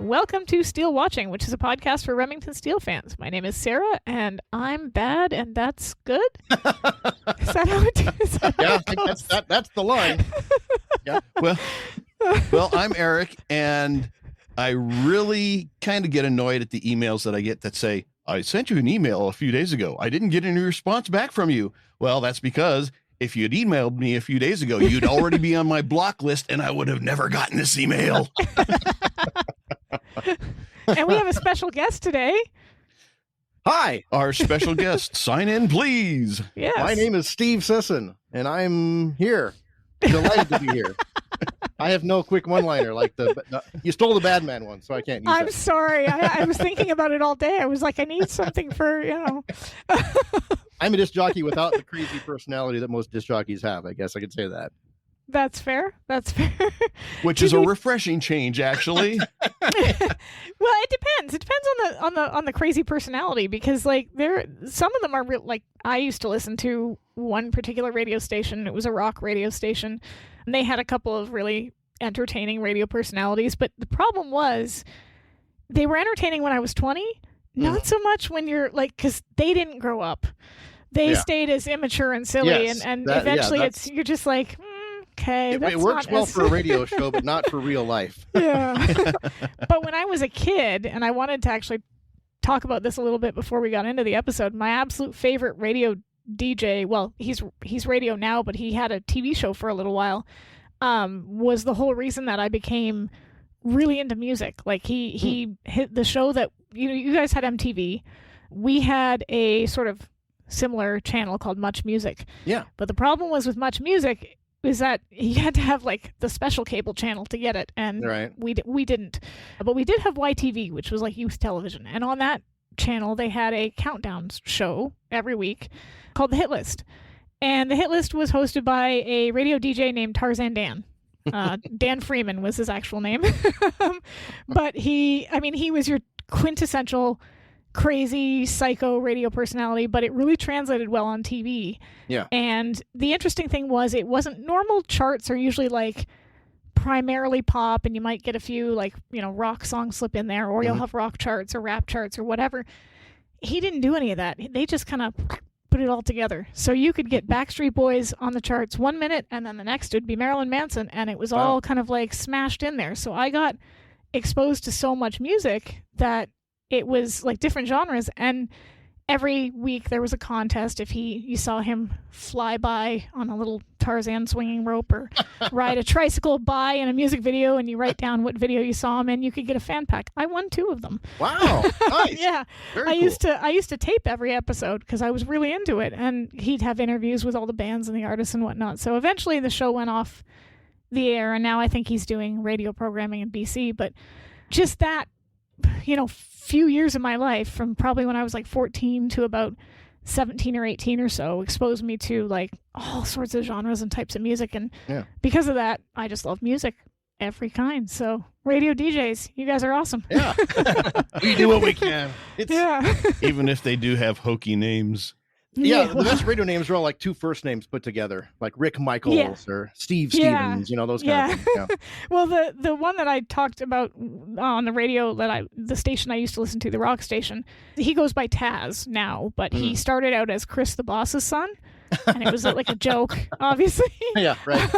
welcome to SteeleWatching, which is a podcast for Remington Steele fans. My name is Sara, and I'm bad, and that's good. Is that how it is? Yeah, I think that's the line. Yeah. Well, I'm Eric, and I really kind of get annoyed at the emails that I get that say, I sent you an email a few days ago. I didn't get any response back from you. Well, that's because if you'd emailed me a few days ago, you'd already be on my block list, and I would have never gotten this email. And we have a special guest today. Hi. Our special guest, sign in, please. Yes. My name is Steve Sisson, and I'm here. Delighted to be here. I have no quick one-liner like you stole the bad man one, so I can't use I'm that. sorry. I was thinking about it all day. I was like, I need something for, I'm a disc jockey without the crazy personality that most disc jockeys have. I guess I could say that. That's fair. That's fair. Which is a refreshing change, actually. Well, it depends. It depends on the crazy personality, because like some of them are real. Like I used to listen to one particular radio station. It was a rock radio station, and they had a couple of really entertaining radio personalities. But the problem was they were entertaining when I was 20, not so much when you're like, because they didn't grow up. They stayed as immature and silly, Yes, and eventually you're just like. Okay, it works well for a radio show, but not for real life. Yeah. But when I was a kid, and I wanted to actually talk about this a little bit before we got into the episode, my absolute favorite radio DJ, well, he's radio now, but he had a TV show for a little while, was the whole reason that I became really into music. Like he hit the show that, you guys had MTV. We had a sort of similar channel called Much Music. Yeah. But the problem was with Much Music is that you had to have like the special cable channel to get it, and we didn't. But we did have YTV, which was like youth television, and on that channel they had a countdown show every week called The Hit List, and The Hit List was hosted by a radio DJ named Tarzan Dan. Dan Freeman was his actual name. But he was your quintessential crazy psycho radio personality, but it really translated well on TV. Yeah. And the interesting thing was it wasn't normal. Charts are usually like primarily pop, and you might get a few like, rock songs slip in there, or you'll have rock charts or rap charts or whatever. He didn't do any of that. They just kind of put it all together. So you could get Backstreet Boys on the charts 1 minute, and then the next would be Marilyn Manson, and it was all kind of like smashed in there. So I got exposed to so much music that it was like different genres, and every week there was a contest. If you saw him fly by on a little Tarzan swinging rope, or ride a tricycle by in a music video, and you write down what video you saw him in, you could get a fan pack. I won 2 of them. Wow, nice. Yeah, Very I cool. used to tape every episode because I was really into it, and he'd have interviews with all the bands and the artists and whatnot. So eventually the show went off the air, and now I think he's doing radio programming in BC. But just that, few years of my life, from probably when I was like 14 to about 17 or 18 or so, exposed me to like all sorts of genres and types of music. And because of that, I just love music, every kind. So radio DJs, you guys are awesome. Yeah. We do what we can. Even if they do have hokey names. Yeah, the best radio names are all like 2 first names put together, like Rick Michaels or Steve Stevens, those kind of things. Yeah. Well, the one that I talked about on the radio, the station I used to listen to, the rock station, he goes by Taz now, but he started out as Chris the Boss's son, and it was like a joke, obviously. Yeah, right.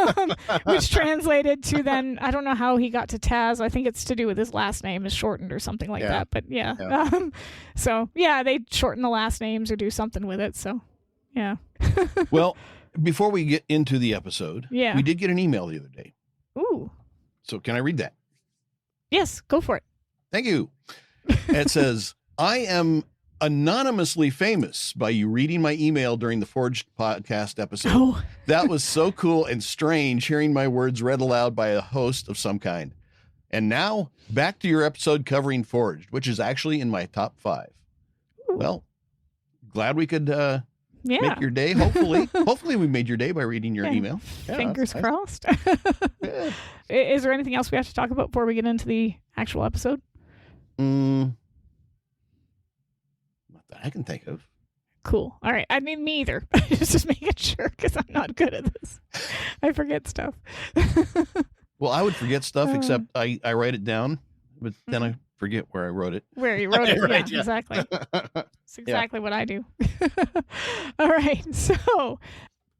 Which translated to then, I don't know how he got to Taz. I think it's to do with his last name is shortened or something like that. But they shorten the last names or do something with it. So, yeah. Well, before we get into the episode, we did get an email the other day. Ooh. So can I read that? Yes, go for it. Thank you. It says, I am anonymously famous by you reading my email during the Forged podcast episode. Oh. That was so cool and strange hearing my words read aloud by a host of some kind. And now back to your episode covering Forged, which is actually in my top 5. Ooh. Well, glad we could make your day. Hopefully we made your day by reading your email. Fingers crossed. Is there anything else we have to talk about before we get into the actual episode? I can think of. Cool. All right. I mean, me either. Just making sure, because I'm not good at this. I forget stuff. Well, I would forget stuff, except I write it down but then I forget where I wrote it. Where you wrote it. Right, Yeah, yeah. exactly. It's exactly what I do. All right. So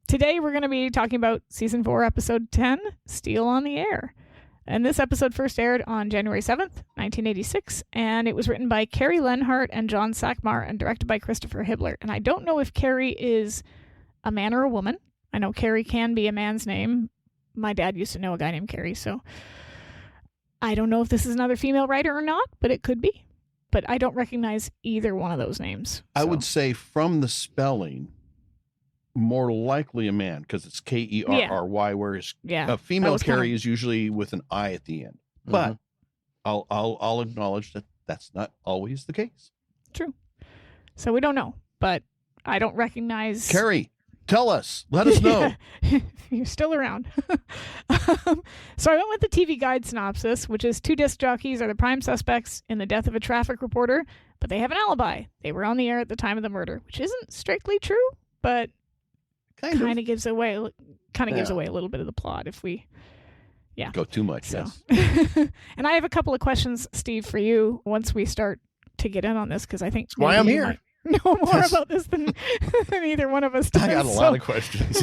today we're going to be talking about season 4, episode 10, Steele on the Air. And this episode first aired on January 7th, 1986, and it was written by Carrie Lenhart and John Sackmar and directed by Christopher Hibbler. And I don't know if Carrie is a man or a woman. I know Carrie can be a man's name. My dad used to know a guy named Carrie, so I don't know if this is another female writer or not, but it could be. But I don't recognize either one of those names. I so. would say from the spelling, more likely a man, because it's Kerry, whereas Yeah, a female was kinda- Carrie is usually with an I at the end. But I'll acknowledge that that's not always the case. True. So we don't know, but I don't recognize... Carrie, tell us. Let us know. You're still around. So I went with the TV Guide synopsis, which is 2 disc jockeys are the prime suspects in the death of a traffic reporter, but they have an alibi. They were on the air at the time of the murder, which isn't strictly true, but kind of gives away a little bit of the plot if we Go too much, so. yes. And I have a couple of questions, Steve, for you once we start to get in on this, because I think That's why I'm maybe you here. might know more about this than either one of us does. I got a lot of questions.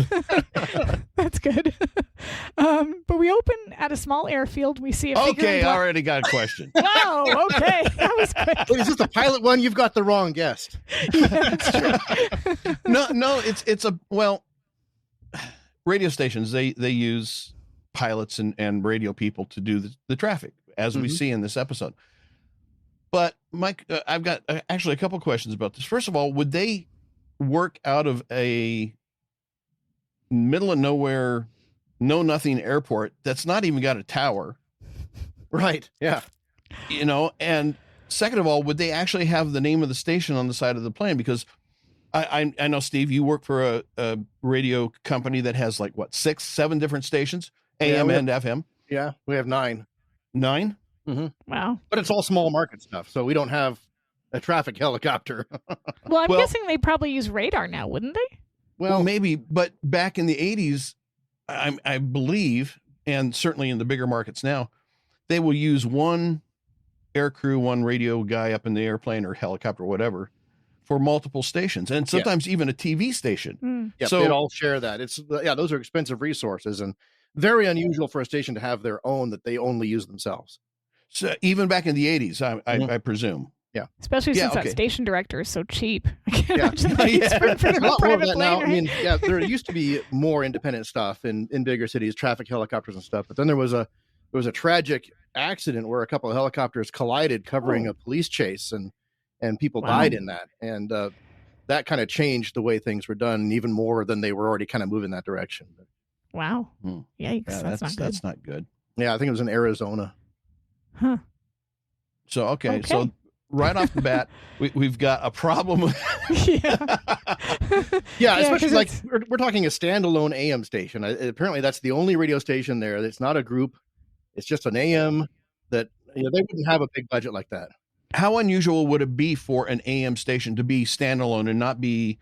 That's good. But we open at a small airfield. We see a figure Okay, in I black. already got a question. Wow, okay. That was quick. Wait, is this the pilot one? You've got the wrong guest. Yeah, that's true. No, it's radio stations. They use pilots and radio people to do the traffic, as we see in this episode. But Mike, I've got actually a couple questions about this. First of all, would they work out of a middle of nowhere, know nothing airport that's not even got a tower? Right. Yeah. And second of all, would they actually have the name of the station on the side of the plane? Because I know, Steve, you work for a radio company that has 6, 7 different stations, AM and FM. Yeah. We have 9. 9? Wow. But it's all small market stuff, so we don't have a traffic helicopter. Well, I'm Well- guessing they probably use radar now, wouldn't they? Well, maybe, but back in the 80s, I believe, and certainly in the bigger markets now, they will use one air crew, one radio guy up in the airplane or helicopter or whatever for multiple stations, and sometimes even a TV station. Yeah, So- they'd all share that. Those are expensive resources and very unusual for a station to have their own that they only use themselves. So even back in the 80s, I presume. Especially since okay. that station director is so cheap. I can't Yeah. imagine that he's for There's a the lot more of private that plane, now. right? I mean, yeah, there used to be more independent stuff in bigger cities, traffic helicopters and stuff. But then there was a tragic accident where a couple of helicopters collided covering a police chase, and people died in that. And that kind of changed the way things were done even more than they were already kind of moving that direction. But, Wow. Hmm. Yikes. Yeah, that's not good. that's not good. yeah, I think it was in Arizona. Huh. So Okay. so right off the bat, we've got a problem. Yeah. Yeah, Yeah, especially 'cause we're talking a standalone AM station. Apparently, that's the only radio station there. It's not a group. It's just an AM that they wouldn't have a big budget like that. How unusual would it be for an AM station to be standalone and not be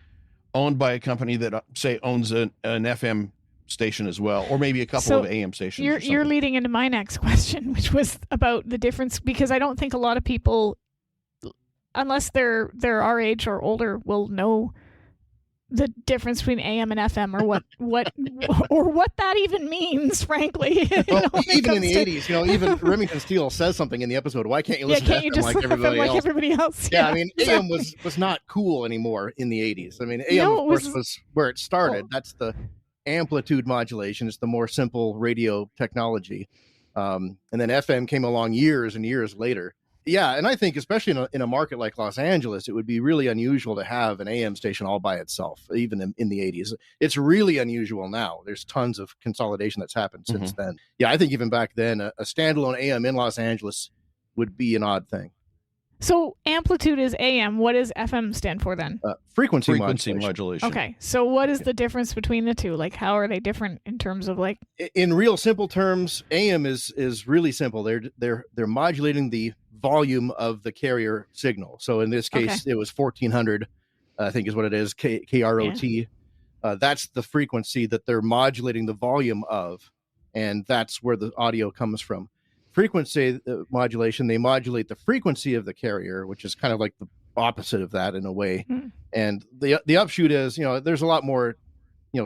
owned by a company that, say, owns an FM station as well, or maybe a couple So of AM stations? or You're something? leading into my next question, which was about the difference, because I don't think a lot of people, unless they're our age or older, will know the difference between AM and FM, or what that even means, frankly. Well, when it even in comes the to- 80s, even Remington Steele says something in the episode. Why can't you listen can't to you FM just like listen to FM everybody like else? everybody else? Yeah, I mean, AM was not cool anymore in the 80s. I mean, AM, No, of it course, was- was where it started. That's the amplitude modulation. It's the more simple radio technology. And then FM came along years and years later. Yeah, and I think especially in a market like Los Angeles, it would be really unusual to have an AM station all by itself, even in the 80s. It's really unusual now. There's tons of consolidation that's happened since then. Yeah, I think even back then, a standalone AM in Los Angeles would be an odd thing. So amplitude is AM. What does FM stand for then? Frequency Frequency modulation. modulation. Okay, so what is the difference between the two? Like, how are they different in terms of like? In real simple terms, AM is really simple. They're modulating the volume of the carrier signal. So in this case, it was 1400, I think is what it is, KROT. That's the frequency that they're modulating the volume of, and that's where the audio comes from. frequency modulation, they modulate the frequency of the carrier, which is kind of like the opposite of that in a way. And the upshoot is, there's a lot more,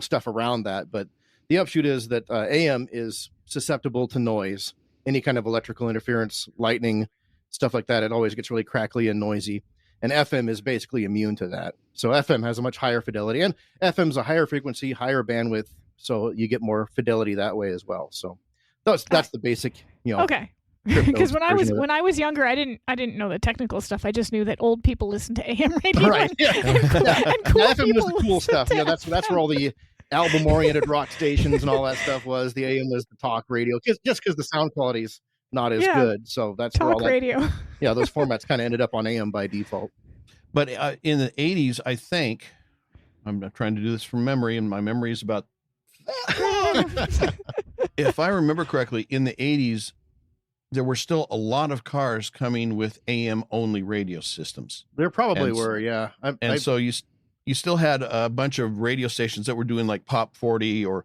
stuff around that, but the upshoot is that AM is susceptible to noise, any kind of electrical interference, lightning, stuff like that. It always gets really crackly and noisy. And FM is basically immune to that. So FM has a much higher fidelity, and FM's a higher frequency, higher bandwidth. So you get more fidelity that way as well. So that's the basic, Okay. Because when I was younger, I didn't know the technical stuff. I just knew that old people listened to AM radio. Right. And cool FM was the cool stuff. To That's where all the album-oriented rock stations and all that stuff was. The AM was the talk radio, just because the sound quality's not as good. So that's talk where all that, radio. Yeah, those formats kind of ended up on AM by default. But in the 80s, I think, I'm not trying to do this from memory, and my memory is about. If I remember correctly, in the 80s, there were still a lot of cars coming with AM only radio systems. There probably were, yeah. So you still had a bunch of radio stations that were doing like Pop 40 or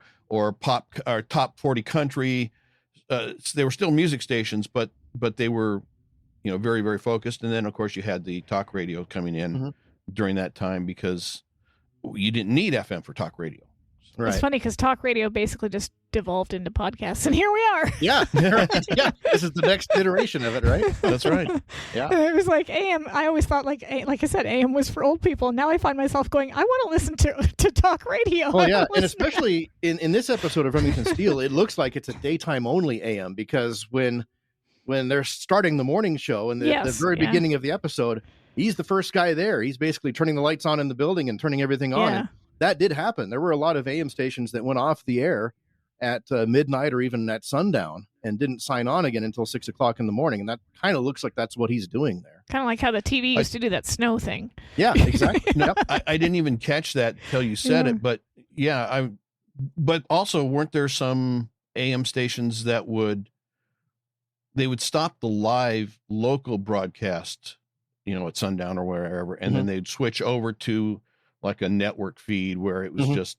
pop or Top 40 country. They were still music stations, but they were, very, very focused. And then of course you had the talk radio coming in during that time because you didn't need FM for talk radio. Right. It's funny because talk radio basically just devolved into podcasts, and here we are. Yeah. Yeah. This is the next iteration of it, right? That's right. Yeah. It was like AM. I always thought like I said, AM was for old people. Now I find myself going, I want to listen to talk radio. Well, yeah. And especially in this episode of Remington Steele, it looks like it's a daytime only AM because when they're starting the morning show and the very beginning of the episode, he's the first guy there. He's basically turning the lights on in the building and turning everything on. Yeah. And that did happen. There were a lot of AM stations that went off the air at midnight or even at sundown and didn't sign on again until 6 o'clock in the morning. And that kind of looks like that's what he's doing there. Kind of like how the TV used to do that snow thing. Yeah, exactly. Yep. I didn't even catch that till you said it, but but also weren't there some AM stations that would stop the live local broadcast, at sundown or wherever, and then they'd switch over to like a network feed where it was just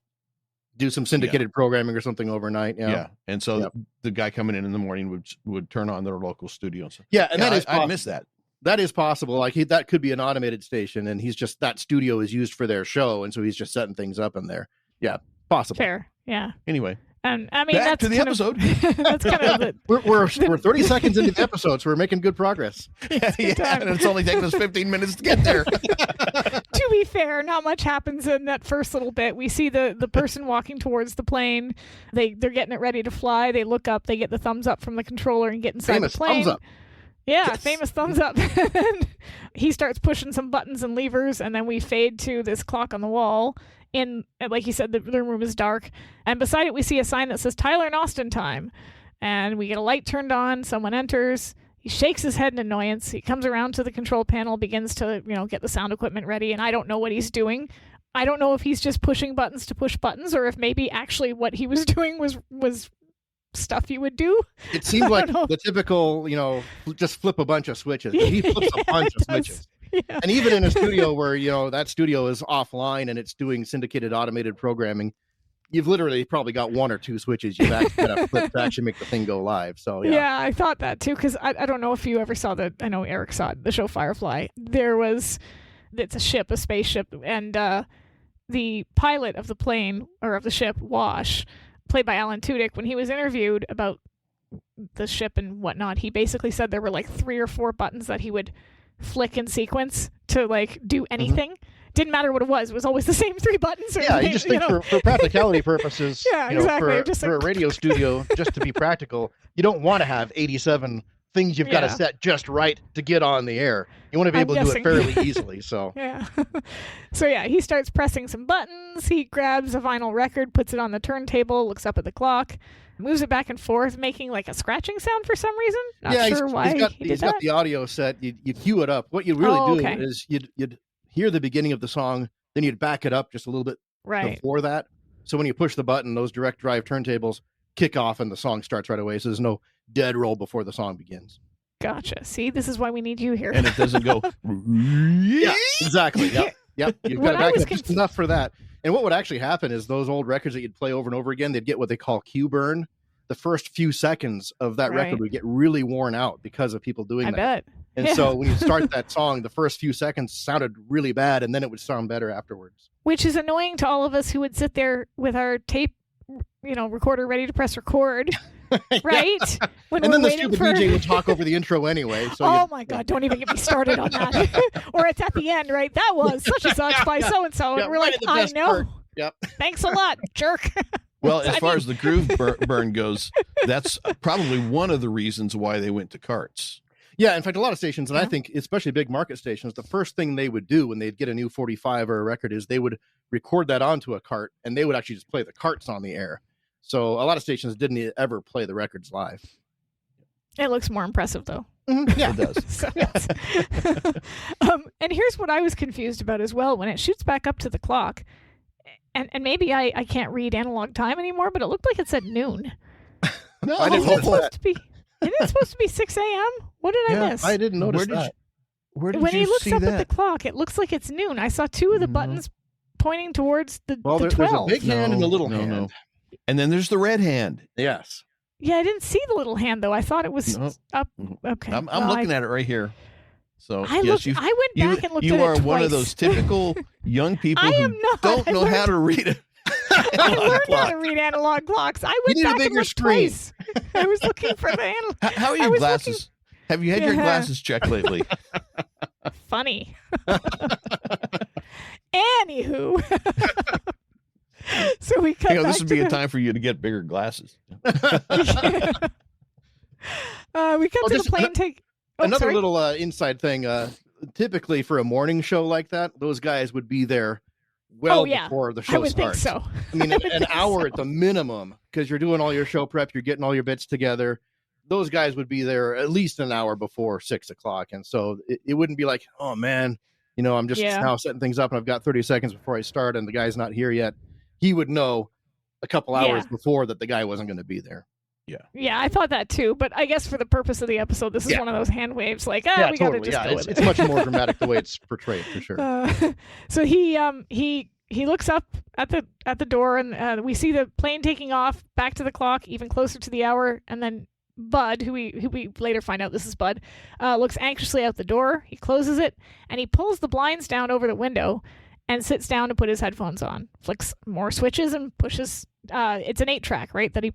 do some syndicated programming or something overnight. Yeah. And so the guy coming in the morning would turn on their local studio. So, yeah. And I missed that. That is possible. Like that could be an automated station and that studio is used for their show. And so he's just setting things up in there. Yeah. Possible. Fair. Yeah. Anyway. And I mean, back that's to the episode. That's kind of the, we're 30 seconds into the episode, so we're making good progress. And it's only taking us 15 minutes to get there. To be fair, not much happens in that first little bit. We see the person walking towards the plane. They're getting it ready to fly. They look up. They get the thumbs up from the controller and get inside Famous the plane. thumbs up. Yeah, Yes. famous thumbs up. He starts pushing some buttons and levers, and then we fade to this clock on the wall. Like you said, the room is dark, and beside it we see a sign that says Tyler and Austin time, and we get a light turned on. Someone enters. He shakes his head in annoyance. He comes around to the control panel, begins to get the sound equipment ready, and I don't know what he's doing. I don't know if he's just pushing buttons to push buttons, or if maybe actually what he was doing was stuff you would do. It seemed like the typical, just flip a bunch of switches. But he flips a bunch of switches. Yeah. And even in a studio where, that studio is offline and it's doing syndicated automated programming, you've literally probably got one or two switches you've actually got to flip to actually make the thing go live. So, yeah, I thought that too, because I don't know if you ever saw I know Eric saw it, the show Firefly. It's a ship, a spaceship, and the pilot of the plane, or of the ship, Wash, played by Alan Tudyk, when he was interviewed about the ship and whatnot, he basically said there were like 3 or 4 buttons that he would flick in sequence to like do anything. Didn't matter what it was always the same 3 buttons. Yeah, you just think for practicality purposes, exactly. For a radio studio, just to be practical, you don't want to have 87 things you've got to set just right to get on the air. You want to be able to do it fairly easily. So he starts pressing some buttons. He grabs a vinyl record, puts it on the turntable, looks up at the clock, moves it back and forth, making like a scratching sound for some reason. Not sure why he's got the audio set. You cue it up. What you really do is you'd hear the beginning of the song, then you'd back it up just a little bit before that. So when you push the button, those direct drive turntables kick off and the song starts right away. So there's no dead roll before the song begins. Gotcha. See, this is why we need you here. And it doesn't go. Yeah, exactly. Yep. You've got to back it up just enough for that. And what would actually happen is those old records that you'd play over and over again, they'd get what they call cue burn. the first few seconds of that Right. record would get really worn out because of people doing I that. bet. And Yeah. so when you start that song, the first few seconds sounded really bad, and then it would sound better afterwards. Which is annoying to all of us who would sit there with our tape, recorder ready to press record, right? When And we're then the waiting stupid for... DJ would talk over the intro anyway. So Oh my God! Don't even get me started on that. Or it's at the end, right? That was such and such by so and so, Yeah, and we're right like, at the I best know. part. Yep. Thanks a lot, jerk. Well, as far as the groove burn goes, that's probably one of the reasons why they went to carts. Yeah, in fact, a lot of stations, and I Yeah. think especially big market stations, the first thing they would do when they'd get a new 45 or a record is they would record that onto a cart, and they would actually just play the carts on the air. So a lot of stations didn't ever play the records live. It looks more impressive, though. Yeah. It does. So it's- and here's what I was confused about as well. When it shoots back up to the clock, and maybe I can't read analog time anymore, but it looked like it said noon. No, I didn't Isn't it notice supposed that. to be? Isn't it supposed to be 6 a.m.? What did I miss? I didn't notice Where did that. Where did When you he looks see up that? at the clock, it looks like it's noon. I saw two of the No. buttons pointing towards the, Well, the there's a 12. big hand and a little No, hand. no. And then there's the red hand. Yes. Yeah, I didn't see the little hand though. I thought it was No. up. Mhm. Okay, I'm well, looking at it right here. So I yes, looked. I went back and looked you at are it one of twice. those typical young people I who am not. don't I know learned, how to read it. I learned how to read analog clocks. I went need a back and bigger looked screen. twice. I was looking for the analog. How are I your was glasses? Have you had your Yeah. glasses checked lately? Funny. Anywho, so we cut You know, back this would to be a the, time for you to get bigger glasses. we cut to just the plane take. Oh, Another sorry. little inside thing. Typically for a morning show like that, those guys would be there well before the show I would starts. think so. I mean, I would an think hour so. at the minimum, because you're doing all your show prep, you're getting all your bits together. Those guys would be there at least an hour before 6 o'clock. And so it wouldn't be like, oh man, I'm just Yeah. now setting things up and I've got 30 seconds before I start and the guy's not here yet. He would know a couple hours Yeah. before that the guy wasn't going to be there. Yeah, I thought that too, but I guess for the purpose of the episode, this is Yeah. one of those hand waves, like, we gotta just go It's, with it's it. much more dramatic the way it's portrayed, for sure. So he looks up at the door, and we see the plane taking off back to the clock, even closer to the hour, and then Bud, who we later find out this is Bud, looks anxiously out the door. He closes it, and he pulls the blinds down over the window, and sits down to put his headphones on. Flicks more switches and pushes. It's an 8-track, right? That he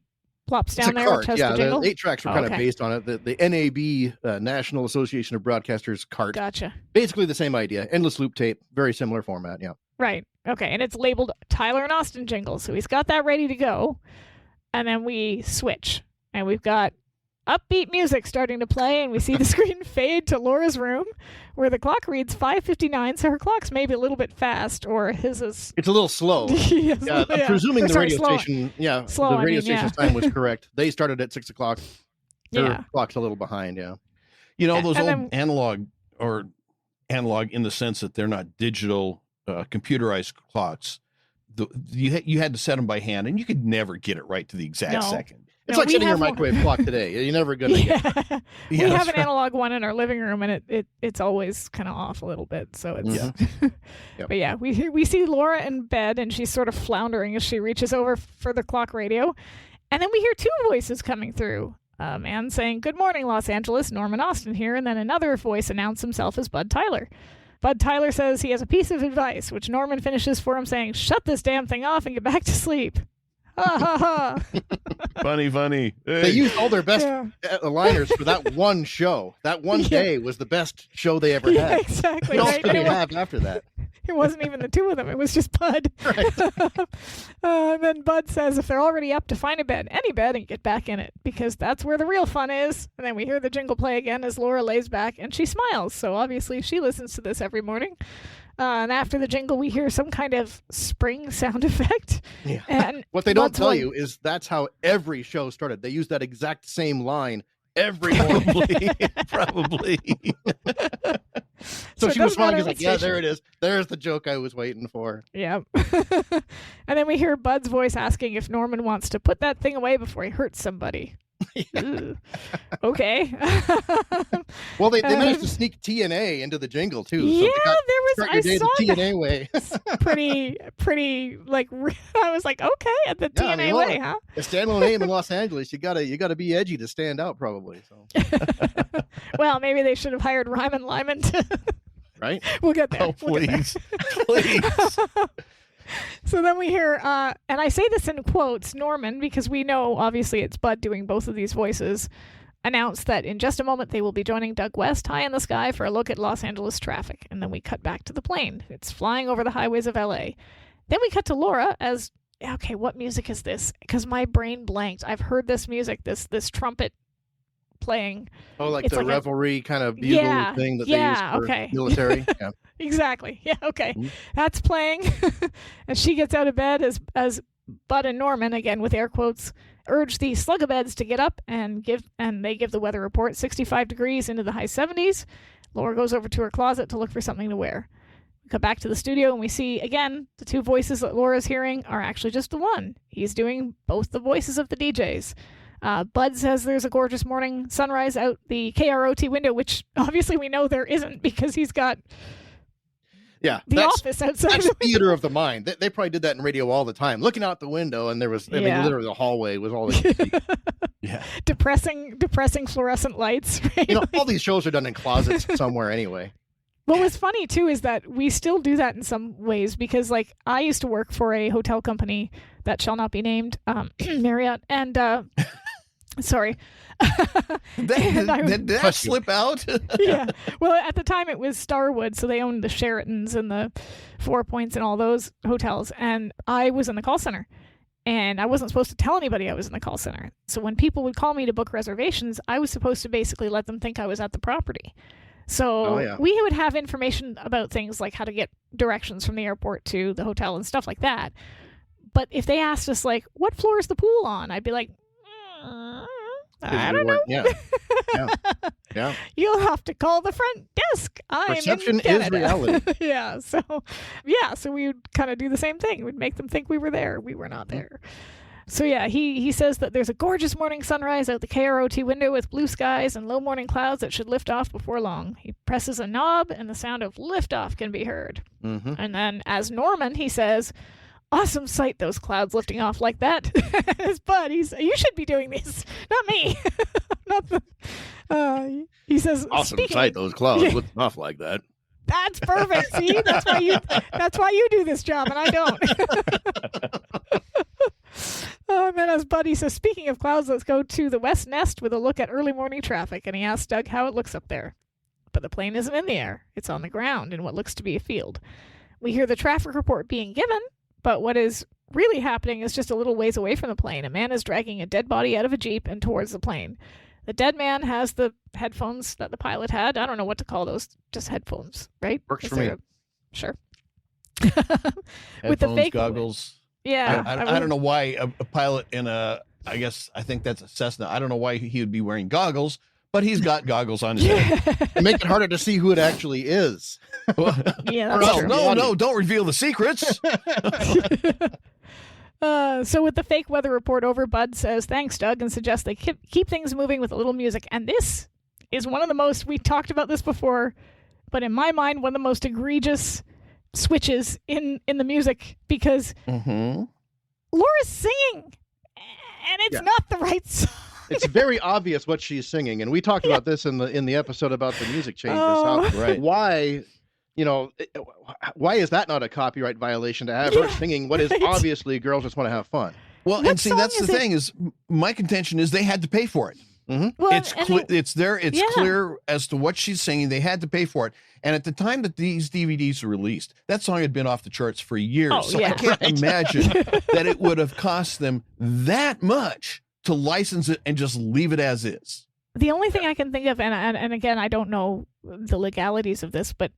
plops It's down a there, cart. which has Yeah, the the jingle. 8 tracks were Oh, kind of okay. based on it. The NAB, National Association of Broadcasters cart. Gotcha. Basically the same idea. Endless loop tape, very similar format. Yeah. Right. Okay. And it's labeled Tyler and Austin jingle. So he's got that ready to go. And then we switch. And we've got upbeat music starting to play. And we see the screen fade to Laura's room where the clock reads 5:59. So her clock's maybe a little bit fast, or his is. It's a little slow. Yes, Yeah, I'm presuming Or the sorry, radio slower. station. Yeah, Slow, the I radio mean, yeah. station's time was correct. They started at 6 o'clock. Their Yeah. clock's a little behind. Yeah. You know, those And old then- analog in the sense that they're not digital, computerized clocks. You had to set them by hand, and you could never get it right to the exact No. second. It's No, like we setting your have one- microwave clock today. You're never going to get Yeah. We Yeah, have that's an right. analog one in our living room, and it's always kind of off a little bit. So it's. Yep. But yeah, we see Laura in bed, and she's sort of floundering as she reaches over for the clock radio, and then we hear two voices coming through. A man saying, "Good morning, Los Angeles. Norman Austin here," and then another voice announced himself as Bud Tyler. Bud Tyler says he has a piece of advice, which Norman finishes for him, saying, "Shut this damn thing off and get back to sleep." Ha ha ha. Funny. They Hey. used all their best Yeah. liners for that one show. That one Yeah. day was the best show they ever Yeah, had. exactly. What else Right? did And they it wa- have after that? It wasn't even the two of them. It was just Bud. And then Bud says if they're already up to find a bed, any bed, and get back in it, because that's where the real fun is. And then we hear the jingle play again as Laura lays back, and she smiles. So obviously she listens to this every morning. And after the jingle, we hear some kind of spring sound effect. Yeah. And What they don't Bud's tell like- you is that's how every show started. They used that exact same line every morning. Probably. So it she was doesn't matter smiling. She's what like, yeah, there station. it is. There's the joke I was waiting for. Yeah. And then we hear Bud's voice asking if Norman wants to put that thing away before he hurts somebody. Ooh. Okay. Well, they managed to sneak TNA into the jingle too. Yeah, So there was. start I your day saw the TNA way. pretty. Like I was like, okay, at the Yeah, I TNA mean, way, huh? A standalone name in Los Angeles, you gotta be edgy to stand out, probably. So Well, maybe they should have hired Ryman Lyman to. right? We'll get there. Oh, We'll get there. please. So then we hear, and I say this in quotes, Norman, because we know obviously it's Bud doing both of these voices, announced that in just a moment they will be joining Doug West high in the sky for a look at Los Angeles traffic. And then we cut back to the plane. It's flying over the highways of LA. Then we cut to Laura as, okay, what music is this? Because my brain blanked. I've heard this music, this trumpet playing. Oh, like It's the like revelry kind of bugle thing that they use for okay. military. Yeah. Exactly. Yeah, okay. Mhm. That's playing. And she gets out of bed as Bud and Norman, again with air quotes, urge the slugabeds to get up and they give the weather report, 65 degrees into the high 70s. Laura goes over to her closet to look for something to wear. We come back to the studio and we see, again, the two voices that Laura's hearing are actually just the one. He's doing both the voices of the DJs. Bud says there's a gorgeous morning sunrise out the KROT window, which obviously we know there isn't because he's got the office outside. That's theater of the mind. They probably did that in radio all the time, looking out the window, and there was, I mean, literally the hallway was all they could see. Yeah. Depressing fluorescent lights. Right? You know, all these shows are done in closets somewhere anyway. What was funny too is that we still do that in some ways because, like, I used to work for a hotel company that shall not be named, Marriott, and sorry. Did that slip out? Yeah. Well, at the time it was Starwood, so they owned the Sheratons and the Four Points and all those hotels. And I was in the call center, and I wasn't supposed to tell anybody I was in the call center. So when people would call me to book reservations, I was supposed to basically let them think I was at the property. So we would have information about things like how to get directions from the airport to the hotel and stuff like that. But if they asked us, like, what floor is the pool on? I'd be like, I don't know. Yeah. You'll have to call the front desk. Perception is reality. Yeah. So we would kind of do the same thing. We'd make them think we were there. We were not there. So yeah, he says that there's a gorgeous morning sunrise out the KROT window with blue skies and low morning clouds that should lift off before long. He presses a knob and the sound of liftoff can be heard. Mm-hmm. And then as Norman, he says, awesome sight, those clouds lifting off like that. His Bud, you should be doing these, not me. Not the. He says, awesome sight, those clouds lifting off like that. That's perfect. See, that's why you do this job and I don't. And then as Buddy says, speaking of clouds, let's go to the West Nest with a look at early morning traffic. And he asks Doug how it looks up there. But the plane isn't in the air. It's on the ground in what looks to be a field. We hear the traffic report being given, but what is really happening is just a little ways away from the plane. A man is dragging a dead body out of a Jeep and towards the plane. The dead man has the headphones that the pilot had. I don't know what to call those. Just headphones, right? Works for me. Sure. With the fake goggles. Yeah. I don't know why a pilot in I think that's a Cessna. I don't know why he would be wearing goggles, but he's got goggles on his head. And make it harder to see who it actually is. Yeah, that's true. No, don't reveal the secrets. So with the fake weather report over, Bud says, thanks, Doug, and suggests they keep things moving with a little music. And this is one of the most, we talked about this before, but in my mind, one of the most egregious switches in the music because Laura's singing and it's not the right song. It's very obvious what she's singing. And we talked about this in the episode about the music changes. Why is that not a copyright violation to have her singing what is obviously girls just want to have fun? Well, and see, that's the thing is my contention is they had to pay for it. Mm-hmm. Well, it's there. It's clear as to what she's singing. They had to pay for it. And at the time that these DVDs were released, that song had been off the charts for years. I can't imagine that it would have cost them that much to license it and just leave it as is. The only thing I can think of, and again, I don't know the legalities of this, but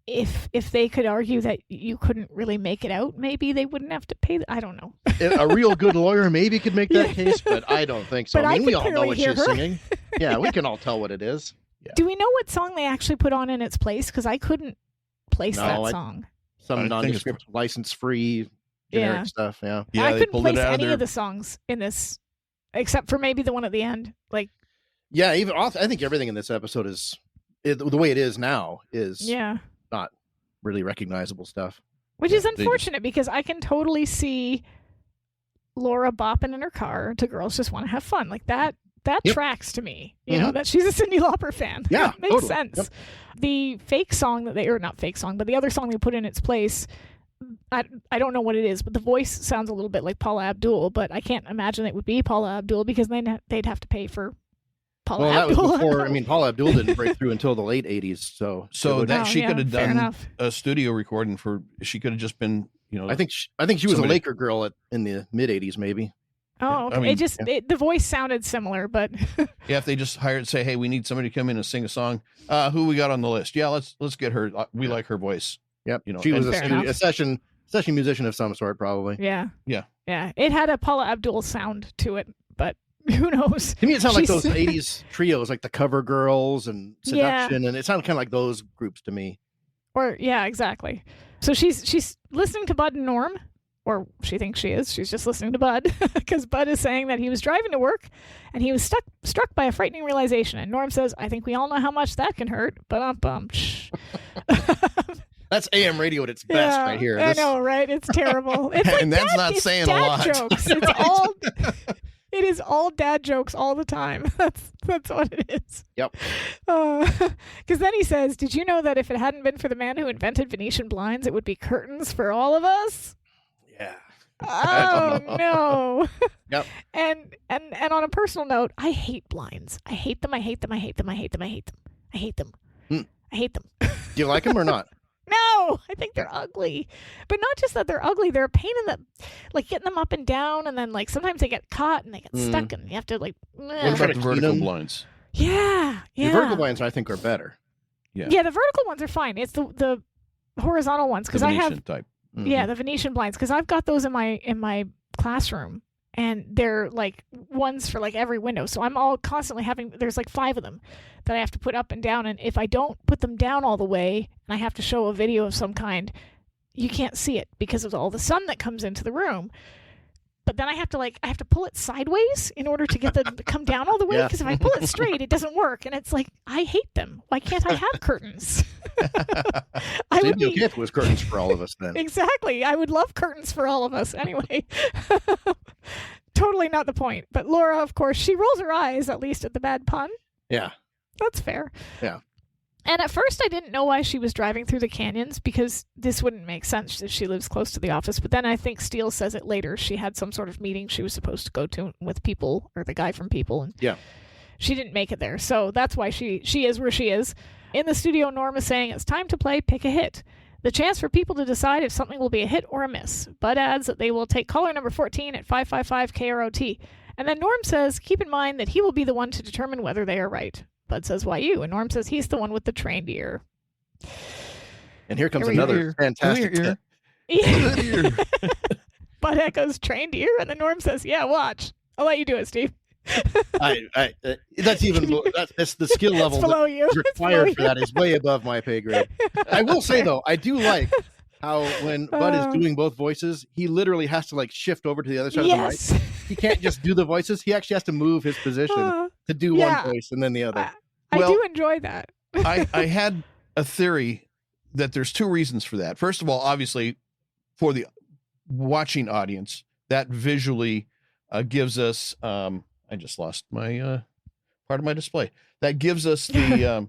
if they could argue that you couldn't really make it out, maybe they wouldn't have to pay. I don't know. A real good lawyer maybe could make that case, but I don't think so. But I mean, we all know what she's singing. Yeah, we can all tell what it is. Yeah. Do we know what song they actually put on in its place? Because I couldn't place that song. Some nondescript, license-free, generic stuff. Yeah. I couldn't place any of the songs in this except for maybe the one at the end. Like, yeah, even I think everything in this episode the way it is now is not really recognizable stuff. Which is unfortunate because I can totally see Laura bopping in her car to Girls Just Want to Have Fun. Like that tracks to me. You know, that she's a Cyndi Lauper fan. Yeah, makes totally. sense. Yep. The fake song that or not fake song, but the other song they put in its place, I don't know what it is, but the voice sounds a little bit like Paula Abdul, but I can't imagine it would be Paula Abdul because then they'd have to pay for Paula Abdul. That was before, Paula Abdul didn't break through until the late 80s. So that she could have done enough. a studio recording she could have just been, I think she was a Laker girl in the mid 80s, maybe. Oh, okay. The voice sounded similar, but if they just say, hey, we need somebody to come in and sing a song. Who we got on the list? Yeah, let's get her. We like her voice. Yep. She was a session musician of some sort, probably. Yeah. It had a Paula Abdul sound to it, but who knows? To me, it sounded like those 80s trios, like the Cover Girls and Seduction, and it sounded kind of like those groups to me. Or exactly. So she's listening to Bud and Norm, or she thinks she is. She's just listening to Bud because Bud is saying that he was driving to work and he was struck by a frightening realization. And Norm says, "I think we all know how much that can hurt." But That's AM radio at its best right here. I know, right? It's terrible. It's like and that's not saying a lot. Jokes. It's all. It is all dad jokes all the time. That's what it is. Yep. Because then he says, "Did you know that if it hadn't been for the man who invented Venetian blinds, it would be curtains for all of us?" Yeah. Oh no. Yep. And on a personal note, I hate blinds. I hate them. I hate them. I hate them. I hate them. I hate them. I hate them. I hate them. Do you like them or not? No, I think they're ugly. But not just that they're ugly, they're a pain in the, like getting them up and down, and then like sometimes they get caught and they get stuck and you have to like. What about the vertical blinds? Yeah. The vertical blinds I think are better. Yeah, the vertical ones are fine. It's the horizontal ones because I have type. Yeah, the Venetian blinds because I've got those in my classroom. And they're like ones for like every window. So I'm all constantly there's like 5 of them that I have to put up and down. And if I don't put them down all the way and I have to show a video of some kind, you can't see it because of all the sun that comes into the room. But then I have to pull it sideways in order to get them to come down all the way. Because if I pull it straight, it doesn't work. And it's like, I hate them. Why can't I have curtains? It'd be okay if it was curtains for all of us then. Exactly. I would love curtains for all of us anyway. Totally not the point. But Laura, of course, she rolls her eyes, at least at the bad pun. Yeah. That's fair. Yeah. And at first I didn't know why she was driving through the canyons because this wouldn't make sense if she lives close to the office. But then I think Steele says it later. She had some sort of meeting she was supposed to go to with People, or the guy from People. And she didn't make it there. So that's why she is where she is. In the studio, Norm is saying it's time to play Pick a Hit. The chance for people to decide if something will be a hit or a miss. Bud adds that they will take caller number 14 at 555 KROT. And then Norm says, keep in mind that he will be the one to determine whether they are right. Bud says, why you? And Norm says he's the one with the trained ear. And here comes another fantastic tip. Yeah. Bud echoes trained ear, and then Norm says, yeah, watch. I'll let you do it, Steve. That's the skill level below that you. is required for that is way above my pay grade. I will say though, I do like how when Bud is doing both voices, he literally has to like shift over to the other side of the mic. He can't just do the voices. He actually has to move his position to do one voice and then the other. I do enjoy that. I had a theory that there's 2 reasons for that. First of all, obviously, for the watching audience, that visually gives us. I just lost my part of my display. That gives us the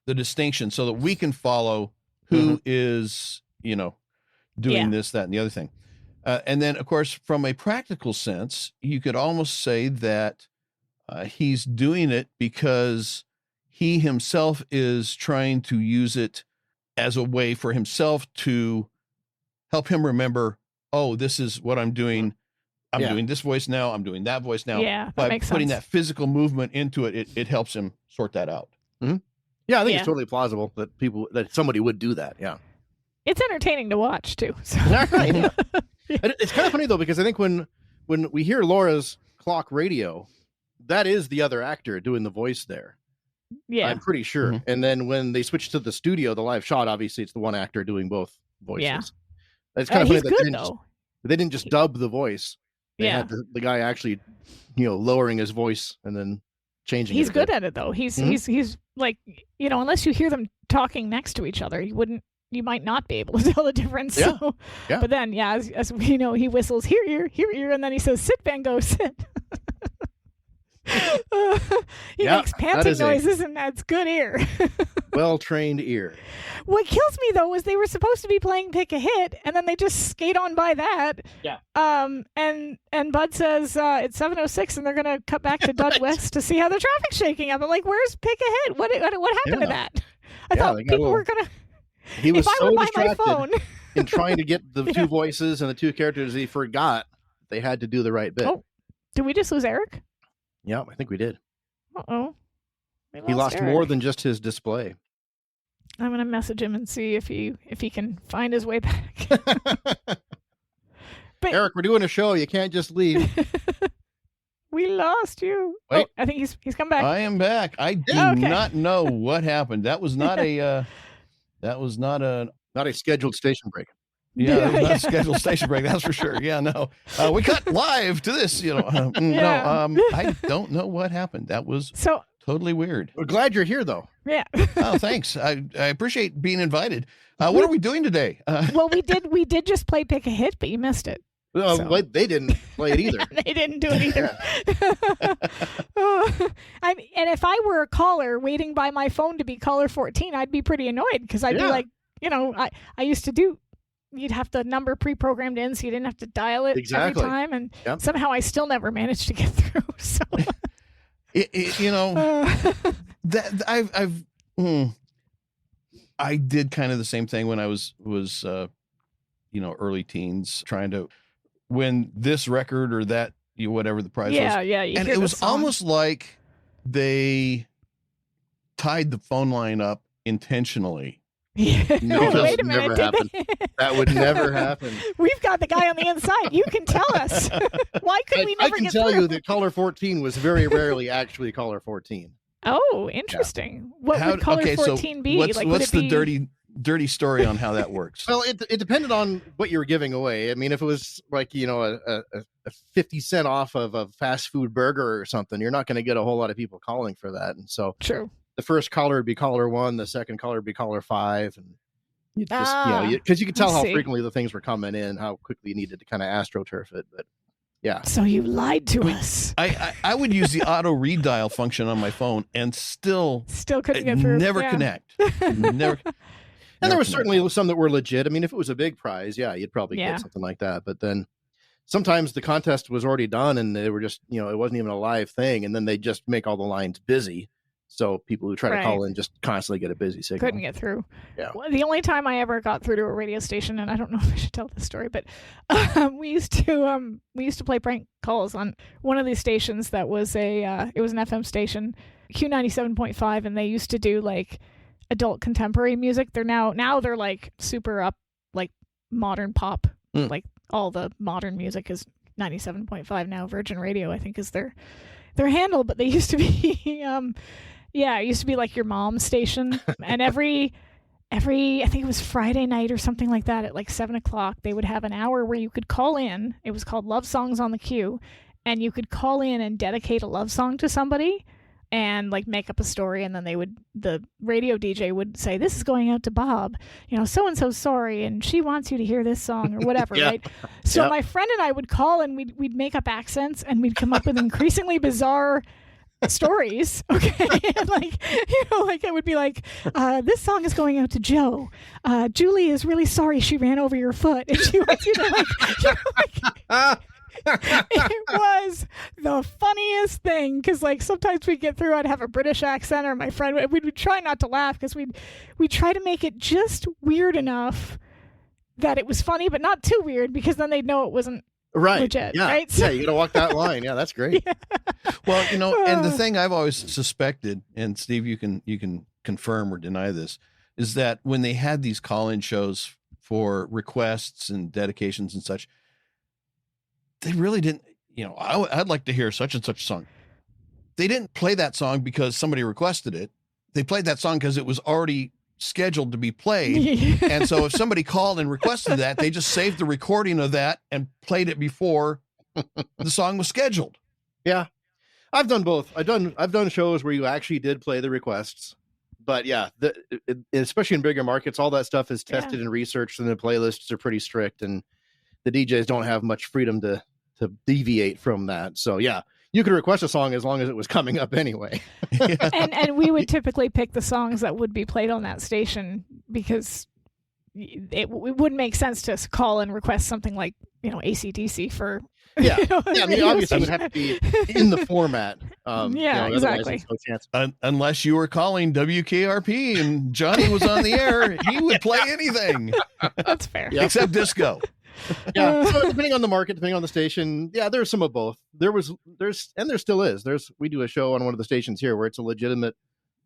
distinction so that we can follow who is, doing this, that, and the other thing. And then, of course, from a practical sense, you could almost say that he's doing it because he himself is trying to use it as a way for himself to help him remember, oh, this is what I'm doing. I'm doing this voice now. I'm doing that voice now. Yeah, that by makes putting sense. that physical movement into it, it helps him sort that out. Mm-hmm. Yeah, I think it's totally plausible that somebody would do that. Yeah, it's entertaining to watch too. So. It's kind of funny though because I think when we hear Laura's clock radio, that is the other actor doing the voice there. Yeah, I'm pretty sure. Mm-hmm. And then when they switch to the studio, the live shot, obviously it's the one actor doing both voices. Yeah, it's kind of funny that they didn't They Yeah. had the guy actually, lowering his voice and then changing. He's it a good bit. at it though. He's Mhm. he's like, unless you hear them talking next to each other, you might not be able to tell the difference. Yeah. So, Yeah. But then, yeah, as we know, he whistles here, ear, and then he says, "Sit, Van Gogh, sit." He Yeah, makes that panting is noises, and that's good ear. Well-trained ear. What kills me though is they were supposed to be playing Pick a Hit, and then they just skate on by that. Yeah. And Bud says it's 7:06, and they're gonna cut back to Dud West to see how the traffic's shaking up. I'm like, where's Pick a Hit? What happened to Yeah. that? I thought they got people a were little- gonna. He was If I so were by my distracted phone. in trying to get the Yeah. two voices and the two characters, he forgot they had to do the right bit. Oh. Did we just lose Eric? Yeah, I think we did. Uh-oh. He lost Eric. more than just his display. I'm gonna message him and see if he can find his way back. But Eric, we're doing a show. You can't just leave. we lost you. Wait. Oh, I think he's come back. I am back. I do Okay. not know what happened. That was not a. Not a scheduled station break. Yeah, that was not Yeah. a scheduled station break. That's for sure. Yeah, no. We cut live to this. Yeah. No. I don't know what happened. That was So totally weird. We're glad you're here, though. yeah. Oh, thanks. I appreciate being invited. What are we doing today? Well, we did just play Pick a Hit, but you missed it. So. They didn't play it either. They didn't do it either. And if I were a caller waiting by my phone to be caller 14, I'd be pretty annoyed because I'd be Yeah. like, I used to do. You'd have the number pre-programmed in, so you didn't have to dial it Exactly. every time, and Yep. somehow I still never managed to get through. So, that I did kind of the same thing when I was early teens, trying to win this record or that, whatever the prize was. yeah. And hear it the was song. almost like they tied the phone line up intentionally. Yeah. No, that Wait would a minute, never did happen. they? That would never happen. We've got the guy on the inside. You can tell us. Why could we I never can get tell through? you that caller 14 was very rarely actually caller 14. Oh, interesting. What would caller 14 be? What's Like, would the it be... dirty story on how that works? Well, it depended on what you were giving away. I mean, if it was like, a 50 cent off of a fast food burger or something, you're not going to get a whole lot of people calling for that. And so True. the first caller would be caller 1, the second caller would be caller 5. And you just, Ah, because you could tell I how see. frequently the things were coming in, how quickly you needed to kind of astroturf it. But yeah. So you lied to us. I would use the auto redial function on my phone and still Couldn't get through. never Yeah. connect. Never. And there were certainly some that were legit. I mean, if it was a big prize, yeah, you'd probably Yeah. get something like that. But then sometimes the contest was already done and they were just, it wasn't even a live thing. And then they just make all the lines busy. So people who try to call in just constantly get a busy signal. Couldn't get through. Yeah. Well, the only time I ever got through to a radio station, and I don't know if I should tell this story, but we used to play prank calls on one of these stations that was it was an FM station, Q97.5, and they used to do like adult contemporary music. They're now they're like super up, like modern pop, like all the modern music is 97.5 now. Virgin Radio, I think, is their handle, but they used to be it used to be like your mom's station, and every I think it was Friday night or something like that at like 7:00, they would have an hour where you could call in. It was called Love Songs on the Q, and you could call in and dedicate a love song to somebody and like make up a story, and then the radio DJ would say, "This is going out to Bob, so and so's sorry, and she wants you to hear this song," or whatever, Yeah. right? So Yep. my friend and I would call, and we'd make up accents, and we'd come up with increasingly bizarre stories. Okay. And like it would be like, this song is going out to Joe. Julie is really sorry she ran over your foot, and she wants you to it was the funniest thing, because like sometimes we'd get through, I'd have a British accent, or my friend we'd try not to laugh because we'd try to make it just weird enough that it was funny, but not too weird, because then they'd know it wasn't Right. legit, Yeah. right? Yeah. You got to walk that line. Yeah. That's great. Well, and the thing I've always suspected, and Steve, you can confirm or deny this, is that when they had these call-in shows for requests and dedications and such, they really didn't, I'd like to hear such and such song. They didn't play that song because somebody requested it. They played that song because it was already scheduled to be played. And so if somebody called and requested that, they just saved the recording of that and played it before the song was scheduled. Yeah, I've done both. I've done shows where you actually did play the requests, but yeah, especially in bigger markets, all that stuff is tested and researched, and the playlists are pretty strict, and the DJs don't have much freedom to deviate from that. So yeah, you could request a song as long as it was coming up anyway. and we would typically pick the songs that would be played on that station because it wouldn't make sense to call and request something like AC/DC for. Yeah, I mean, obviously it would have to be in the format. Exactly. No chance. Unless you were calling WKRP and Johnny was on the air, he would play anything. That's fair. Yep. Except disco. Yeah, so depending on the market, depending on the station, there's some of both. There still is. We do a show on one of the stations here where it's a legitimate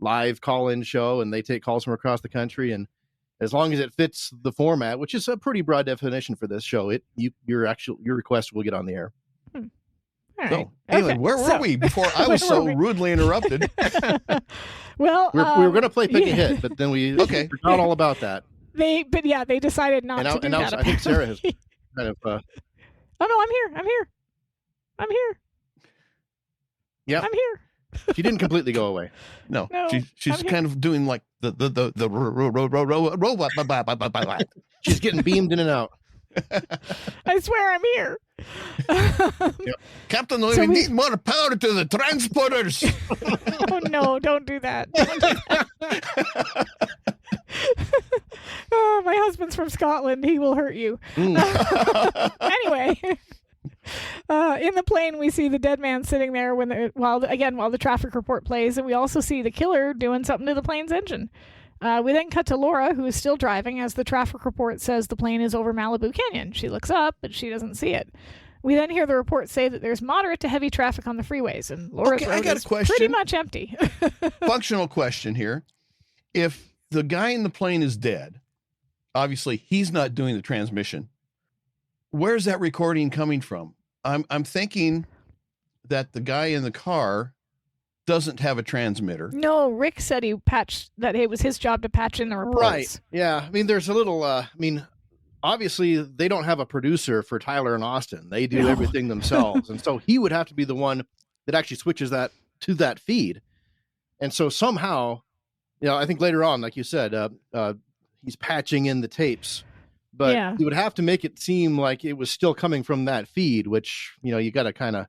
live call-in show, and they take calls from across the country, and as long as it fits the format, which is a pretty broad definition for this show, your request will get on the air. All right. So, anyway, where were we before I was so rudely interrupted? Well, we were going to play Pick a Hit, but then we forgot all about that. They decided not to do that. I think Sara has kind of. Oh no, I'm here. Yeah, I'm here. She didn't completely go away. No, she's kind of doing like the robot. She's getting beamed in and out. I swear I'm here. Yep. Captain, we need more power to the transporters. Oh no, don't do that. Oh, my husband's from Scotland. He will hurt you. Anyway. In the plane, we see the dead man sitting there while the traffic report plays, and we also see the killer doing something to the plane's engine. We then cut to Laura, who is still driving, as the traffic report says the plane is over Malibu Canyon. She looks up, but she doesn't see it. We then hear the report say that there's moderate to heavy traffic on the freeways, and Laura's road is pretty much empty. Functional question here. If the guy in the plane is dead, obviously he's not doing the transmission. Where's that recording coming from? I'm thinking that the guy in the car doesn't have a transmitter. No, Rick said that it was his job to patch in the reports. Right. Yeah. I mean, there's a little. Obviously, they don't have a producer for Tyler and Austin. They do everything themselves, and so he would have to be the one that actually switches that to that feed. And so somehow, I think later on, like you said, he's patching in the tapes. But you would have to make it seem like it was still coming from that feed, which, you got to kind of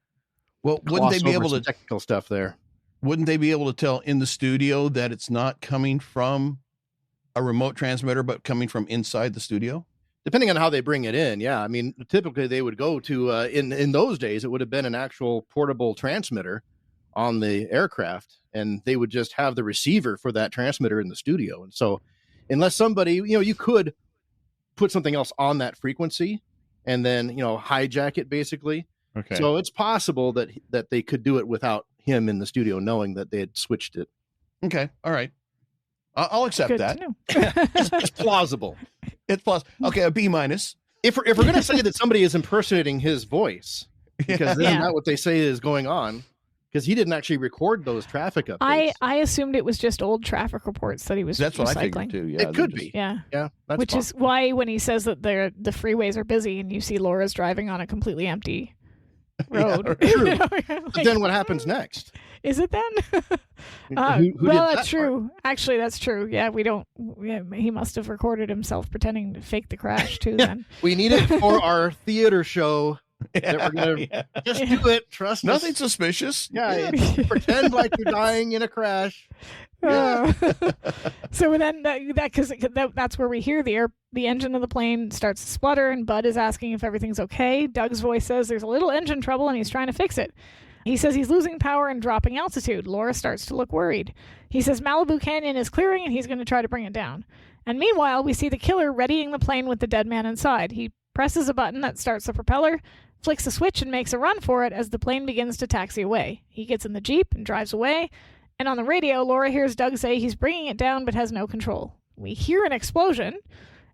wouldn't they be able to technical stuff there? Wouldn't they be able to tell in the studio that it's not coming from a remote transmitter, but coming from inside the studio? Depending on how they bring it in. Yeah. I mean, typically they would go to, in those days, it would have been an actual portable transmitter on the aircraft, and they would just have the receiver for that transmitter in the studio. And so unless somebody, you could put something else on that frequency and then hijack it basically. Okay. So it's possible that they could do it without him in the studio knowing that they had switched it. Okay. All right. I'll accept that. It's plausible. It's plausible. Okay, a B-. If we're going to say that somebody is impersonating his voice, because that's not what they say is going on, because he didn't actually record those traffic updates. I assumed it was just old traffic reports that he was That's recycling. what I figured too. Yeah, it could be. Yeah. Yeah. That's Which is why when he says that the freeways are busy and you see Laura's driving on a completely empty road. Yeah, true. But then what happens next? Is it then? Who well, that's true. Actually, that's true. Yeah, he must have recorded himself pretending to fake the crash too then. We need it for our theater show. That we're gonna just do it. Trust us. Nothing suspicious. Yeah. Pretend like you're dying in a crash. Yeah. So then that's where we hear the engine of the plane starts to splutter, and Bud is asking if everything's okay. Doug's voice says there's a little engine trouble and he's trying to fix it. He says he's losing power and dropping altitude. Laura starts to look worried. He says Malibu Canyon is clearing and he's going to try to bring it down. And meanwhile, we see the killer readying the plane with the dead man inside. He presses a button that starts the propeller, flicks a switch, and makes a run for it as the plane begins to taxi away. He gets in the Jeep and drives away. And on the radio, Laura hears Doug say he's bringing it down but has no control. We hear an explosion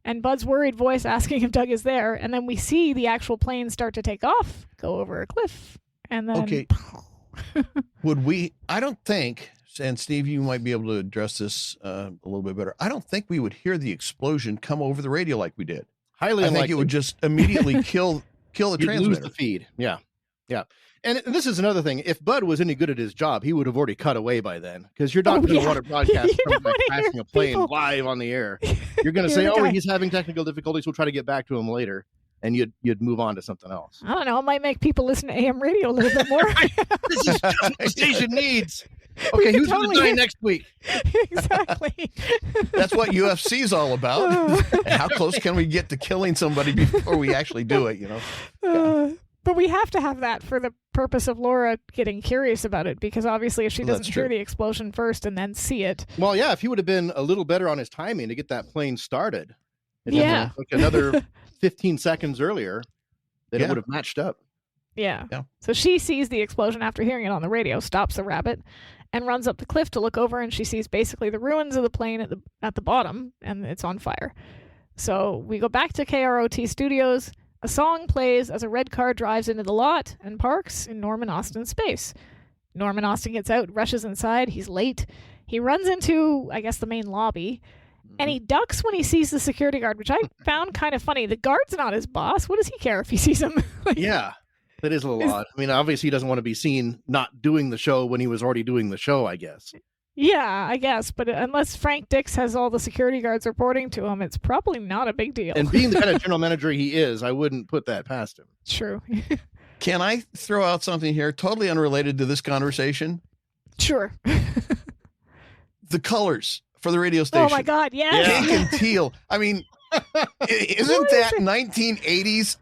and Bud's worried voice asking if Doug is there. And then we see the actual plane start to take off, go over a cliff. And then... Okay. I don't think, and Steve, you might be able to address this a little bit better. I don't think we would hear the explosion come over the radio like we did. Highly unlikely. I think it would just immediately kill the transmitter. Lose the feed. Yeah. Yeah. And this is another thing. If Bud was any good at his job, he would have already cut away by then, because you're not going to want to broadcast You don't something like wanna hear crashing a plane people- live on the air. You're going to say, oh, he's having technical difficulties. We'll try to get back to him later. And you'd move on to something else. I don't know. It might make people listen to AM radio a little bit more. This is just what the station needs. We Okay, can who's going totally to die hear- next week? Exactly. That's what UFC's all about. How close can we get to killing somebody before we actually do it, you know? But we have to have that for the purpose of Laura getting curious about it, because obviously if she Well, doesn't that's hear true. the explosion first and then see it. Well, yeah, if he would have been a little better on his timing to get that plane started. and Yeah. like another 15 seconds earlier, then Yeah. it would have matched up. Yeah. Yeah. So she sees the explosion after hearing it on the radio, stops the rabbit, and runs up the cliff to look over, and she sees basically the ruins of the plane at the bottom, and it's on fire. So we go back to KROT Studios. A song plays as a red car drives into the lot and parks in Norman Austin's space. Norman Austin gets out, rushes inside. He's late. He runs into, I guess, the main lobby, and he ducks when he sees the security guard, which I found kind of funny. The guard's not his boss. What does he care if he sees him? Yeah, that is a little odd. I mean, obviously he doesn't want to be seen not doing the show when he was already doing the show, I guess. Yeah, I guess. But unless Frank Dix has all the security guards reporting to him, it's probably not a big deal. And being the kind of general manager he is, I wouldn't put that past him. True. Can I throw out something here totally unrelated to this conversation? Sure. The colors for the radio station. Oh my God, yes. Pink and teal. I mean, isn't that 1980s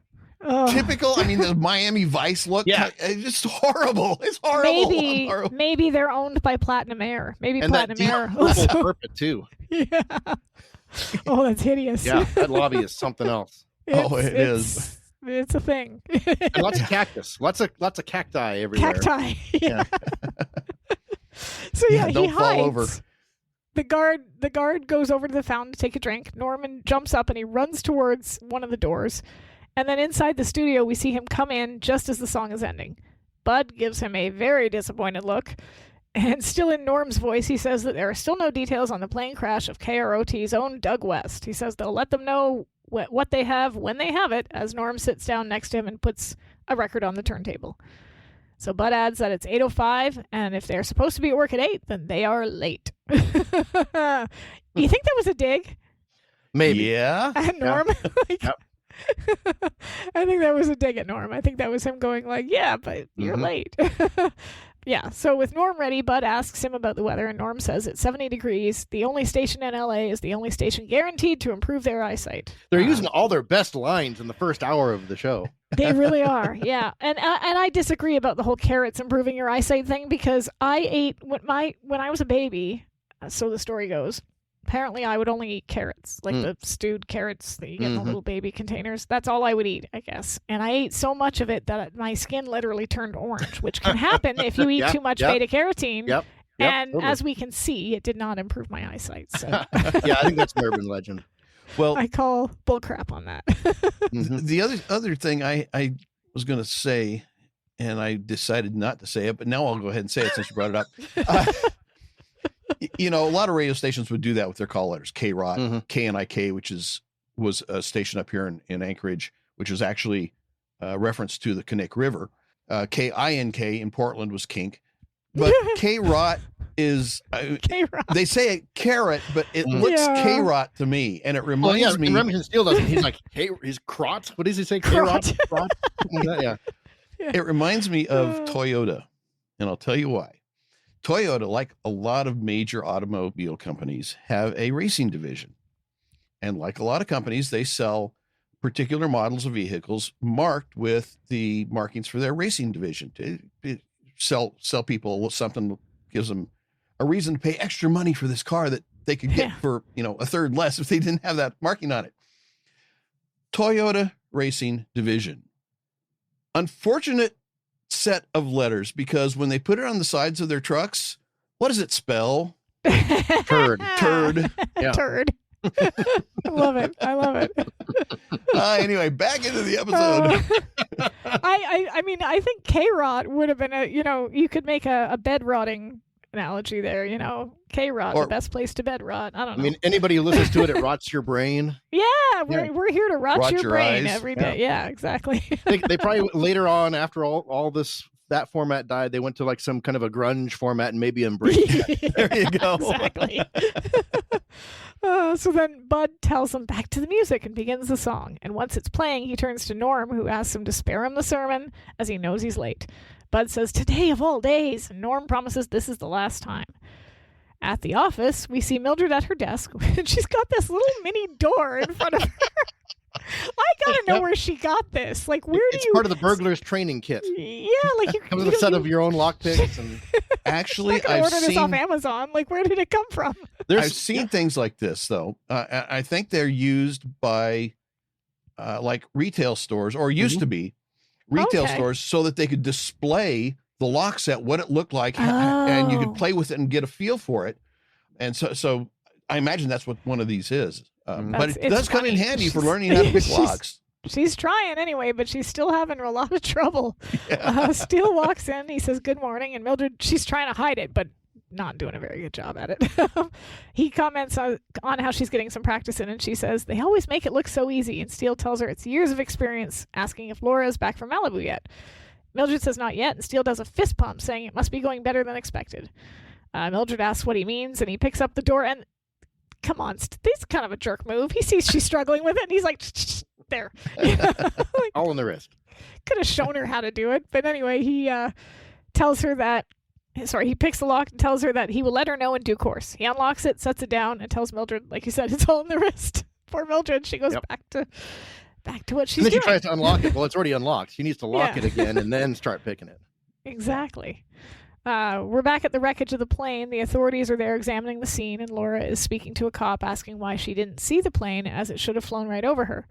Oh. typical? I mean, the Miami Vice look. Yeah. It's just horrible. It's horrible. Maybe they're owned by Platinum Air. Maybe And that Platinum deep Air. purple Also. carpet, too. Yeah. Oh, that's hideous. Yeah, that lobby is something else. Oh, it is. It's a thing. And lots of cactus, lots of cacti everywhere. Cacti. Yeah. So yeah, Don't he fall hides. over. The guard goes over to the fountain to take a drink. Norman jumps up and he runs towards one of the doors. And then inside the studio, we see him come in just as the song is ending. Bud gives him a very disappointed look. And still in Norm's voice, he says that there are still no details on the plane crash of KROT's own Doug West. He says they'll let them know what they have when they have it, as Norm sits down next to him and puts a record on the turntable. So Bud adds that it's 8:05, and if they're supposed to be at work at 8, then they are late. You think that was a dig Maybe. Yeah. at Norm? Like, Yep. I think that was a dig at Norm. I think that was him going like, yeah, but you're late. Yeah, so with Norm ready, Bud asks him about the weather, and Norm says it's 70 degrees. The only station in LA is the only station guaranteed to improve their eyesight. They're using all their best lines in the first hour of the show. They really are, yeah. And I disagree about the whole carrots improving your eyesight thing, because I ate when I was a baby, so the story goes. Apparently, I would only eat carrots, like the stewed carrots that you get in the little baby containers. That's all I would eat, I guess. And I ate so much of it that my skin literally turned orange, which can happen if you eat too much beta-carotene. Yep. And totally. as we can see, it did not improve my eyesight. So Yeah, I think that's an urban legend. Well, I call bullcrap on that. the other thing I was going to say, and I decided not to say it, but now I'll go ahead and say it since you brought it up. You know, a lot of radio stations would do that with their call letters. KROT, KNIK, which was a station up here in Anchorage, which was actually a reference to the Knik River. KINK in Portland was kink. But KROT is, K-Rock. they say it carrot, but it looks Yeah. KROT to me. And it Well, reminds yeah, me. and Remington Steele doesn't. He's like, hey, his crot. What does he say? Crot. Crot? Yeah. It reminds me of Toyota, and I'll tell you why. Toyota, like a lot of major automobile companies, have a racing division. And like a lot of companies, they sell particular models of vehicles marked with the markings for their racing division to sell people something that gives them a reason to pay extra money for this car that they could get for, a third less if they didn't have that marking on it. Toyota Racing Division. Unfortunate set of letters, because when they put it on the sides of their trucks, what does it spell? Turd. Yeah. Turd. I love it. Anyway, back into the episode. I mean, I think K-Rot would have been you could make a bed rotting analogy there, K-rot, the best place to bed rot. I don't know. I mean, anybody who listens to it rots your brain. Yeah, we're here to rot your brain eyes. every day. Yeah, exactly. They probably later on, after all that format died, they went to like some kind of a grunge format and maybe embraced that. There you go. Exactly. So then Bud tells him back to the music and begins the song. And once it's playing, he turns to Norm, who asks him to spare him the sermon as he knows he's late. Bud says, "Today of all days," and Norm promises this is the last time. At the office, we see Mildred at her desk, and she's got this little mini door in front of her. I gotta know where she got this. Like, It's part of the burglar's training kit. Yeah, like comes with a set of your own lockpicks. And Actually, I've ordered this off Amazon. Like, where did it come from? I've seen things like this, though. I think they're used by like retail stores, or used to be retail stores, so that they could display the lock set, what it looked like, and you could play with it and get a feel for it. And so I imagine that's what one of these is. But it does come in handy for learning how to pick locks. She's trying anyway, but she's still having a lot of trouble. Yeah. Steele walks in. He says, "Good morning." And Mildred, she's trying to hide it, but not doing a very good job at it. He comments on how she's getting some practice in, and she says, "They always make it look so easy." And Steele tells her it's years of experience, asking if Laura is back from Malibu yet. Mildred says not yet, and Steele does a fist pump, saying it must be going better than expected. Mildred asks what he means, and he picks up the door, and come on, this is kind of a jerk move. He sees she's struggling with it, and he's like, there. Like, all in the wrist. Could have shown her how to do it. But anyway, he tells her that, he picks the lock and tells her that he will let her know in due course. He unlocks it, sets it down, and tells Mildred, like you said, it's all in the wrist. Poor Mildred. She goes back to what she's doing. She tries to unlock it. Well, it's already unlocked. She needs to lock it again and then start picking it. Exactly. We're back at the wreckage of the plane. The authorities are there examining the scene, and Laura is speaking to a cop asking why she didn't see the plane, as it should have flown right over her.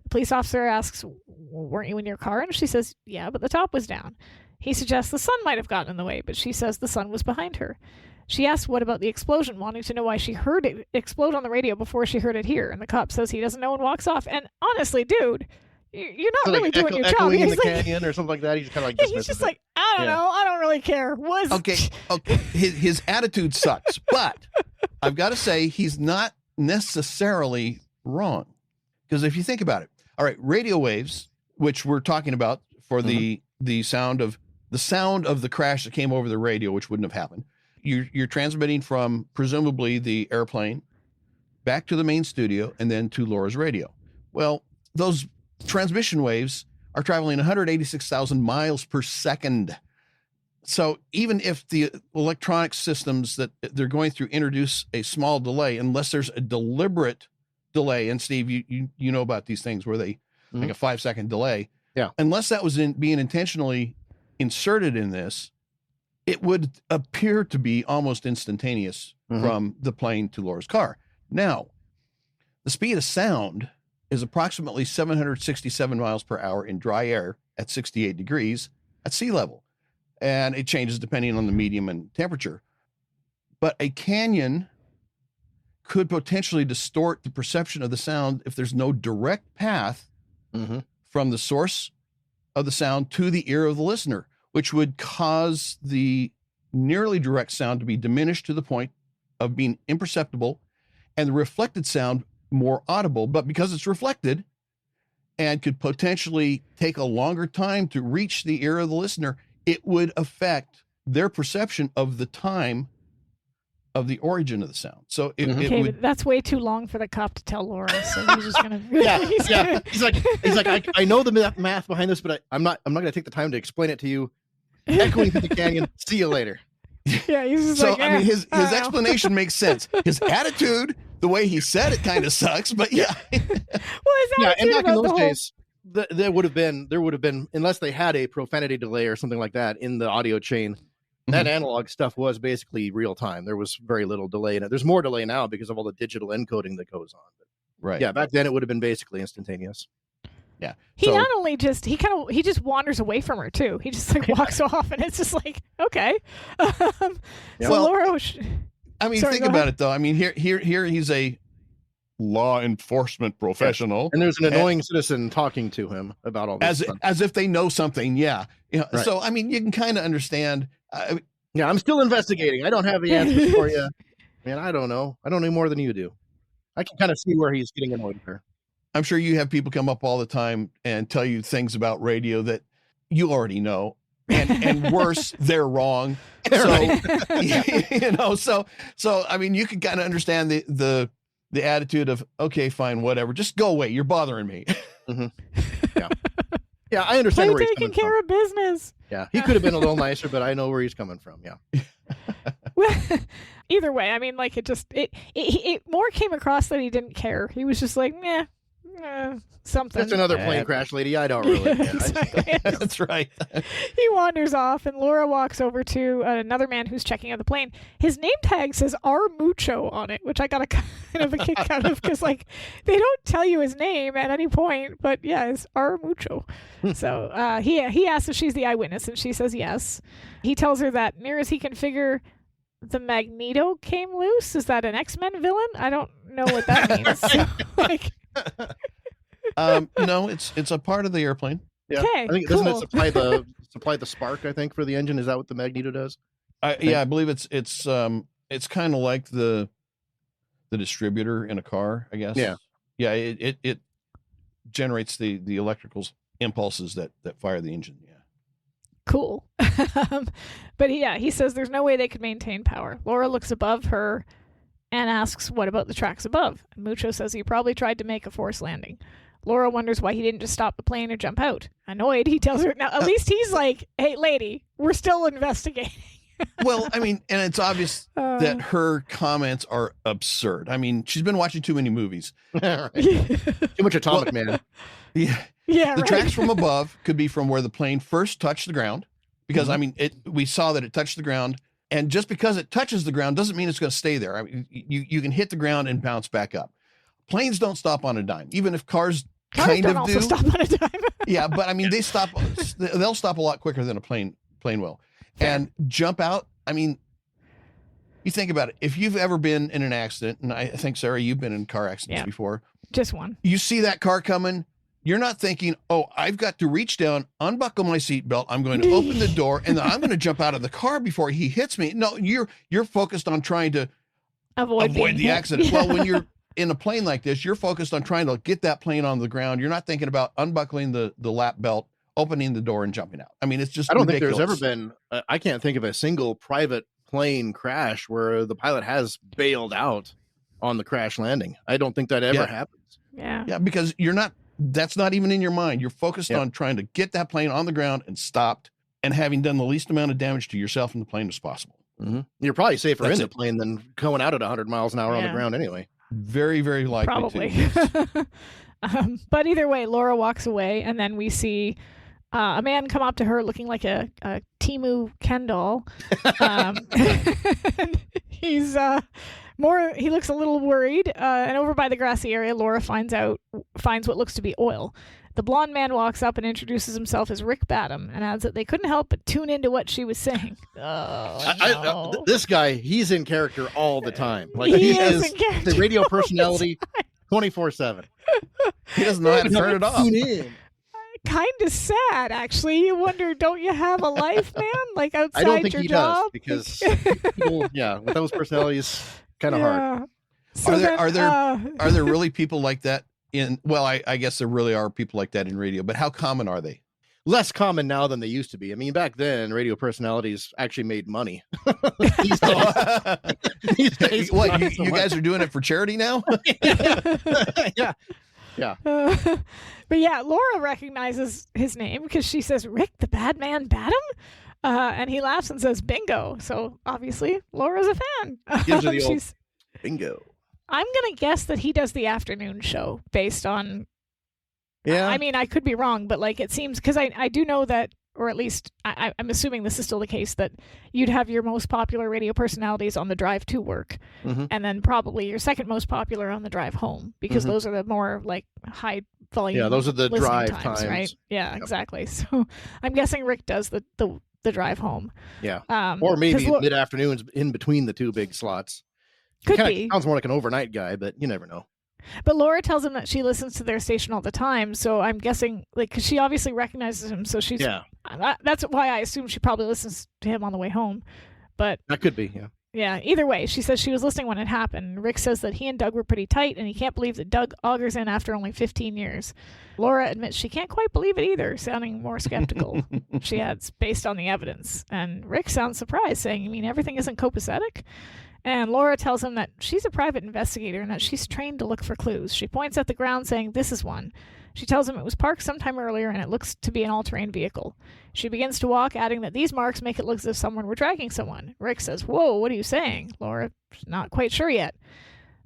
The police officer asks, "Weren't you in your car?" And she says, "Yeah, but the top was down." He suggests the sun might have gotten in the way, but she says the sun was behind her. She asks what about the explosion, wanting to know why she heard it explode on the radio before she heard it here. And the cop says he doesn't know and walks off. And honestly, dude, you're not really doing your job. Echoing in the canyon or something like that. He's kind of like he's just like, I don't know. I don't really care. Okay. His attitude sucks, but I've got to say he's not necessarily wrong, because if you think about it, all right, radio waves, which we're talking about for the sound of the crash that came over the radio, which wouldn't have happened. You're transmitting from presumably the airplane back to the main studio and then to Laura's radio. Well, those transmission waves are traveling 186,000 miles per second. So even if the electronic systems that they're going through introduce a small delay, unless there's a deliberate delay, and Steve, you know about these things where they like a 5-second delay. Yeah. Unless that was being intentionally inserted in this, it would appear to be almost instantaneous from the plane to Laura's car. Now, the speed of sound is approximately 767 miles per hour in dry air at 68 degrees at sea level. And it changes depending on the medium and temperature. But a canyon could potentially distort the perception of the sound if there's no direct path from the source of the sound to the ear of the listener, which would cause the nearly direct sound to be diminished to the point of being imperceptible and the reflected sound more audible. But because it's reflected and could potentially take a longer time to reach the ear of the listener, it would affect their perception of the time of the origin of the sound. So but that's way too long for the cop to tell Laura. So he's just gonna He's like, I know the math behind this, but I'm not gonna take the time to explain it to you. Echoing through the canyon. See you later. Yeah, he's just so I mean, his explanation makes sense. His attitude, the way he said it, kind of sucks. But yeah, and back in those days, there would have been, unless they had a profanity delay or something like that in the audio chain. That analog stuff was basically real time. There was very little delay in it. There's more delay now because of all the digital encoding that goes on. But right. Yeah, back then it would have been basically instantaneous. Yeah. He not only just he just wanders away from her too. He just like walks off, and it's just like, okay. Laura. I mean, think about it though. I mean, here he's a law enforcement professional, and there's an annoying citizen talking to him about all this as if they know something. Yeah. Right. So I mean, you can kind of understand. Yeah, I'm still investigating. I don't have the answers for you. Man, I don't know. I don't know more than you do. I can kind of see where he's getting annoyed there. I'm sure you have people come up all the time and tell you things about radio that you already know. And worse, they're wrong. So, so I mean, you can kind of understand the attitude of, okay, fine, whatever. Just go away. You're bothering me. Mm-hmm. Yeah. Yeah, I understand where he's coming taking care from. of business. Yeah, he could have been a little nicer, but I know where he's coming from. Yeah. Well, either way, I mean, like it more came across that he didn't care. He was just like, something. That's another plane crash, lady. I don't really care. Exactly. That's right. He wanders off, and Laura walks over to another man who's checking out the plane. His name tag says R. Mucho on it, which I got a kind of a kick out of because, like, they don't tell you his name at any point, but yeah, it's R. Mucho. So he asks if she's the eyewitness, and she says yes. He tells her that near as he can figure, the Magneto came loose. Is that an X-Men villain? I don't know what that means. So, like... No, it's a part of the airplane. Yeah, okay, I think cool. doesn't it supply the spark? I think for the engine. Is that what the Magneto does? I believe it's kind of like the distributor in a car, I guess. Yeah. It generates the electrical impulses that fire the engine. Yeah. Cool. But yeah, he says there's no way they could maintain power. Laura looks above her and asks, what about the tracks above? And Mucho says he probably tried to make a forced landing. Laura wonders why he didn't just stop the plane or jump out. Annoyed, he tells her, now at least he's like, hey, lady, we're still investigating. Well, I mean, and it's obvious that her comments are absurd. I mean, she's been watching too many movies. Too much Atomic Man. Yeah. Yeah, the right. tracks from above could be from where the plane first touched the ground, because I mean, we saw that it touched the ground, and just because it touches the ground doesn't mean it's going to stay there. I mean, you can hit the ground and bounce back up. Planes don't stop on a dime, even if cars kind don't of also do. stop on a dime. Yeah, but I mean, they'll stop a lot quicker than a plane will. And jump out. I mean, you think about it. If you've ever been in an accident, and I think, Sarah, you've been in car accidents before. Just one. You see that car coming. You're not thinking, oh, I've got to reach down, unbuckle my seatbelt. I'm going to open the door, and then I'm going to jump out of the car before he hits me. No, you're focused on trying to avoid the accident. Yeah. Well, when you're in a plane like this, you're focused on trying to get that plane on the ground. You're not thinking about unbuckling the lap belt, opening the door, and jumping out. I mean, it's just ridiculous. Think there's ever been, I can't think of a single private plane crash where the pilot has bailed out on the crash landing. I don't think that ever happens. Yeah. Yeah, because that's not even in your mind. You're focused on trying to get that plane on the ground and stopped, and having done the least amount of damage to yourself and the plane as possible. Mm-hmm. You're probably safer in the plane than going out at 100 miles an hour on the ground anyway. Very, very likely. Probably. But either way, Laura walks away, and then we see a man come up to her looking like a Timu Ken doll. And he's he looks a little worried. And over by the grassy area, Laura finds what looks to be oil. The blonde man walks up and introduces himself as Rick Badham and adds that they couldn't help but tune into what she was saying. No. This guy, he's in character all the time. Like he is the radio personality 24/7. He doesn't know how to turn it off. Kind of sad, actually. You wonder, don't you have a life, man? Like outside I don't think your he job? does, because people, with those personalities, kind of hard. So are there really people like that I guess there really are people like that in radio, but how common are they? Less common now than they used to be. I mean, back then, radio personalities actually made money. These days, what, you guys are doing it for charity now? Yeah. But yeah, Laura recognizes his name because she says, Rick the Bad Man Badham? And he laughs and says, bingo. So obviously, Laura's a fan. Gives her the old bingo. I'm going to guess that he does the afternoon show based on... Yeah. I mean, I could be wrong, but like it seems... Because I do know that, or at least I'm assuming this is still the case, that you'd have your most popular radio personalities on the drive to work, and then probably your second most popular on the drive home, because those are the more like high volume. Yeah, those are the drive times, right? Yeah, exactly. So I'm guessing Rick does the drive home. Yeah, or maybe mid afternoons in between the two big slots. Could be. Sounds more like an overnight guy, but you never know. But Laura tells him that she listens to their station all the time, so I'm guessing, like, because she obviously recognizes him, so she's... Yeah. That's why I assume she probably listens to him on the way home. But That could be, yeah. yeah, either way, she says she was listening when it happened. Rick says that he and Doug were pretty tight, and he can't believe that Doug augers in after only 15 years. Laura admits she can't quite believe it either, sounding more skeptical. She adds, based on the evidence. And Rick sounds surprised, saying, you mean everything isn't copacetic? And Laura tells him that she's a private investigator and that she's trained to look for clues. She points at the ground, saying, this is one. She tells him it was parked sometime earlier and it looks to be an all-terrain vehicle. She begins to walk, adding that these marks make it look as if someone were dragging someone. Rick says, whoa, what are you saying? Laura's not quite sure yet.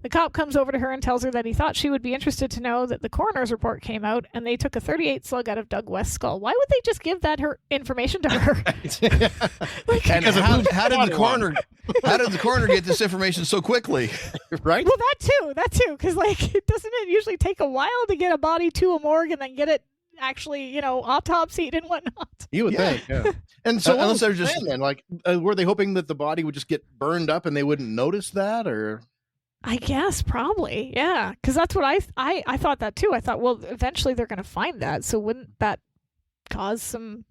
The cop comes over to her and tells her that he thought she would be interested to know that the coroner's report came out and they took a .38 slug out of Doug West's skull. Why would they just give that her information to her? And how did the coroner get this information so quickly? Right? Well, that too, because doesn't it usually take a while to get a body to a morgue and then get it actually, autopsied and whatnot? You would think, yeah. And so, unless they're just then, were they hoping that the body would just get burned up and they wouldn't notice that, or? I guess probably, yeah, because that's what I thought that too. I thought, well, eventually they're going to find that, so wouldn't that cause some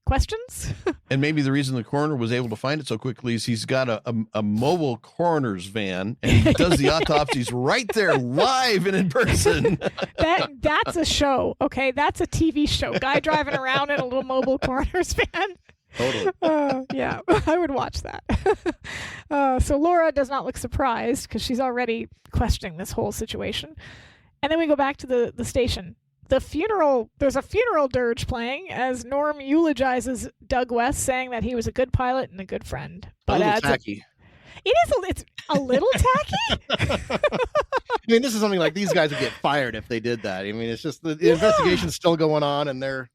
questions? And maybe the reason the coroner was able to find it so quickly is he's got a mobile coroner's van and he does the autopsies right there live and in person. That's a show, okay? That's a TV show. Guy driving around in a little mobile coroner's van. Totally. Yeah, I would watch that. So Laura does not look surprised because she's already questioning this whole situation. And then we go back to the station. There's a funeral dirge playing as Norm eulogizes Doug West, saying that he was a good pilot and a good friend. But a little tacky. It's a little tacky. I mean, this is something like these guys would get fired if they did that. I mean, it's just the investigation's still going on and they're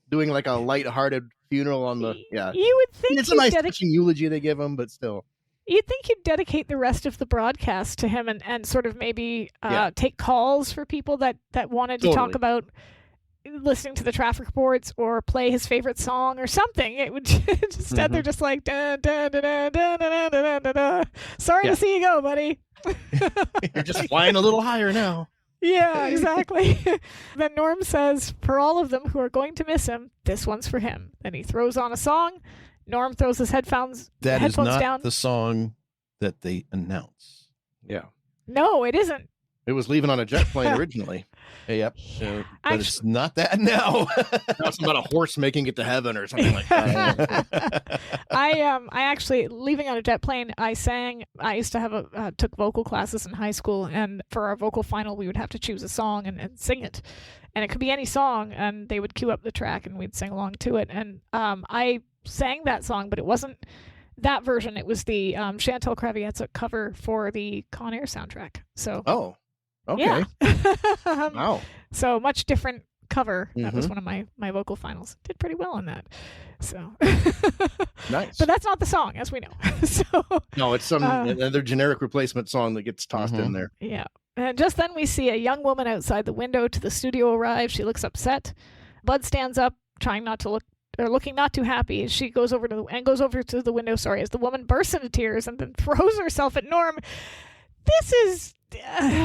doing like a lighthearted funeral on the, yeah. You would think it's a nice touching eulogy they give him, but still. You'd think you'd dedicate the rest of the broadcast to him and sort of maybe take calls for people that wanted to talk about listening to the traffic reports or play his favorite song or something. It would instead they're just like, dun, dun, dun, dun, dun, dun, dun, dun, dun. Sorry to see you go, buddy. You're just flying a little higher now. Yeah, exactly. Then Norm says, for all of them who are going to miss him, this one's for him. Then he throws on a song. Norm throws his headphones That is not down. the song that they announce. Yeah. No, it isn't. It was Leaving on a Jet Plane originally. Yep. Yeah. But it's not that now. Now it's about a horse making it to heaven or something like that. I actually, Leaving on a Jet Plane, I used to have took vocal classes in high school, and for our vocal final we would have to choose a song and sing it. And it could be any song, and they would cue up the track and we'd sing along to it. And I sang that song, but it wasn't that version. It was the Chantal Kravietza cover for the Con Air soundtrack. So oh, okay. Yeah. Wow. So much different cover. That was one of my vocal finals. Did pretty well on that. So nice. But that's not the song, as we know. So no, it's some another generic replacement song that gets tossed in there. Yeah. And just then we see a young woman outside the window to the studio arrive. She looks upset. Bud stands up, looking not too happy. She goes over to the window, as the woman bursts into tears and then throws herself at Norm. This is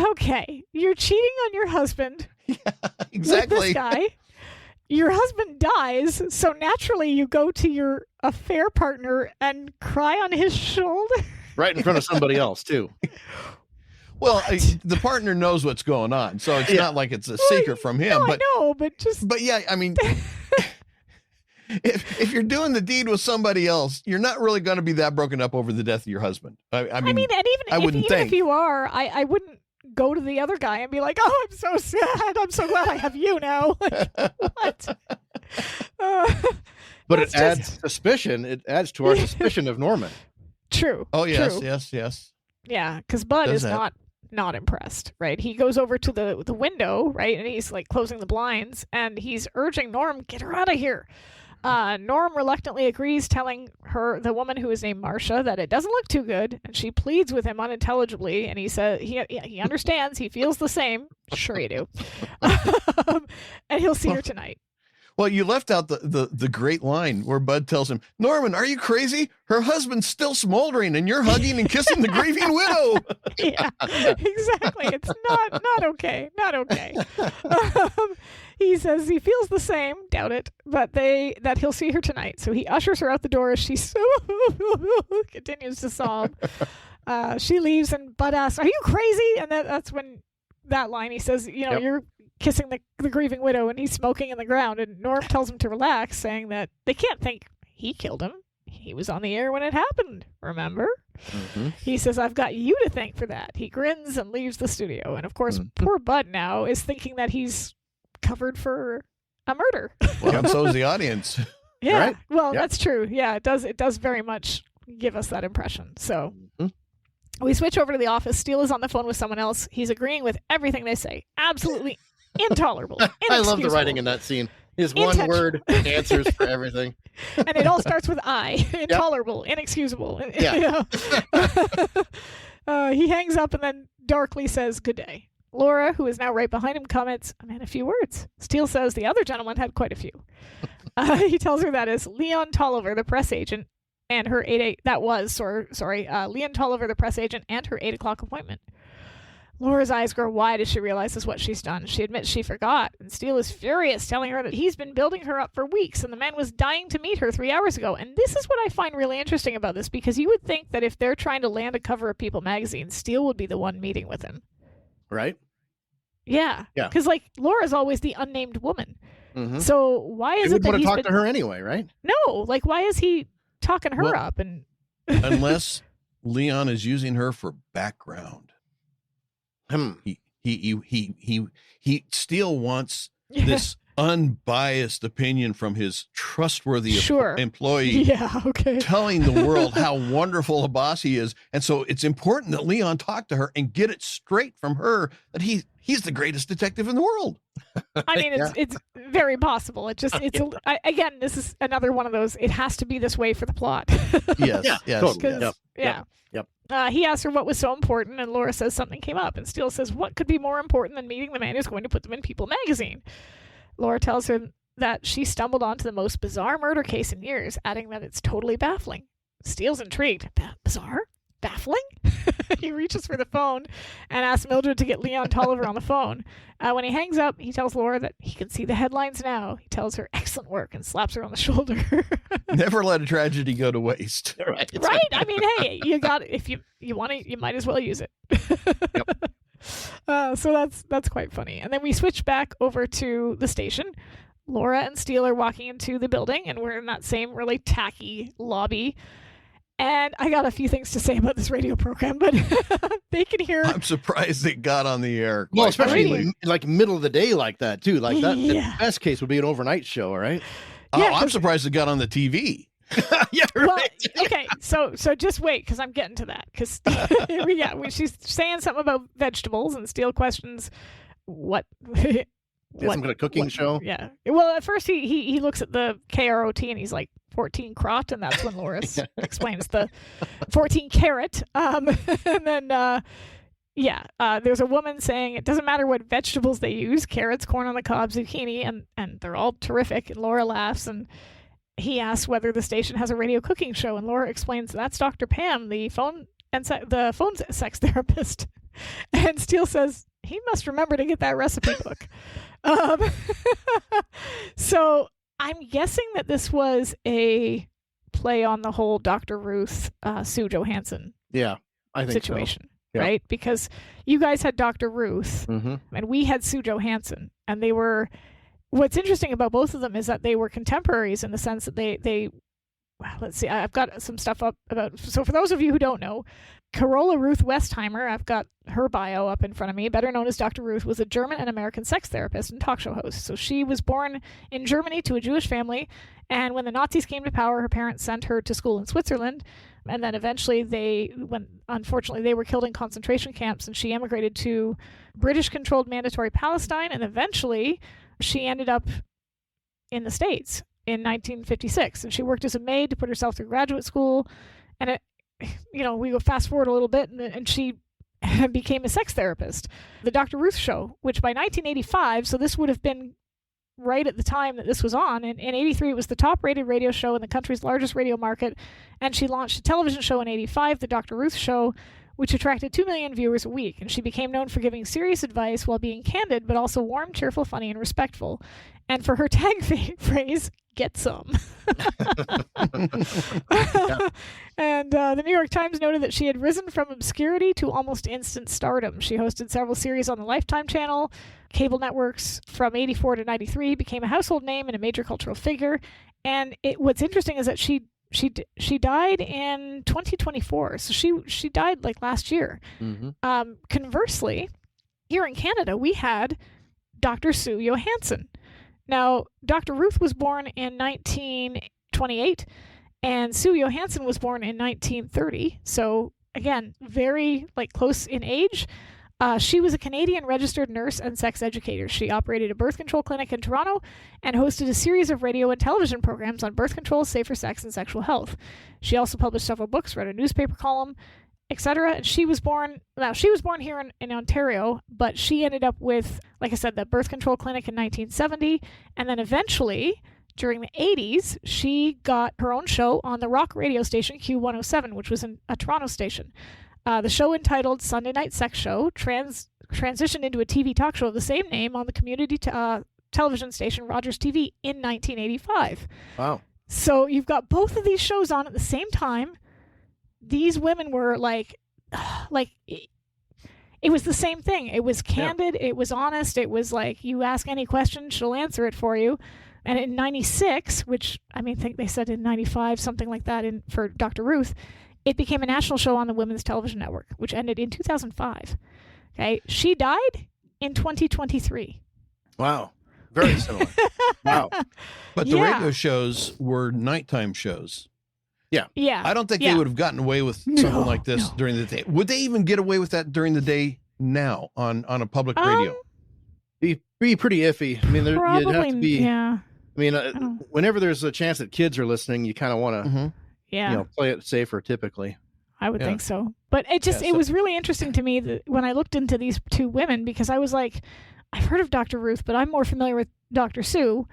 okay. You're cheating on your husband. Yeah, exactly. With this guy. Your husband dies, so naturally you go to your affair partner and cry on his shoulder. Right in front of somebody else, too. Well, the partner knows what's going on, so it's not like it's a secret from him. No, I know, but yeah, I mean, if you're doing the deed with somebody else, you're not really going to be that broken up over the death of your husband. I mean, and even if you are, I wouldn't go to the other guy and be like, "Oh, I'm so sad. I'm so glad I have you now." Like, what? But it adds suspicion. It adds to our suspicion of Norman. True. Oh yes, true. yes. Yeah, because Bud is not impressed, right? He goes over to the window, right, and he's like closing the blinds, and he's urging Norm, "Get her out of here." Norm reluctantly agrees, telling the woman who is named Marcia, that it doesn't look too good, and she pleads with him unintelligibly, and he says he understands, he feels the same. Sure you do. And he'll see her tonight. Well, you left out the great line where Bud tells him, "Norman, are you crazy? Her husband's still smoldering and you're hugging and kissing the grieving widow." Yeah, exactly. It's not okay. Not okay. He says he feels the same, doubt it, but that he'll see her tonight. So he ushers her out the door as she continues to sob. She leaves, and Bud asks, "Are you crazy?" And that's when that line, he says, "You're kissing the grieving widow," and he's smoking in the ground. And Norm tells him to relax, saying that they can't think he killed him. He was on the air when it happened, remember? Mm-hmm. He says, "I've got you to thank for that." He grins and leaves the studio. And of course, poor Bud now is thinking that he's covered for a murder. Well, and so is the audience. Yeah, right? Well, that's true. Yeah, it does very much give us that impression. So we switch over to the office. Steele is on the phone with someone else. He's agreeing with everything they say. Absolutely intolerable. I love the writing in that scene. His one word answers for everything. And it all starts with I. Intolerable, inexcusable. Yeah. He hangs up and then darkly says, "Good day." Laura, who is now right behind him, comments, "A man of few words." Steele says the other gentleman had quite a few. He tells her that is Leon Tolliver, the press agent, and her Leon Tolliver, the press agent, and her 8 o'clock appointment. Laura's eyes grow wide as she realizes what she's done. She admits she forgot, and Steele is furious, telling her that he's been building her up for weeks, and the man was dying to meet her 3 hours ago. And this is what I find really interesting about this, because you would think that if they're trying to land a cover of People magazine, Steele would be the one meeting with him. Right? Yeah. Yeah. Because, Laura's always the unnamed woman. Mm-hmm. So why is he it that would he's want to talk to her anyway, right? No, why is he talking her up? And unless Leon is using her for background. He Steele wants this unbiased opinion from his trustworthy employee, telling the world how wonderful a boss he is. And so it's important that Leon talk to her and get it straight from her that he's the greatest detective in the world. I mean, it's very possible. Again, this is another one of those, it has to be this way for the plot. Yes. Totally. Yep. He asks her what was so important, and Laura says something came up, and Steele says, what could be more important than meeting the man who's going to put them in People magazine? Laura tells her that she stumbled onto the most bizarre murder case in years, adding that it's totally baffling. Steele's intrigued. Bizarre? Baffling? He reaches for the phone and asks Mildred to get Leon Tolliver on the phone. When he hangs up, he tells Laura that he can see the headlines now. He tells her excellent work and slaps her on the shoulder. Never let a tragedy go to waste. Right? I mean, hey, you got it. If you want it, you might as well use it. So that's quite funny. And then we switch back over to the station. Laura and Steele are walking into the building, and we're in that same really tacky lobby. And I got a few things to say about this radio program, but they can hear. I'm surprised it got on the air. Well, especially like middle of the day like that, too. Like that, the best case would be an overnight show, right? Yeah, I'm surprised it got on the TV. Yeah, right. Well, okay, so just wait, because I'm getting to that. Because she's saying something about vegetables, and Steele questions what. Some kind of cooking show. Yeah. Well, at first he looks at the KROT and he's like 14 crot, and that's when Loris explains the 14 carat. And then there's a woman saying it doesn't matter what vegetables they use, carrots, corn on the cob, zucchini, and they're all terrific. And Laura laughs, and he asks whether the station has a radio cooking show, and Laura explains that's Dr. Pam, the phone sex therapist. And Steele says he must remember to get that recipe book. So I'm guessing that this was a play on the whole Dr. Ruth Sue Johansson I think situation, so. right? Because you guys had Dr. Ruth and we had Sue Johansson, and they were. What's interesting about both of them is that they were contemporaries in the sense that they let's see, I've got some stuff up about. So for those of you who don't know, Carola Ruth Westheimer, I've got her bio up in front of me, better known as Dr. Ruth, was a German and American sex therapist and talk show host. So she was born in Germany to a Jewish family, and when the Nazis came to power, her parents sent her to school in Switzerland, and then eventually unfortunately they were killed in concentration camps, and she emigrated to British-controlled Mandatory Palestine, and eventually she ended up in the States in 1956, and she worked as a maid to put herself through graduate school, and we go fast forward a little bit, and she became a sex therapist. The Dr. Ruth Show, which by 1985, so this would have been right at the time that this was on, in 83 it was the top-rated radio show in the country's largest radio market, and she launched a television show in 85, The Dr. Ruth Show, which attracted 2 million viewers a week, and she became known for giving serious advice while being candid, but also warm, cheerful, funny, and respectful. And for her tag phrase, get some. And the New York Times noted that she had risen from obscurity to almost instant stardom. She hosted several series on the Lifetime channel, cable networks from 84 to 93, became a household name and a major cultural figure. And what's interesting is that she died in 2024, so she died like last year. Mm-hmm. Conversely, here in Canada, we had Dr. Sue Johansen. Now, Dr. Ruth was born in 1928, and Sue Johansen was born in 1930. So again, very close in age. She was a Canadian registered nurse and sex educator. She operated a birth control clinic in Toronto and hosted a series of radio and television programs on birth control, safer sex, and sexual health. She also published several books, wrote a newspaper column, etc. And she was born here in Ontario, but she ended up with, like I said, the birth control clinic in 1970. And then eventually, during the 80s, she got her own show on the rock radio station Q107, which was a Toronto station. The show, entitled Sunday Night Sex Show, transitioned into a TV talk show of the same name on the community television station Rogers TV in 1985. Wow. So you've got both of these shows on at the same time. These women were it was the same thing. It was candid. Yeah. It was honest. It was like, you ask any question, she'll answer it for you. And in 96, which I think they said in 95, something like that for Dr. Ruth, it became a national show on the Women's Television Network, which ended in 2005. Okay. She died in 2023. Wow. Very similar. Wow. But the radio shows were nighttime shows. Yeah. Yeah. I don't think they would have gotten away with something like this during the day. Would they even get away with that during the day now on a public radio? Be pretty iffy. Probably, you'd have to be. Yeah. Whenever there's a chance that kids are listening, you kind of want to, play it safer. Typically, I would think so. But it was really interesting to me that when I looked into these two women, because I was like, I've heard of Dr. Ruth, but I'm more familiar with Dr. Sue,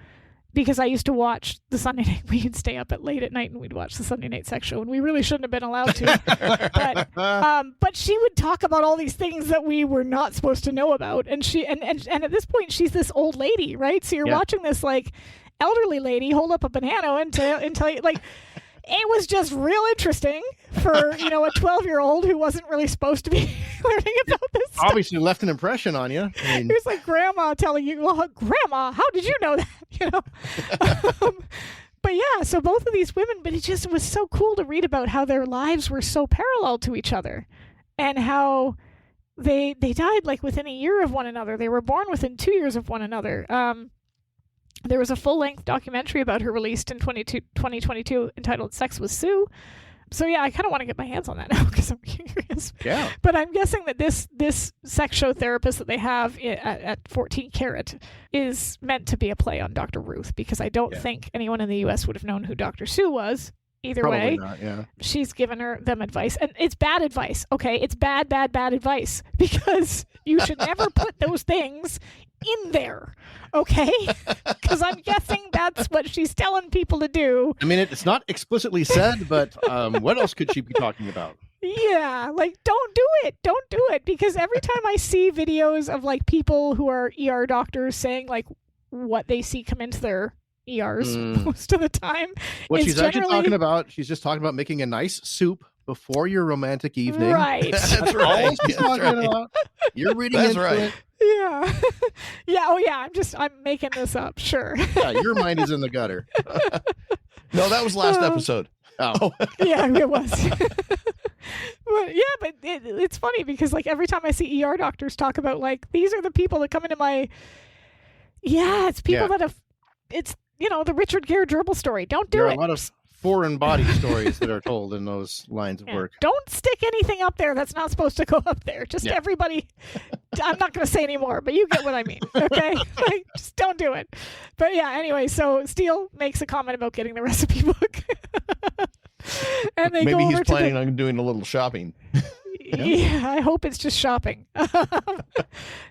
because I used to watch the Sunday night. We'd stay up late at night and we'd watch the Sunday Night Sex Show, and we really shouldn't have been allowed to. But she would talk about all these things that we were not supposed to know about, and and at this point she's this old lady, right? So you're watching this elderly lady hold up a banana and tell you it was just real interesting for a 12-year-old who wasn't really supposed to be learning about this stuff. Obviously left an impression on you. It was like grandma telling you, well, grandma, how did you know that? But yeah, so both of these women, but it just was so cool to read about how their lives were so parallel to each other, and how they died within a year of one another. They were born within 2 years of one another. There was a full-length documentary about her released in 2022 entitled Sex with Sue. So yeah, I kind of want to get my hands on that now because I'm curious. Yeah. But I'm guessing that this sex show therapist that they have at 14 Carat is meant to be a play on Dr. Ruth, because I don't think anyone in the U.S. would have known who Dr. Sue was. Either Probably way, not, yeah. She's given them advice, and it's bad advice. Okay, it's bad advice, because you should never put those things in there. Okay, because I'm guessing that's what she's telling people to do. It's not explicitly said, but what else could she be talking about? Yeah, don't do it, because every time I see videos of people who are ER doctors saying what they see come into their ERs most of the time. What she's actually talking about, she's just talking about making a nice soup before your romantic evening. Right. That's right. She's talking about. You're reading into it. Yeah. Yeah. Oh, yeah. I'm making this up. Sure. Yeah, your mind is in the gutter. No, that was last episode. Oh. Yeah, it was. But it's funny because every time I see ER doctors talk about these are the people that come into my. Yeah, it's people that have. It's the Richard Gere gerbil story. Don't do it. There are a lot of foreign body stories that are told in those lines of work. Don't stick anything up there that's not supposed to go up there. Just everybody. I'm not going to say anymore, but you get what I mean. Okay, just don't do it. But yeah, anyway, so Steele makes a comment about getting the recipe book, and they maybe go over he's planning on doing a little shopping. Yeah, I hope it's just shopping.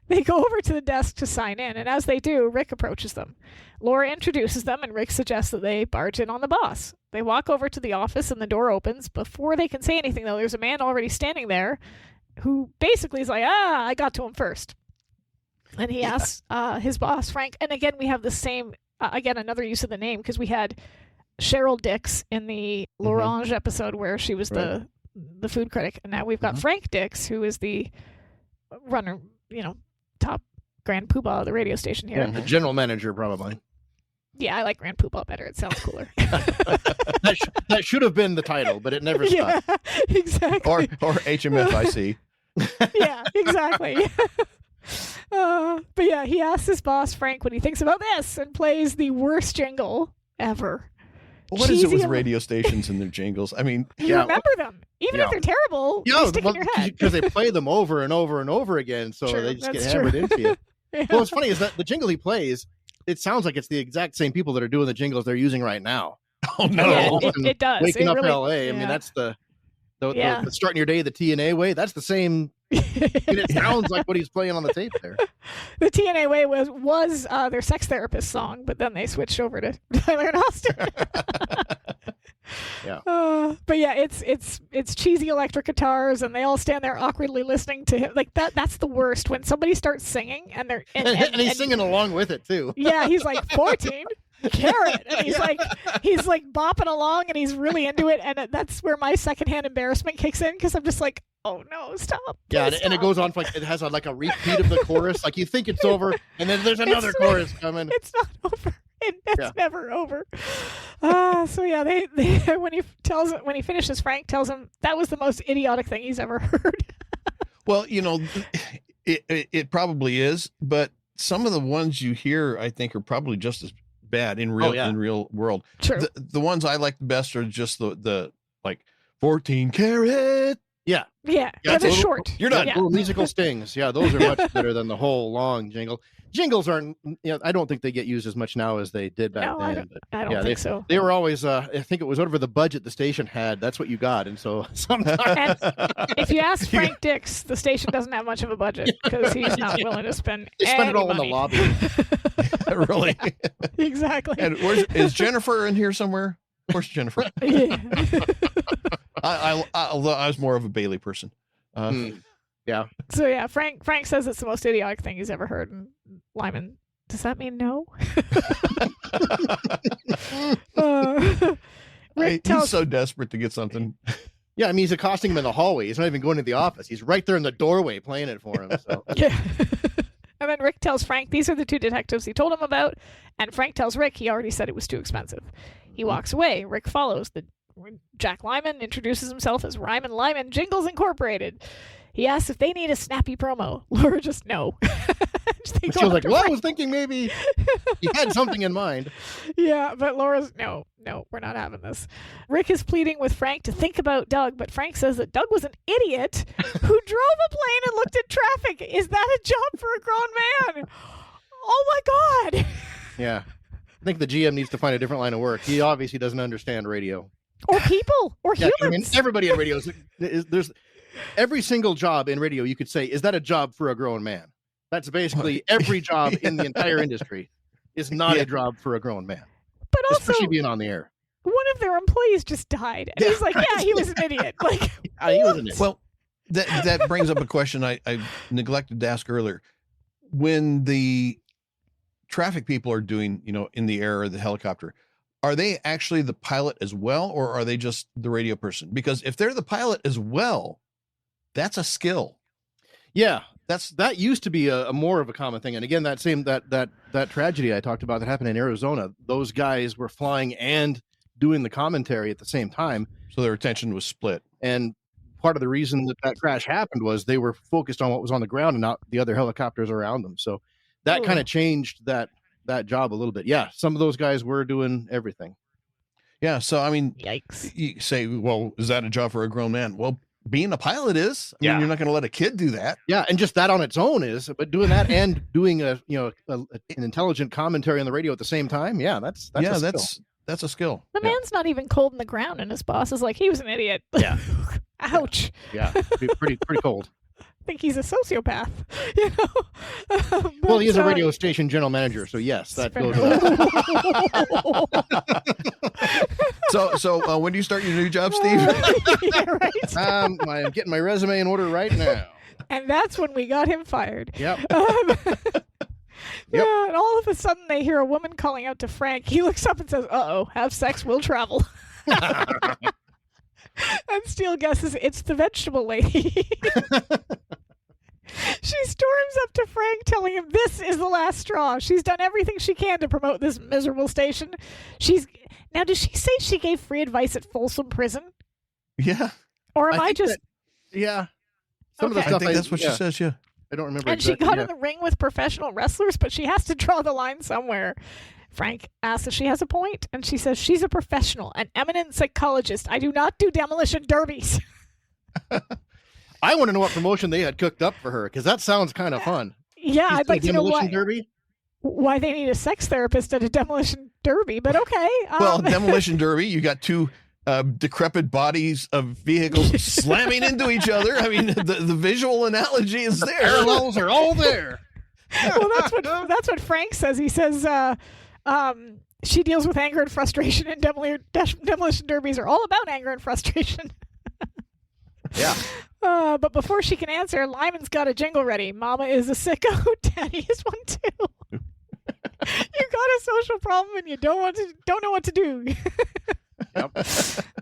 They go over to the desk to sign in, and as they do, Rick approaches them. Laura introduces them, and Rick suggests that they barge in on the boss. They walk over to the office, and the door opens. Before they can say anything, though, there's a man already standing there who basically is like, I got to him first. And he asks his boss, Frank, and again, we have the same, again, another use of the name, because we had Cheryl Dix in the L'Orange episode where she was the food critic. And now we've got Frank Dix, who is the runner, top grand poobah of the radio station here. Yeah, the general manager, probably. Yeah, I like grand poobah better. It sounds cooler. that should have been the title, but it never stuck. Yeah, exactly. Or HMFIC. Yeah, exactly. But yeah, he asks his boss, Frank, what he thinks about this and plays the worst jingle ever. What is it with radio stations and their jingles? I mean, you remember them. Even if they're terrible, they stick in your head. Because they play them over and over and over again, so they just get hammered into you. Yeah. Well, what's funny is that the jingle he plays, it sounds like it's the exact same people that are doing the jingles they're using right now. Oh, no. Yeah, it does. Waking up really, L.A. I mean, that's the starting your day the TNA way. That's the same. It sounds like what he's playing on the tape there. The TNA way was their sex therapist song, but then they switched over to Tyler and Austin. Yeah. But yeah, it's cheesy electric guitars, and they all stand there awkwardly listening to him. Like that's the worst when somebody starts singing and they're and he's singing along with it too. Yeah, he's like 14. Carrot, and he's like bopping along, and he's really into it, and that's where my secondhand embarrassment kicks in, because I'm just like, oh no, stop. Yeah, and it goes on for it has a repeat of the chorus. Like you think it's over, and then there's another chorus coming. It's not over. It's never over. So yeah, they when he finishes, Frank tells him that was the most idiotic thing he's ever heard. Well, it probably is, but some of the ones you hear, I think, are probably just as bad in real world. True. The ones I like the best are just the 14 karat. Yeah, they're short. You're not little musical stings. Yeah, those are much better than the whole long jingle. Jingles aren't. I don't think they get used as much now as they did back then. I don't think so. They were always. I think it was over the budget the station had. That's what you got, and so sometimes. And if you ask Frank Dix, the station doesn't have much of a budget because he's not willing to spend. They spend it all money. in the lobby. Really? Exactly. And is Jennifer in here somewhere? Where's Jennifer? Yeah. I was more of a Bailey person. Yeah. So yeah, Frank says it's the most idiotic thing he's ever heard, and Lyman, does that mean no? He's so desperate to get something. Yeah, I mean, he's accosting him in the hallway. He's not even going to the office. He's right there in the doorway playing it for him. So. Yeah. And then Rick tells Frank these are the two detectives he told him about, and Frank tells Rick he already said it was too expensive. He walks away. Rick follows. Jack Lyman introduces himself as Ryman Lyman Jingles Incorporated. He asks if they need a snappy promo. Laura just no. She was like, well, I was thinking maybe he had something in mind. Yeah, but Laura's no, we're not having this. Rick is pleading with Frank to think about Doug, but Frank says that Doug was an idiot who drove a plane and looked at traffic. Is that a job for a grown man? Oh my God. Yeah. I think the GM needs to find a different line of work. He obviously doesn't understand radio. Or people. Or humans. I mean, everybody in radio there's every single job in radio you could say, is that a job for a grown man? That's basically every job in the entire industry is not a job for a grown man. But also, especially being on the air. One of their employees just died. And he's like, yeah, he was an idiot. Like, he was an idiot. Well, that brings up a question I neglected to ask earlier. When the traffic people are doing, in the air or the helicopter, are they actually the pilot as well, or are they just the radio person? Because if they're the pilot as well, that's a skill. Yeah, that used to be a more of a common thing. And again, that tragedy I talked about that happened in Arizona, those guys were flying and doing the commentary at the same time. So their attention was split. And part of the reason that crash happened was they were focused on what was on the ground and not the other helicopters around them. So that kind of changed that job a little bit. Yeah, some of those guys were doing everything. Yeah, so I mean, yikes. You say, well, is that a job for a grown man? Well, being a pilot is. I mean, you're not going to let a kid do that. Yeah, and just that on its own is, but doing that and doing an intelligent commentary on the radio at the same time, that's a skill. The man's not even cold in the ground, and his boss is like, he was an idiot. Yeah. Ouch. Yeah, pretty cold. think he's a sociopath, you know. Well, he is a But, radio station general manager, so yes, that fair goes. So when do you start your new job, Steve? yeah, right. I'm getting my resume in order right now. And that's when we got him fired. Yep. Yeah, and all of a sudden they hear a woman calling out to Frank. He looks up and says, "Uh-oh, have sex, we'll travel." And Steele guesses it's the vegetable lady. She storms up to Frank, telling him this is the last straw. She's done everything she can to promote this miserable station. Now, does she say she gave free advice at Folsom Prison? Yeah. Or am I think just... yeah. Some of the Okay. I stuff think that's what she says, yeah. I don't remember. And she exactly, got yeah. in the ring with professional wrestlers, but she has to draw the line somewhere. Frank asks if she has a point, and she says she's a professional, an eminent psychologist. I do not do demolition derbies. I want to know what promotion they had cooked up for her, because that sounds kind of fun. Yeah, She's I'd like to know Demolition Derby? why they need a sex therapist at a demolition derby, but okay. Well, demolition derby, you got two decrepit bodies of vehicles slamming into each other. I mean, the visual analogy is there. Parallels are all there. well, that's what Frank says. He says she deals with anger and frustration, and demolition derbies are all about anger and frustration. Yeah. But before she can answer, Lyman's got a jingle ready. Mama is a sicko. Daddy is one too. You got a social problem and you don't know what to do. Yep.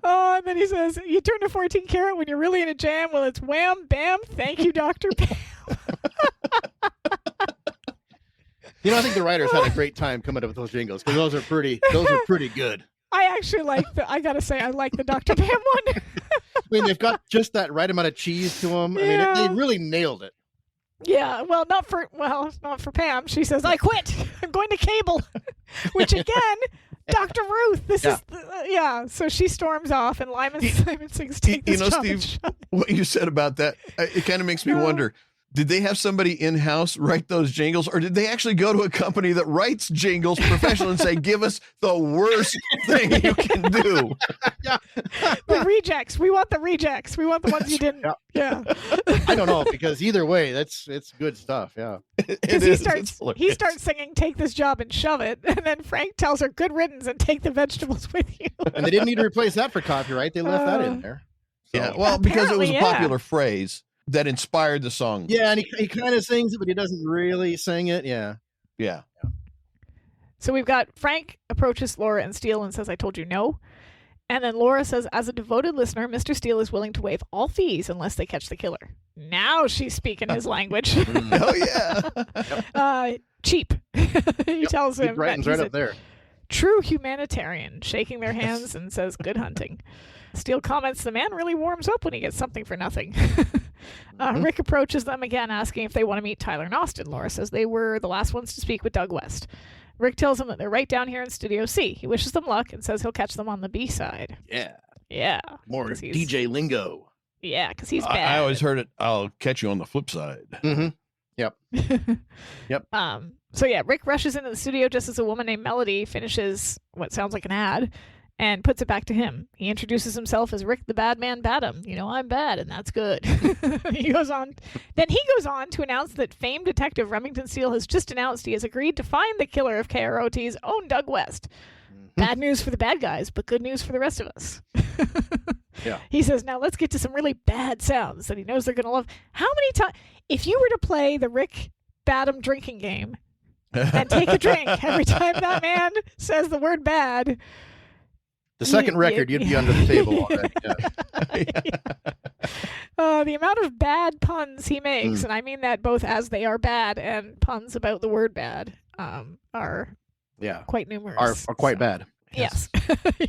And then he says, you turn to 14 karat when you're really in a jam. Well, it's wham, bam, thank you, Dr. Pam. You know, I think the writers had a great time coming up with those jingles, because those are pretty good. I actually I gotta say, I like the Dr. Pam one. I mean, they've got just that right amount of cheese to them. I mean, Yeah. they really nailed it. Yeah, well, not for Pam. She says, I quit. I'm going to cable. Which again, Dr. Ruth, this is, so she storms off and Lyman sings, take this job and Steve, shove it. what you said about that, it kind of makes me wonder, did they have somebody in-house write those jingles, or did they actually go to a company that writes jingles professional and say, give us the worst thing you can do? The rejects. We want the rejects. We want the ones you didn't. Yeah. I don't know, because either way, it's good stuff. Yeah. Because he starts singing, take this job and shove it. And then Frank tells her, good riddance and take the vegetables with you. And they didn't need to replace that for copyright. They left that in there. So. Yeah, well, because it was a Apparently, popular phrase that inspired the song. Yeah, and he kind of sings it, but he doesn't really sing it. Yeah. Yeah. So we've got Frank approaches Laura and Steele and says, I told you no. And then Laura says, as a devoted listener, Mr. Steele is willing to waive all fees unless they catch the killer. Now she's speaking his language. Oh, yeah. Cheap. He tells him that He's he's right a up there. true humanitarian, shaking their hands and says, good hunting. Steele comments, the man really warms up when he gets something for nothing. Rick approaches them again, asking if they want to meet Tyler and Austin. Laura says they were the last ones to speak with Doug West. Rick tells them that they're right down here in Studio C. He wishes them luck and says he'll catch them on the B side. Yeah. Yeah. More 'cause he's- DJ lingo. Yeah, because he's bad. I always heard it, I'll catch you on the flip side. Mm-hmm. Yep. Yep. So yeah, Rick rushes into the studio just as a woman named Melody finishes what sounds like an ad and puts it back to him. He introduces himself as Rick the Bad Man Badham. You know, I'm bad, and that's good. He goes on to announce that famed detective Remington Steele has just announced he has agreed to find the killer of KROT's own Doug West. Bad news for the bad guys, but good news for the rest of us. Yeah. He says, now let's get to some really bad sounds that he knows they're going to love. How many times, if you were to play the Rick Badham drinking game and take a drink every time that man says the word bad, The second record, you'd be under the table already. Yeah. the amount of bad puns he makes, and I mean that both as they are bad and puns about the word bad, are quite numerous. Are quite bad. Yes.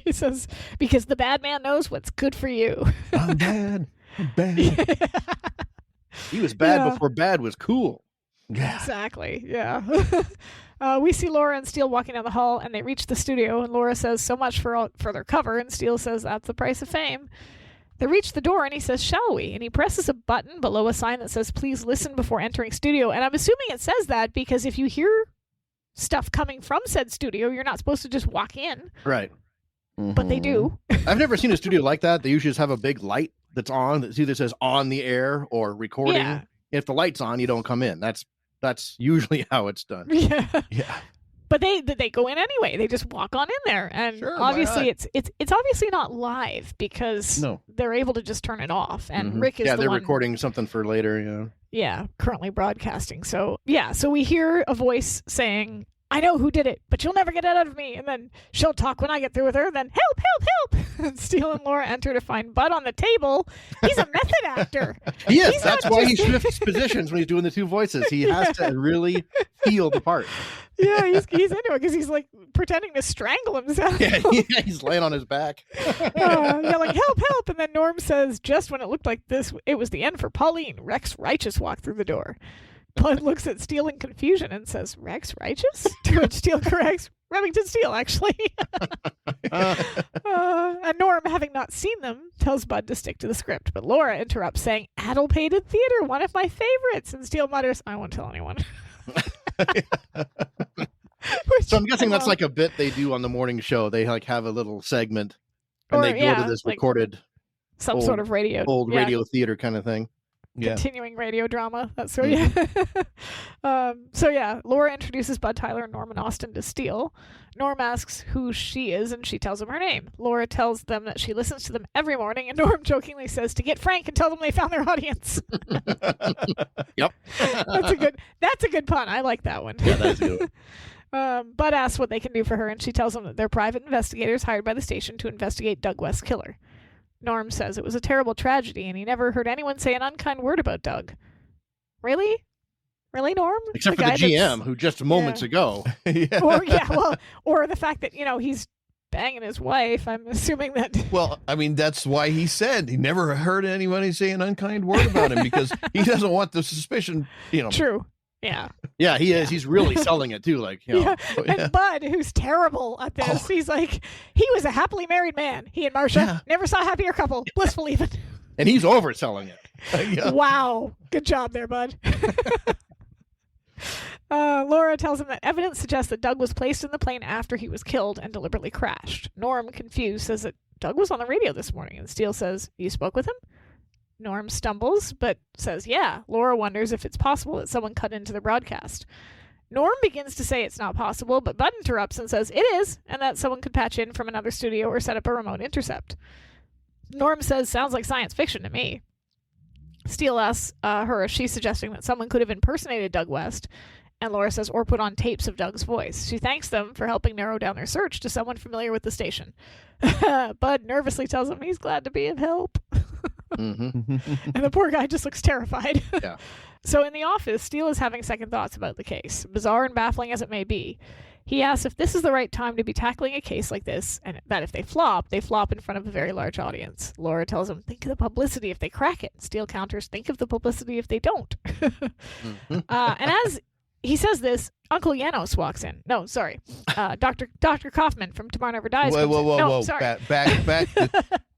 He says, because the bad man knows what's good for you. I'm bad. I'm bad. He was bad Yeah. before bad was cool. Yeah. Exactly. Yeah. We see Laura and Steele walking down the hall, and they reach the studio, and Laura says, so much for their cover, and Steele says, that's the price of fame. They reach the door, and he says, shall we? And he presses a button below a sign that says, please listen before entering studio. And I'm assuming it says that because if you hear stuff coming from said studio, you're not supposed to just walk in. Right. But they do. I've never seen a studio like that. They usually just have a big light that's on that either says on the air or recording. Yeah. If the light's on, you don't come in. That's usually how it's done. Yeah. Yeah. But they go in anyway. They just walk on in there, and Sure, why obviously not? it's obviously not live because No. they're able to just turn it off. And Mhm. Rick is yeah, the they're one, recording something for later. currently broadcasting. So so we hear a voice saying, "I know who did it, but you'll never get it out of me." And then she'll talk when I get through with her. Then help, help, help! And Steele and Laura enter to find Bud on the table. He's a method actor. He is. He's That's not why he just- shifts positions when he's doing the two voices. He has to really feel the part. Yeah, he's into it because he's like pretending to strangle himself. Yeah, he's laying on his back. Yelling, help, help. And then Norm says, just when it looked like it was the end for Pauline, Rex Righteous walked through the door. Bud looks at Steele in confusion and says, Rex Righteous? To which Steele corrects, Remington Steele, actually. And Norm, having not seen them, tells Bud to stick to the script. But Laura interrupts, saying, Addlepated Theater, one of my favorites. And Steele mutters, I won't tell anyone. So I'm guessing that's like a bit they do on the morning show. They like have a little segment, and they go to this like recorded some old- sort of radio. radio theater kind of thing. Yeah. Continuing radio drama. That's so Laura introduces Bud Tyler and Norman Austin to Steele. Norm asks who she is, and she tells him her name. Laura tells them that she listens to them every morning, and Norm jokingly says to get Frank and tell them they found their audience. Yep. That's a good pun. I like that one. Yeah, that's good. Bud asks what they can do for her, and she tells them that they're private investigators hired by the station to investigate Doug West's killer. Norm says it was a terrible tragedy, and he never heard anyone say an unkind word about Doug. Really? Really, Norm? Except for the GM, who just moments ago. Yeah. Or the fact that, he's banging his wife. I'm assuming that. Well, I mean, that's why he said he never heard anybody say an unkind word about him, because he doesn't want the suspicion, True. Yeah. Yeah, he is. He's really selling it, too. Like, Yeah. And Bud, who's terrible at this, he's like, he was a happily married man. He and Marcia never saw a happier couple. Blissful even. And he's overselling it. Yeah. Wow. Good job there, Bud. Laura tells him that evidence suggests that Doug was placed in the plane after he was killed and deliberately crashed. Norm, confused, says that Doug was on the radio this morning, and Steele says, you spoke with him? Norm stumbles, but says, yeah. Laura wonders if it's possible that someone cut into the broadcast. Norm begins to say it's not possible, but Bud interrupts and says it is, and that someone could patch in from another studio or set up a remote intercept. Norm says, sounds like science fiction to me. Steele asks her if she's suggesting that someone could have impersonated Doug West, and Laura says, or put on tapes of Doug's voice. She thanks them for helping narrow down their search to someone familiar with the station. Bud nervously tells him he's glad to be of help. Mm-hmm. And the poor guy just looks terrified. Yeah. So in the office, Steele is having second thoughts about the case, bizarre and baffling as it may be. He asks if this is the right time to be tackling a case like this, and that if they flop in front of a very large audience. Laura tells him, think of the publicity if they crack it. Steele counters, think of the publicity if they don't. And as he says this, Uncle Janos walks in. No, sorry. Dr. Kaufman from Tomorrow Never Dies. Whoa. Sorry.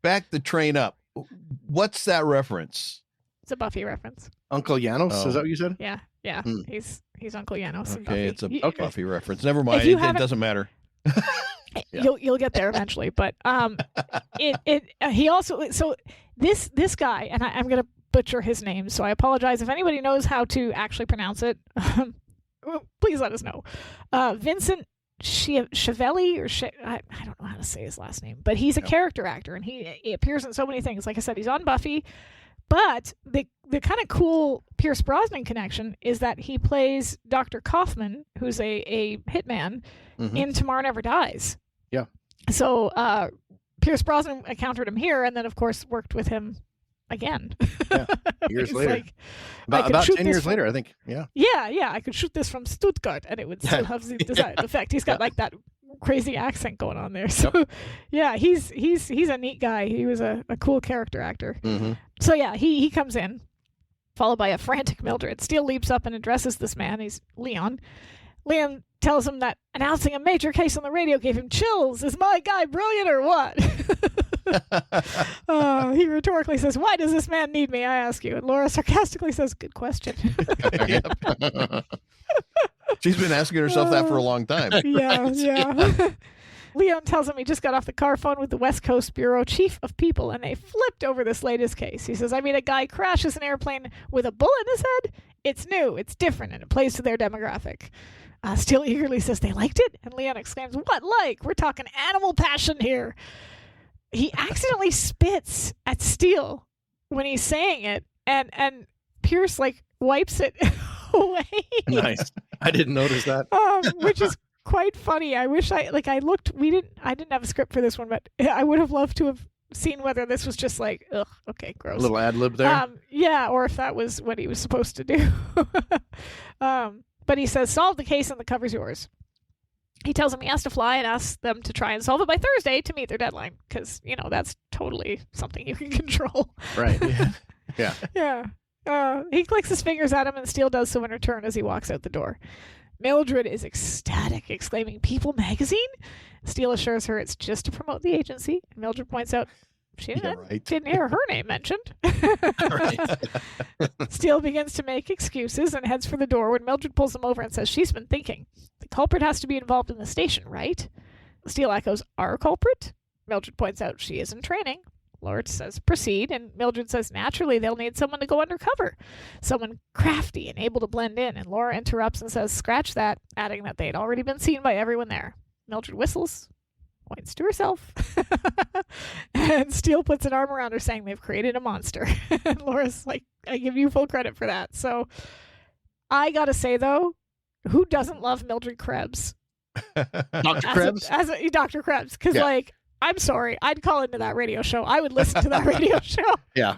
Back the train up. What's that reference? It's a Buffy reference. Uncle Janos, Oh. is that what you said? Yeah. He's Uncle Janos. in Okay, Buffy. it's a Buffy reference. Never mind. you It doesn't matter. Yeah. You'll get there eventually, but he also, so this guy, and I'm gonna butcher his name, so I apologize if anybody knows how to actually pronounce it. Please let us know. Vincent Chiavelli, I don't know how to say his last name, but he's a character actor, and he appears in so many things. Like I said, he's on Buffy, but the kind of cool Pierce Brosnan connection is that he plays Dr. Kaufman, who's a hitman in Tomorrow Never Dies. Yeah. So Pierce Brosnan encountered him here, and then of course worked with him again. Yeah. Years He's later. like, About 10 years later, I think. Yeah. Yeah, I could shoot this from Stuttgart and it would still have the desired effect. He's got like that crazy accent going on there. So yeah, he's a neat guy. He was a cool character actor. Mm-hmm. So yeah, he comes in, followed by a frantic Mildred. Steele leaps up and addresses this man. He's Leon. Leon tells him that announcing a major case on the radio gave him chills. Is my guy brilliant or what? He rhetorically says, why does this man need me, I ask you? And Laura sarcastically says, good question. She's been asking herself that for a long time. Yeah. Leon tells him he just got off the car phone with the West Coast Bureau Chief of People, and they flipped over this latest case. He says, I mean, a guy crashes an airplane with a bullet in his head? It's new, it's different, and it plays to their demographic. Steele eagerly says they liked it, and Leon exclaims, what like? We're talking animal passion here. He accidentally spits at Steele when he's saying it, and Pierce, like, wipes it away. Nice. I didn't notice that. Which is quite funny. I wish I looked. I didn't have a script for this one, but I would have loved to have seen whether this was just like, ugh, okay, gross. A little ad lib there. Yeah, or if that was what he was supposed to do. But he says, solve the case and the cover's yours. He tells him he has to fly and asks them to try and solve it by Thursday to meet their deadline, because that's totally something you can control. Right. Yeah. Yeah. He clicks his fingers at him, and Steele does so in return as he walks out the door. Mildred is ecstatic, exclaiming, People magazine? Steele assures her it's just to promote the agency. And Mildred points out she didn't hear her name mentioned. Steele begins to make excuses and heads for the door when Mildred pulls him over and says she's been thinking. The culprit has to be involved in the station, right? Steele echoes, our culprit? Mildred points out she is in training. Laura says, proceed, and Mildred says, naturally, they'll need someone to go undercover, someone crafty and able to blend in, and Laura interrupts and says, scratch that, adding that they'd already been seen by everyone there. Mildred whistles, points to herself, and Steele puts an arm around her, saying they've created a monster. And Laura's like, I give you full credit for that. So I gotta say, though, who doesn't love Mildred Krebs? Dr. Krebs? As a Dr. Krebs, because, I'm sorry, I'd call into that radio show. I would listen to that radio show. Yeah.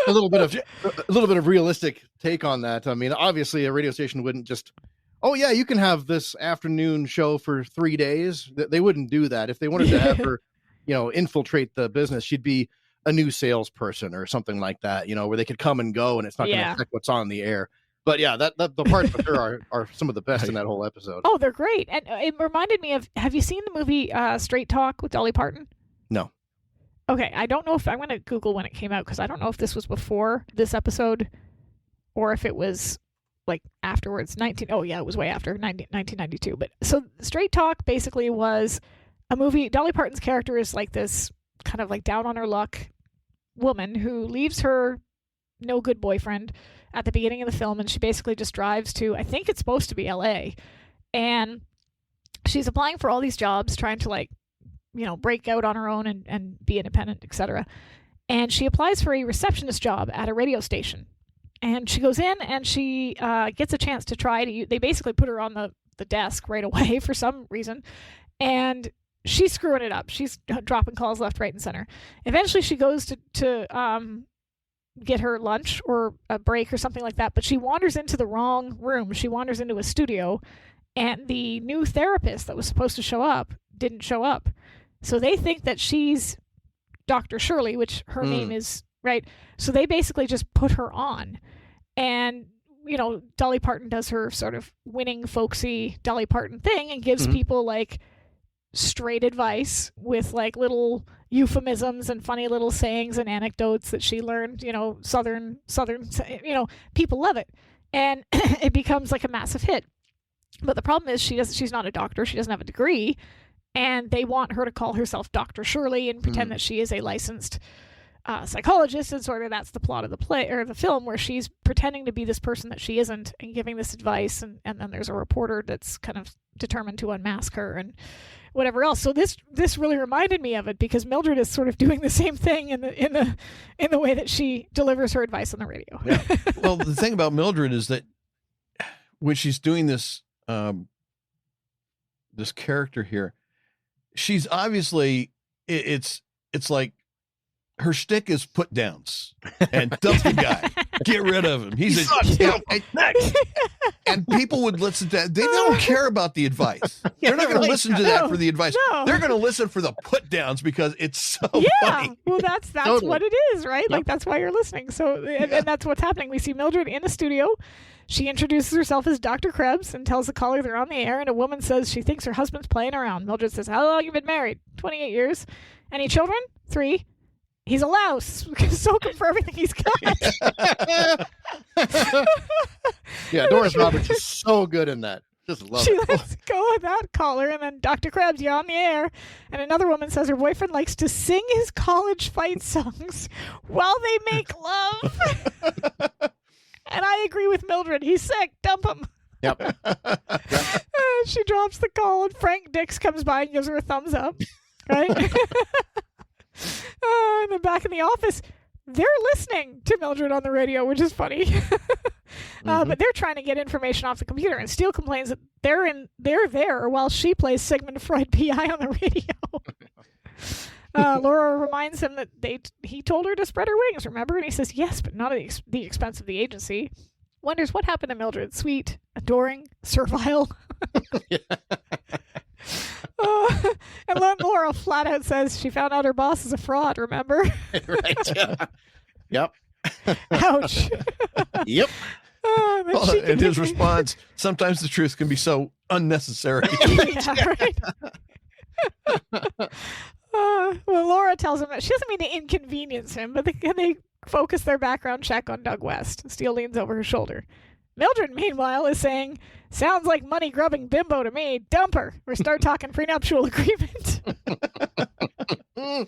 A little bit of realistic take on that. I mean, obviously a radio station wouldn't just, oh yeah, you can have this afternoon show for 3 days. They wouldn't do that. If they wanted to have her, infiltrate the business, she'd be a new salesperson or something like that, where they could come and go and it's not going to affect what's on the air. But yeah, the parts with her are some of the best in that whole episode. Oh, they're great. And it reminded me of, have you seen the movie Straight Talk with Dolly Parton? No. Okay, I don't know if I'm going to Google when it came out, because I don't know if this was before this episode or if it was like afterwards. It was way after 1992. But so Straight Talk basically was a movie. Dolly Parton's character is like this kind of like down on her luck woman who leaves her no good boyfriend at the beginning of the film, and she basically just drives to, I think it's supposed to be LA, and she's applying for all these jobs, trying to break out on her own and be independent, etc. And she applies for a receptionist job at a radio station, and she goes in and she gets a chance to try to they basically put her on the desk right away for some reason, and she's screwing it up. She's dropping calls left, right, and center. Eventually she goes to get her lunch or a break or something like that, but she wanders into the wrong room. She wanders into a studio, and the new therapist that was supposed to show up didn't show up. So they think that she's Dr. Shirley, which her name is, right? So they basically just put her on. And, Dolly Parton does her sort of winning, folksy Dolly Parton thing and gives people like straight advice with like little euphemisms and funny little sayings and anecdotes that she learned, southern, people love it. And it becomes like a massive hit. But the problem is she's not a doctor. She doesn't have a degree. And they want her to call herself Dr. Shirley and pretend that she is a licensed psychologist. And sort of that's the plot of the play or the film, where she's pretending to be this person that she isn't and giving this advice. And then there's a reporter that's kind of determined to unmask her and whatever else. So this really reminded me of it, because Mildred is sort of doing the same thing in the way that she delivers her advice on the radio. Yeah. Well, the thing about Mildred is that when she's doing this this character here, she's obviously it's like her shtick is put downs and dump the guy, get rid of him. He's next. And people would listen to that. They don't care about the advice. They're not going to listen to that for the advice. No. They're going to listen for the put downs because it's so funny. Well, that's totally what it is, right? Yep. Like that's why you're listening. So and that's what's happening. We see Mildred in a studio. She introduces herself as Dr. Krebs and tells the caller they're on the air, and a woman says she thinks her husband's playing around. Mildred says, how long have you been married? 28 years. Any children? 3. He's a louse. We can soak him for everything he's got. Yeah, Doris Roberts is so good in that. Just love She it. lets go of that caller, and then Dr. Krebs, you're on the air. And another woman says her boyfriend likes to sing his college fight songs while they make love. And I agree with Mildred. He's sick. Dump him. Yep. She drops the call, and Frank Dix comes by and gives her a thumbs up. Right? And then back in the office, they're listening to Mildred on the radio, which is funny. But they're trying to get information off the computer, and Steele complains that they're there while she plays Sigmund Freud PI on the radio. Laura reminds him that he told her to spread her wings, remember? And he says, yes, but not at the expense of the agency. Wonders what happened to Mildred. Sweet, adoring, servile. And then Laura flat out says she found out her boss is a fraud, remember? Right. Yep. Ouch. Yep. And his response, sometimes the truth can be so unnecessary. Yeah, right. Well, Laura tells him that she doesn't mean to inconvenience him, but they focus their background check on Doug West. Steele leans over her shoulder. Mildred, meanwhile, is saying, sounds like money-grubbing bimbo to me. Dump her or start talking prenuptial agreement. And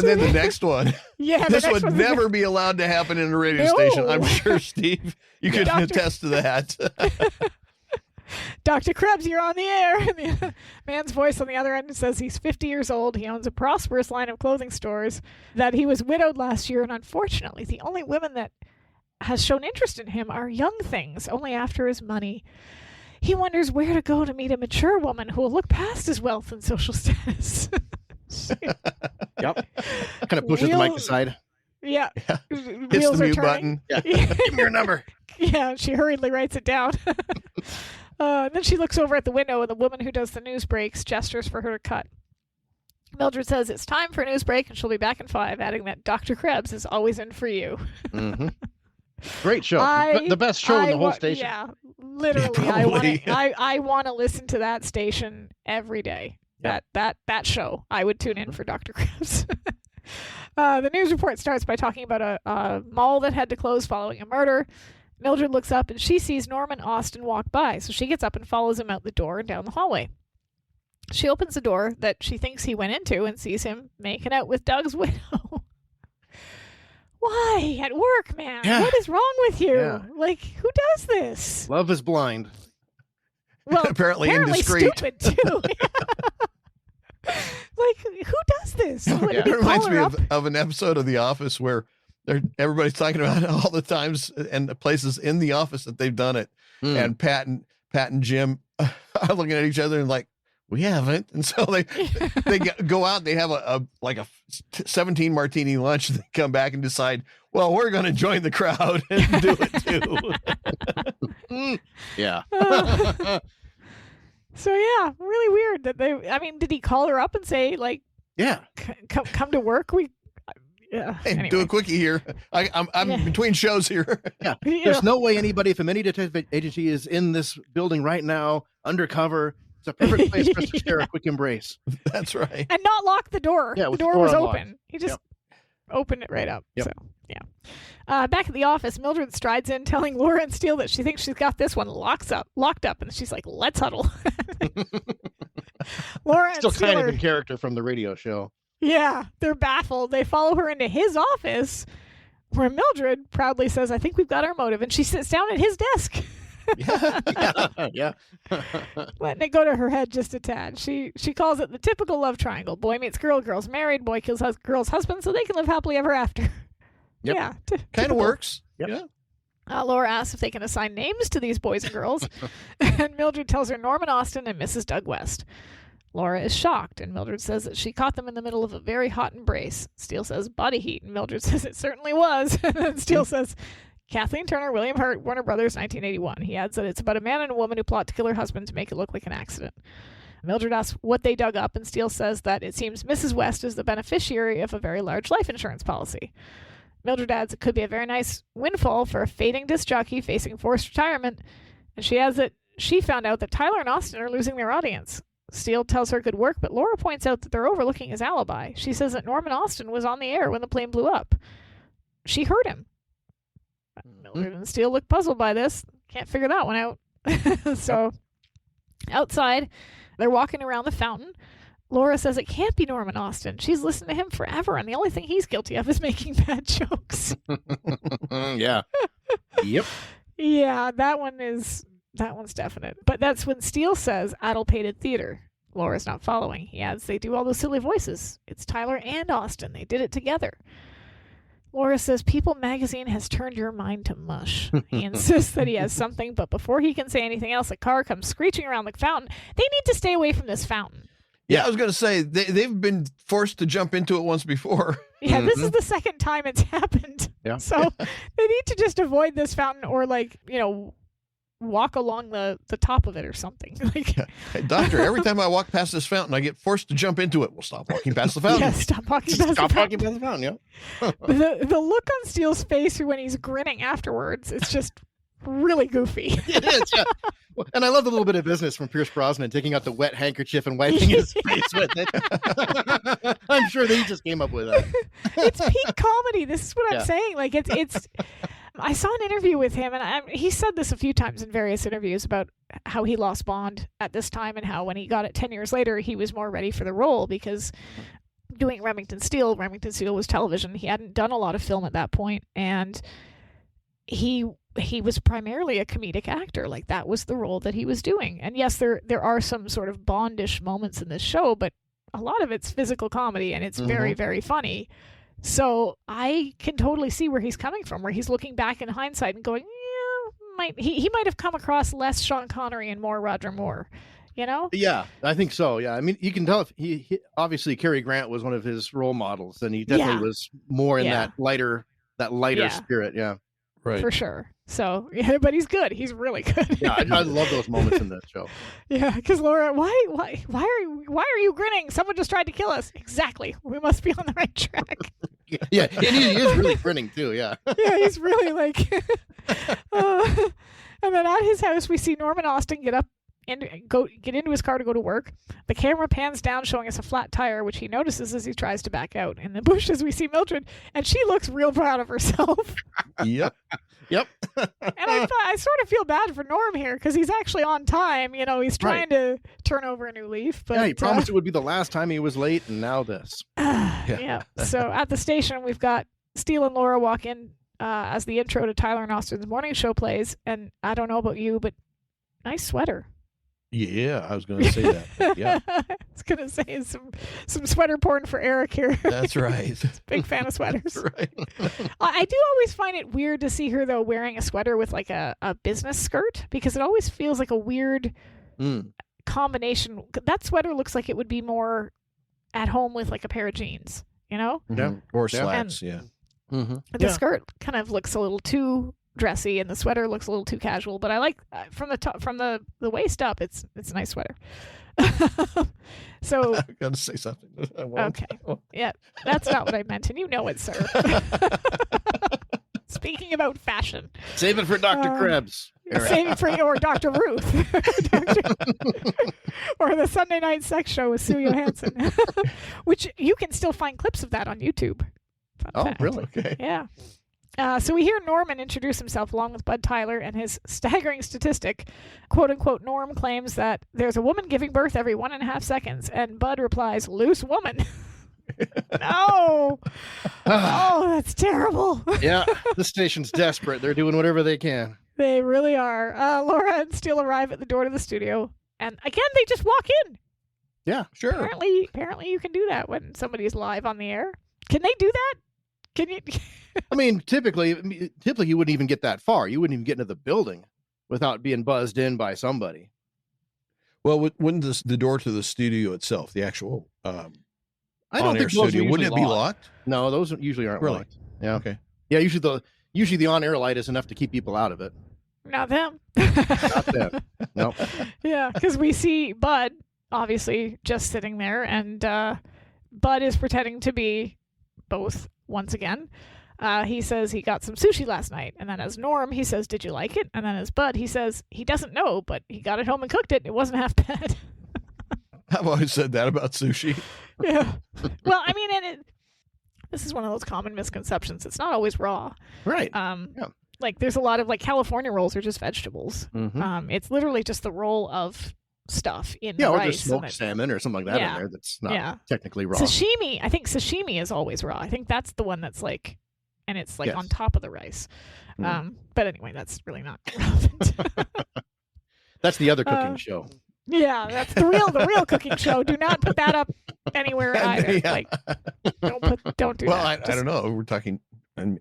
then the next one. Yeah, This would never be allowed to happen in a radio station. I'm sure, Steve, you could attest to that. Dr. Krebs, you're on the air. And the man's voice on the other end says he's 50 years old. He owns a prosperous line of clothing stores, that he was widowed last year, and unfortunately, the only women that has shown interest in him are young things, only after his money. He wonders where to go to meet a mature woman who will look past his wealth and social status. Yep. Kind of pushes the mic aside. Yeah. Hits the mute button. Yeah. Give me your number. Yeah, she hurriedly writes it down. And then she looks over at the window, and the woman who does the news breaks gestures for her to cut. Mildred says it's time for a news break, and she'll be back in 5, adding that Dr. Krebs is always in for you. Mm-hmm. Great show. The best show in the whole station. Yeah, literally. I want to listen to that station every day. Yep. That show. I would tune in for Dr. Krebs. The news report starts by talking about a mall that had to close following a murder. Mildred looks up and she sees Norman Austin walk by, so she gets up and follows him out the door and down the hallway. She opens the door that she thinks he went into and sees him making out with Doug's widow. Why? At work, man. Yeah. What is wrong with you? Yeah. Like, who does this? Love is blind. Well, apparently indiscreet. Stupid, too. Like, who does this? It reminds me of an episode of The Office where everybody's talking about all the times and the places in the office that they've done it. And Pat and Jim are looking at each other and like, we haven't. And so they go out and they have a 17 martini lunch, and they come back and decide, well, we're going to join the crowd and do it too. Yeah. So yeah, really weird that did he call her up and say like, yeah, come to work? Hey, anyway. Do a quickie here. I'm between shows here. Yeah. There's no way anybody from any detective agency is in this building right now, undercover. It's a perfect place for us to share a quick embrace. That's right. And not lock the door. Yeah, the door was open. He just opened it right up. Yep. So, yeah. Back at the office, Mildred strides in, telling Laura and Steele that she thinks she's got this one locked up. And she's like, let's huddle. Laura and Still Steele kind of in character from the radio show. Yeah, they're baffled. They follow her into his office, where Mildred proudly says, I think we've got our motive. And she sits down at his desk. Yeah. Letting it go to her head just a tad. She calls it the typical love triangle. Boy meets girl, girl's married, boy kills girl's husband so they can live happily ever after. Yep. Yeah. Kind of works. Yep. Yeah. Laura asks if they can assign names to these boys and girls. And Mildred tells her Norman Austin and Mrs. Doug West. Laura is shocked, and Mildred says that she caught them in the middle of a very hot embrace. Steele says body heat, and Mildred says it certainly was. And then Steele says Kathleen Turner, William Hurt, Warner Brothers, 1981. He adds that it's about a man and a woman who plot to kill her husband to make it look like an accident. Mildred asks what they dug up, and Steele says that it seems Mrs. West is the beneficiary of a very large life insurance policy. Mildred adds it could be a very nice windfall for a fading disc jockey facing forced retirement, and she adds that she found out that Tyler and Austin are losing their audience. Steele tells her good work, but Laura points out that they're overlooking his alibi. She says that Norman Austin was on the air when the plane blew up. She heard him. Mildred and Steele look puzzled by this. Can't figure that one out. So outside, they're walking around the fountain. Laura says it can't be Norman Austin. She's listened to him forever, and the only thing he's guilty of is making bad jokes. Yeah. Yep. Yeah, that one's definite. But that's when Steele says addle-pated theater. Laura's not following. He adds, they do all those silly voices. It's Tyler and Austin. They did it together. Laura says, People magazine has turned your mind to mush. He insists that he has something, but before he can say anything else, a car comes screeching around the fountain. They need to stay away from this fountain. Yeah, I was going to say, they've been forced to jump into it once before. Yeah, this is the second time it's happened. Yeah. So they need to just avoid this fountain or, like, you know, walk along the top of it or something. Like, Hey, doctor, every time I walk past this fountain, I get forced to jump into it. Well, stop walking past the fountain. yeah, stop walking past Stop the talking fountain. about the fountain, yeah. The look on Steele's face when he's grinning afterwards, it's just really goofy. It is, yeah. Well, and I love the little bit of business from Pierce Brosnan taking out the wet handkerchief and wiping his face with it. I'm sure they just came up with that. It's peak comedy. This is what I'm saying. Like it's. I saw an interview with him, and he said this a few times in various interviews about how he lost Bond at this time and how when he got it 10 years later, he was more ready for the role because doing Remington Steele was television. He hadn't done a lot of film at that point, and he was primarily a comedic actor. Like, that was the role that he was doing. And yes, there are some sort of Bondish moments in this show, but a lot of it's physical comedy, and it's very, very funny. So I can totally see where he's coming from, where he's looking back in hindsight and going, yeah, he might have come across less Sean Connery and more Roger Moore, you know? Yeah, I think so. Yeah, I mean, you can tell if he obviously Cary Grant was one of his role models, and he definitely was more in that lighter spirit. Yeah, right, for sure. So, yeah, but he's good. He's really good. Yeah, I love those moments in this show. Yeah, because Laura, why are you grinning? Someone just tried to kill us. Exactly. We must be on the right track. Yeah, and he is really grinning too. Yeah. Yeah, he's really like. And then at his house, we see Norman Austin get into his car to go to work. The camera pans down, showing us a flat tire, which he notices as he tries to back out. In the bushes, we see Mildred, and she looks real proud of herself. Yep. Yep. And I sort of feel bad for Norm here because he's actually on time. You know, he's trying to turn over a new leaf. But yeah, he promised it would be the last time he was late, and now this. Yeah. So at the station, we've got Steele and Laura walk in as the intro to Tyler and Austin's morning show plays. And I don't know about you, but nice sweater. Yeah, I was going to say that. But yeah, I was going to say some sweater porn for Eric here. that's right. Big fan of sweaters. That's right. I do always find it weird to see her, though, wearing a sweater with like a business skirt, because it always feels like a weird combination. That sweater looks like it would be more at home with like a pair of jeans, you know? Yeah. Or slacks, yeah. The skirt kind of looks a little too dressy, and the sweater looks a little too casual. But I like from the top, from the waist up, it's a nice sweater. So I'm going to say something. I won't. okay, yeah, that's not what I meant, and you know it, sir. Speaking about fashion, Save it for Dr. Krebs. save it for or Dr. Ruth, or the Sunday Night Sex Show with Sue Johansson, which you can still find clips of that on YouTube. Fun fact. Really? Okay. Yeah. So we hear Norman introduce himself along with Bud Tyler, and his staggering statistic, quote unquote, Norm claims that there's a woman giving birth every 1.5 seconds, and Bud replies, loose woman. No. Oh, that's terrible. Yeah, this station's desperate. They're doing whatever they can. They really are. Laura and Steele arrive at the door to the studio, and again, they just walk in. Yeah, sure. Apparently you can do that when somebody's live on the air. Can they do that? Can you? I mean, typically you wouldn't even get that far. You wouldn't even get into the building without being buzzed in by somebody. Well, wouldn't the door to the studio itself, the actual I don't on-air think those studio, are wouldn't it be locked? No, those usually aren't Really? locked. Yeah. Okay. Yeah, usually the on-air light is enough to keep people out of it. Not them. Not them. No. Yeah, because we see Bud obviously just sitting there, and Bud is pretending to be both once again. He says he got some sushi last night, and then as Norm, he says, did you like it? And then as Bud, he says he doesn't know, but he got it home and cooked it. It wasn't half bad. I've always said that about sushi. Yeah. Well, I mean, this is one of those common misconceptions. It's not always raw. Right. Like like there's a lot of like California rolls are just vegetables. Mhm. It's literally just the roll of stuff in Yeah, the or rice. just smoked salmon or something like that in there that's not technically raw. Sashimi, I think sashimi is always raw. I think that's the one that's like, and it's like on top of the rice. But anyway, that's really not relevant. That's the other cooking show. Yeah, that's the real cooking show. Do not put that up anywhere either. Yeah. Like, don't do Well, that. I don't know. We're talking. I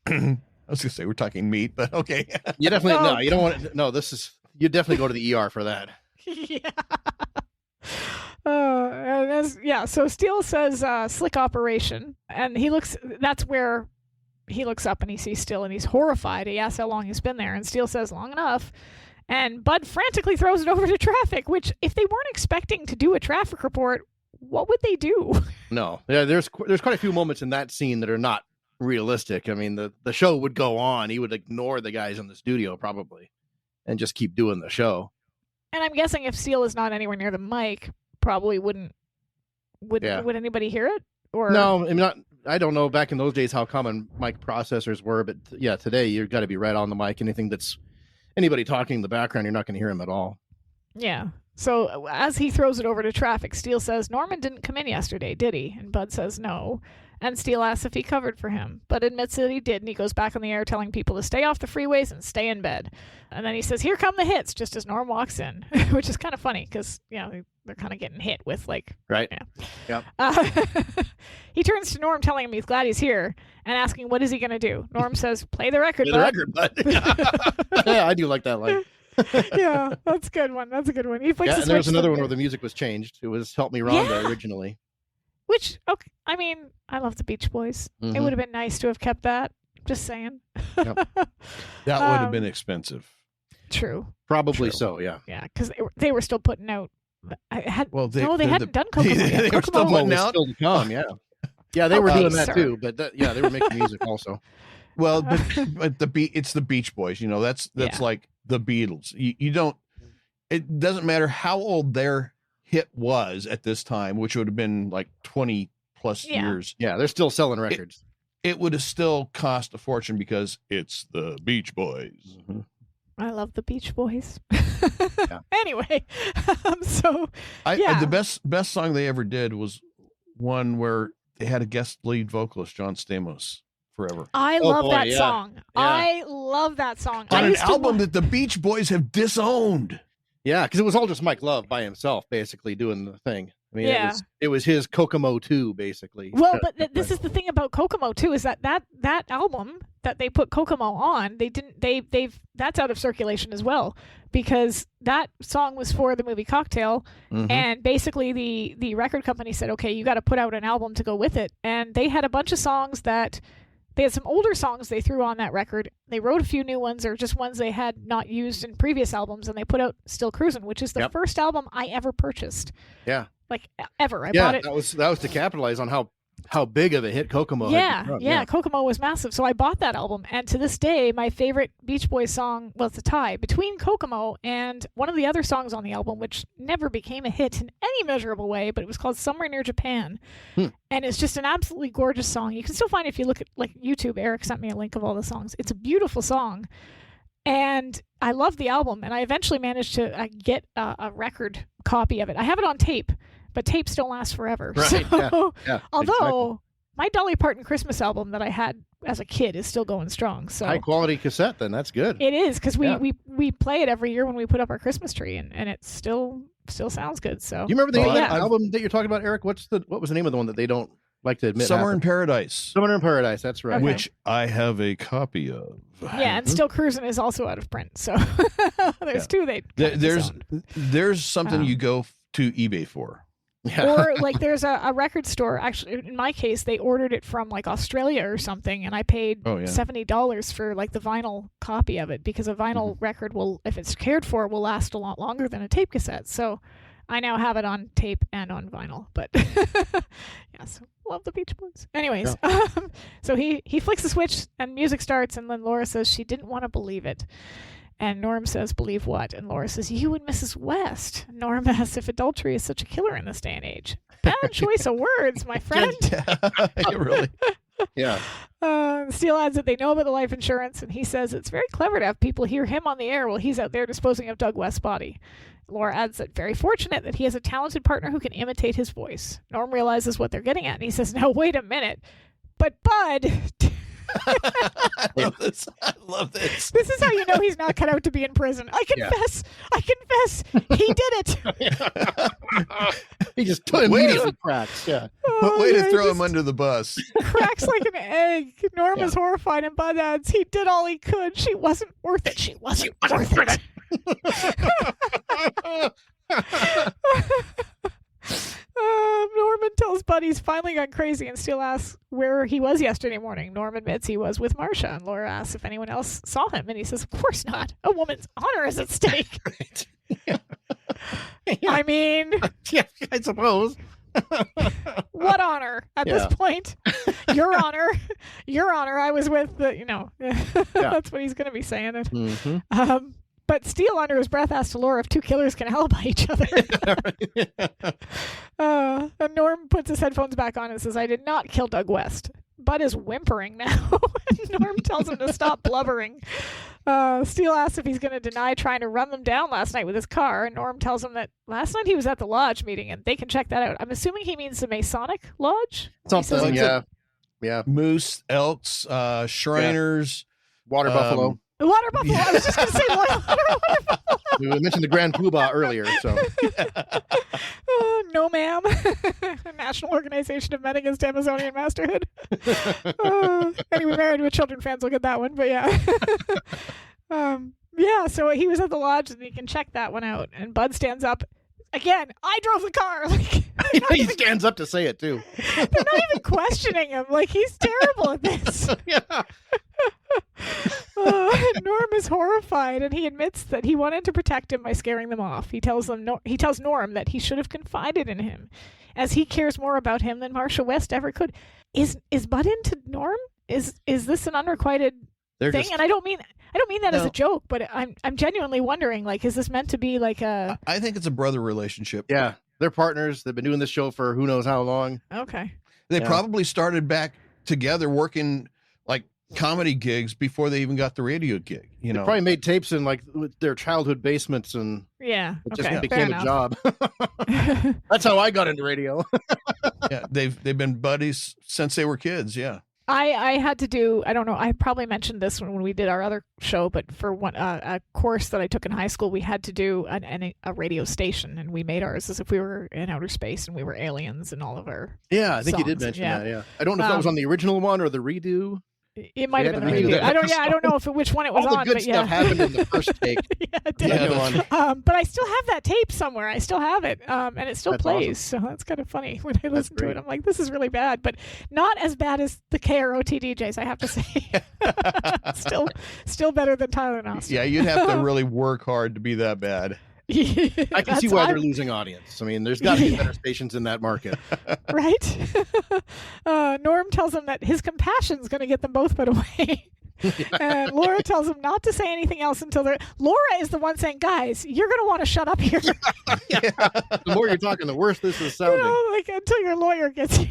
was gonna say we're talking meat, but okay. You definitely no. You don't want. No, this is. You definitely go to the ER for that. Yeah. So Steele says slick operation, and he looks. That's where he looks up and he sees Steele, and he's horrified. He asks how long he's been there, and Steele says long enough. And Bud frantically throws it over to traffic, which if they weren't expecting to do a traffic report, what would they do? No, yeah, there's quite a few moments in that scene that are not realistic. I mean, the show would go on. He would ignore the guys in the studio probably, and just keep doing the show. And I'm guessing if Steele is not anywhere near the mic, probably would anybody hear it? Or no, I mean, I don't know back in those days how common mic processors were, but yeah, today you've got to be right on the mic. Anything that's anybody talking in the background, you're not going to hear him at all. Yeah. So as he throws it over to traffic, Steele says, Norman didn't come in yesterday, did he? And Bud says no. And Steele asks if he covered for him. Bud admits that he did, and he goes back on the air telling people to stay off the freeways and stay in bed. And then he says, here come the hits, just as Norm walks in, which is kind of funny because, they're kind of getting hit with like... Right. Yeah. He turns to Norm telling him he's glad he's here and asking what is he going to do. Norm says, play the record, Bud. Yeah, I do like that line. Yeah, that's a good one. That's a good one. He flicks and there's another one where the music was changed. It was Help Me Rhonda originally. Which, okay, I mean, I love the Beach Boys. It would have been nice to have kept that. Just saying. Yep. That would have been expensive. True. Probably so, yeah. Yeah, because they were still putting out. They hadn't done Kokomo yet. They were still putting out. Still to come, yeah. Yeah, they were doing that too, but they were making music also. Well, but it's the Beach Boys. That's like the Beatles. You don't. It doesn't matter how old their hit was at this time, which would have been like 20 plus years. Yeah, they're still selling records. It would have still cost a fortune because it's the Beach Boys. Mm-hmm. I love the Beach Boys. Yeah. Anyway, the best song they ever did was one where they had a guest lead vocalist, John Stamos, Forever. I love that song. Yeah. I love that song. On an album that the Beach Boys have disowned. Yeah, because it was all just Mike Love by himself, basically doing the thing. I mean, it was his Kokomo 2, basically. Well, but this is the thing about Kokomo 2 is that album that they put Kokomo on, that's out of circulation as well, because that song was for the movie Cocktail, and basically the record company said, okay, you got to put out an album to go with it, and they had a bunch of songs that. They had some older songs they threw on that record. They wrote a few new ones or just ones they had not used in previous albums, and they put out Still Cruisin', which is the first album I ever purchased. Yeah. Like, ever. I bought it. That was to capitalize on how big of a hit Kokomo had become. Yeah, Kokomo was massive. So I bought that album, and to this day, my favorite Beach Boys song was a tie between Kokomo and one of the other songs on the album, which never became a hit in any measurable way, but it was called Somewhere Near Japan. And it's just an absolutely gorgeous song. You can still find it if you look at like YouTube. Eric sent me a link of all the songs. It's a beautiful song. And I love the album, and I eventually managed to get a record copy of it. I have it on tape, but tapes don't last forever. Right. So, yeah, although my Dolly Parton Christmas album that I had as a kid is still going strong. So high quality cassette, then that's good. It is, because we play it every year when we put up our Christmas tree, and it still sounds good. So do you remember the album that you're talking about, Eric? What was the name of the one that they don't like to admit? Somewhere in Paradise. Somewhere in Paradise, that's right. Okay. Which I have a copy of. Yeah, and Still Cruisin' is also out of print. So there's two there's something you go to eBay for. Yeah. Or like there's a record store. Actually, in my case, they ordered it from like Australia or something, and I paid $70 for like the vinyl copy of it, because a vinyl record will, if it's cared for, will last a lot longer than a tape cassette. So I now have it on tape and on vinyl. But yes, love the Beach Boys. Anyways, so he flicks the switch and music starts, and then Laura says she didn't want to believe it. And Norm says, believe what? And Laura says, you and Mrs. West. Norm asks if adultery is such a killer in this day and age. Bad choice of words, my friend. Really? Yeah. Steele adds that they know about the life insurance, and he says it's very clever to have people hear him on the air while he's out there disposing of Doug West's body. Laura adds that very fortunate that he has a talented partner who can imitate his voice. Norm realizes what they're getting at, and he says, "No, wait a minute. But Bud..." I love this. I love this. This is how you know he's not cut out to be in prison. I confess, he did it. He just immediately cracks. Yeah. What way to throw he him under the bus? cracks like an egg. Norm is horrified, and Bud adds, he did all he could. She wasn't worth it. She wasn't worth it. Norman tells Bud he's finally gone crazy, and Steele asks where he was yesterday morning. Norm admits he was with Marcia, and Laura asks if anyone else saw him, and he says, of course not. A woman's honor is at stake. Right. Yeah. I mean... Yeah, I suppose. What honor at this point? Your honor. Your honor. I was with the, that's what he's going to be saying. It. Mm-hmm. But Steele, under his breath, asks Laura if two killers can alibi each other. And Norm puts his headphones back on and says, I did not kill Doug West. Bud is whimpering now. Norm tells him to stop blubbering. Steele asks if he's going to deny trying to run them down last night with his car. And Norm tells him that last night he was at the lodge meeting and they can check that out. I'm assuming he means the Masonic Lodge? Something, yeah. Moose, elks, Shriners. Water buffalo. Water buffalo. I was just going to say water buffalo. We mentioned the Grand Poobah earlier, so. No, ma'am. National Organization of Men Against Amazonian Masterhood. Anyway, Married with Children fans will get that one, but yeah. So he was at the lodge and he can check that one out. And Bud stands up. Again, I drove the car. He stands up to say it, too. They're not even questioning him. He's terrible at this. Yeah. Norm is horrified, and he admits that he wanted to protect him by scaring them off. He tells Norm that he should have confided in him, as he cares more about him than Marcia West ever could. Is Bud into Norm? Is this an unrequited thing? And I don't mean that as a joke, but I'm genuinely wondering, is this meant to be a... I think it's a brother relationship. Yeah, they're partners. They've been doing this show for who knows how long. Okay. They probably started back together working comedy gigs before they even got the radio gig. They probably made tapes in with their childhood basements, and it just became a job. That's how I got into radio. Yeah, they've been buddies since they were kids. Yeah. I had to do, I don't know, I probably mentioned this when we did our other show, but for a course that I took in high school, we had to do a radio station, and we made ours as if we were in outer space and we were aliens and all of our I think you did mention that, yeah. I don't know if that was on the original one or the redo. It might have been the redo. I don't know which one it was all on. The good stuff happened in the first take. It did. But I still have that tape somewhere. I still have it, and it still plays. Awesome. So that's kind of funny when I listen to it. I'm like, this is really bad, but not as bad as the KROT DJs, I have to say. still better than Tyler and Austin. Yeah, you'd have to really work hard to be that bad. I can see why they're losing audience. I mean, there's got to be better stations in that market. Right? Norm tells him that his compassion's going to get them both put away. And Laura tells him not to say anything else until they're... Laura is the one saying, guys, you're going to want to shut up here. The more you're talking, the worse this is sounding. Until your lawyer gets here.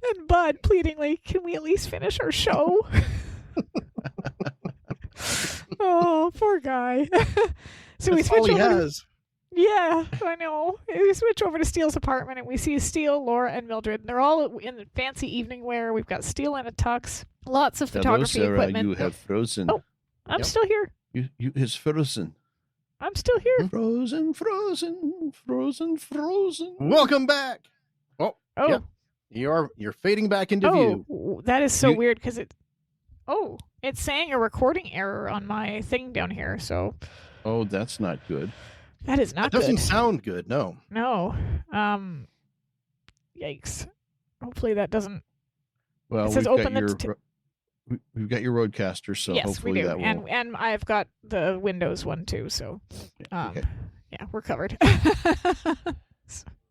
And Bud pleadingly, can we at least finish our show? Oh, poor guy. So we switch over. Yeah, I know. We switch over to Steele's apartment, and we see Steele, Laura, and Mildred. And they're all in fancy evening wear. We've got Steele in a tux. Lots of photography equipment. You have frozen. Oh, I'm still here. You is frozen. I'm still here. Frozen. Welcome back. Oh, yeah. You're fading back into view. That is so weird because it's saying a recording error on my thing down here. So. Oh, that's not good. That is not good. It doesn't sound good, no. No. Yikes. Hopefully that doesn't... Well, it says we've got your Roadcaster, so yes, hopefully we do. that will... And I've got the Windows one too, so... Okay. Yeah, we're covered.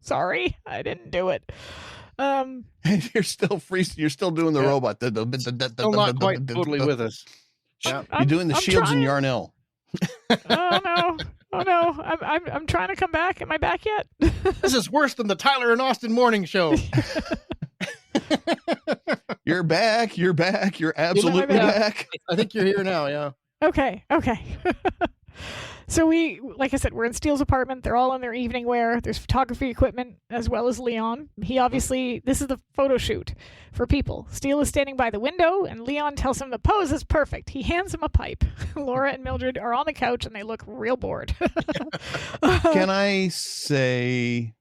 Sorry, I didn't do it. You're still freezing. You're still doing the robot. Still not quite totally with us. Yeah. You're doing the Shields and Yarnell. Oh no! I'm trying to come back. Am I back yet? This is worse than the Tyler and Austin morning show. You're back. You're back. You're absolutely back. I think you're here now. Yeah. Okay. So like I said, we're in Steele's apartment. They're all in their evening wear. There's photography equipment as well as Leon. This is the photo shoot for people. Steele is standing by the window, and Leon tells him the pose is perfect. He hands him a pipe. Laura and Mildred are on the couch, and they look real bored. Can I say,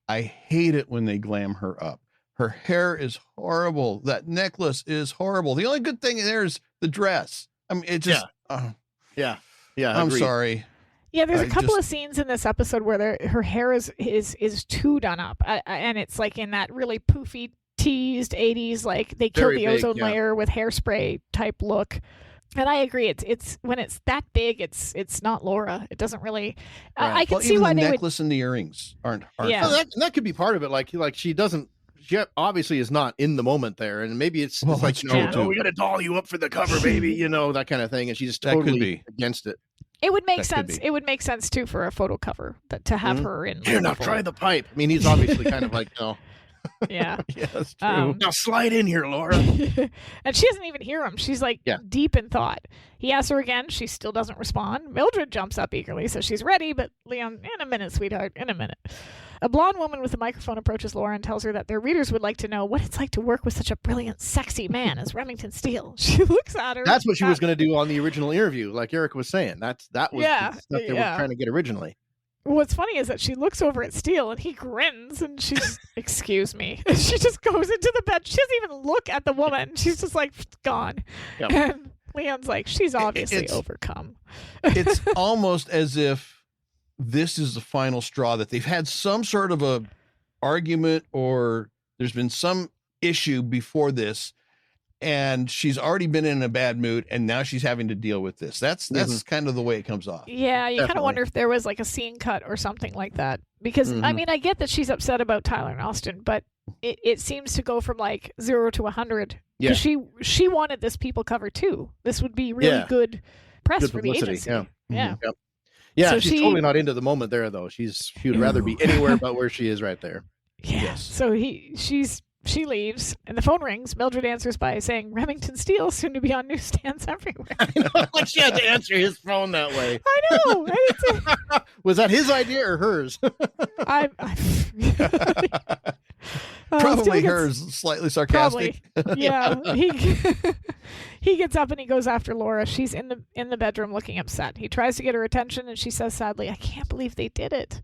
I hate it when they glam her up. Her hair is horrible. That necklace is horrible. The only good thing there is the dress. I mean, it just... Yeah. I'm sorry. Yeah, there's a couple of scenes in this episode where her hair is too done up, and it's like in that really poofy, teased 80s, like they killed the ozone layer with hairspray type look. And I agree, it's when it's that big, it's not Laura. It doesn't really. Right. I can see why the they necklace and the earrings aren't. Yeah, well, that could be part of it. Like she doesn't. She obviously is not in the moment there, and maybe it's like, we got to doll you up for the cover, baby, that kind of thing, and she's totally against it. It would make sense. It would make sense too for a photo cover to have her in. Here, now try the pipe. I mean, he's obviously kind of like, Yeah. Yeah, that's true. Now slide in here, Laura. And she doesn't even hear him. She's like deep in thought. He asks her again. She still doesn't respond. Mildred jumps up eagerly, so she's ready. But Leon, in a minute, sweetheart, in a minute. A blonde woman with a microphone approaches Laura and tells her that their readers would like to know what it's like to work with such a brilliant, sexy man as Remington Steele. She looks at her. That's what she was going to do on the original interview, like Eric was saying. That was the stuff they were trying to get originally. What's funny is that she looks over at Steele and he grins and she's, excuse me. She just goes into the bed. She doesn't even look at the woman. She's just like, gone. Yep. And Leon's like, she's obviously overcome. It's almost as if this is the final straw, that they've had some sort of a argument or there's been some issue before this, and she's already been in a bad mood, and now she's having to deal with this. That's kind of the way it comes off. Yeah, you kind of wonder if there was like a scene cut or something like that. Because, I mean, I get that she's upset about Tyler and Austin, but it seems to go from like 0 to 100. Yeah. She wanted this people cover too. This would be really good press for the agency. Yeah. Yeah, so she's totally not into the moment there, though. She would rather be anywhere but where she is right there. Yeah. Yes. So she leaves, and the phone rings. Mildred answers by saying, "Remington Steele, soon to be on newsstands everywhere." I know, like she had to answer his phone that way. I know. Was that his idea or hers? Probably hers, slightly sarcastic. Probably. Yeah. He gets up and he goes after Laura. She's in the bedroom looking upset. He tries to get her attention, and she says sadly, "I can't believe they did it."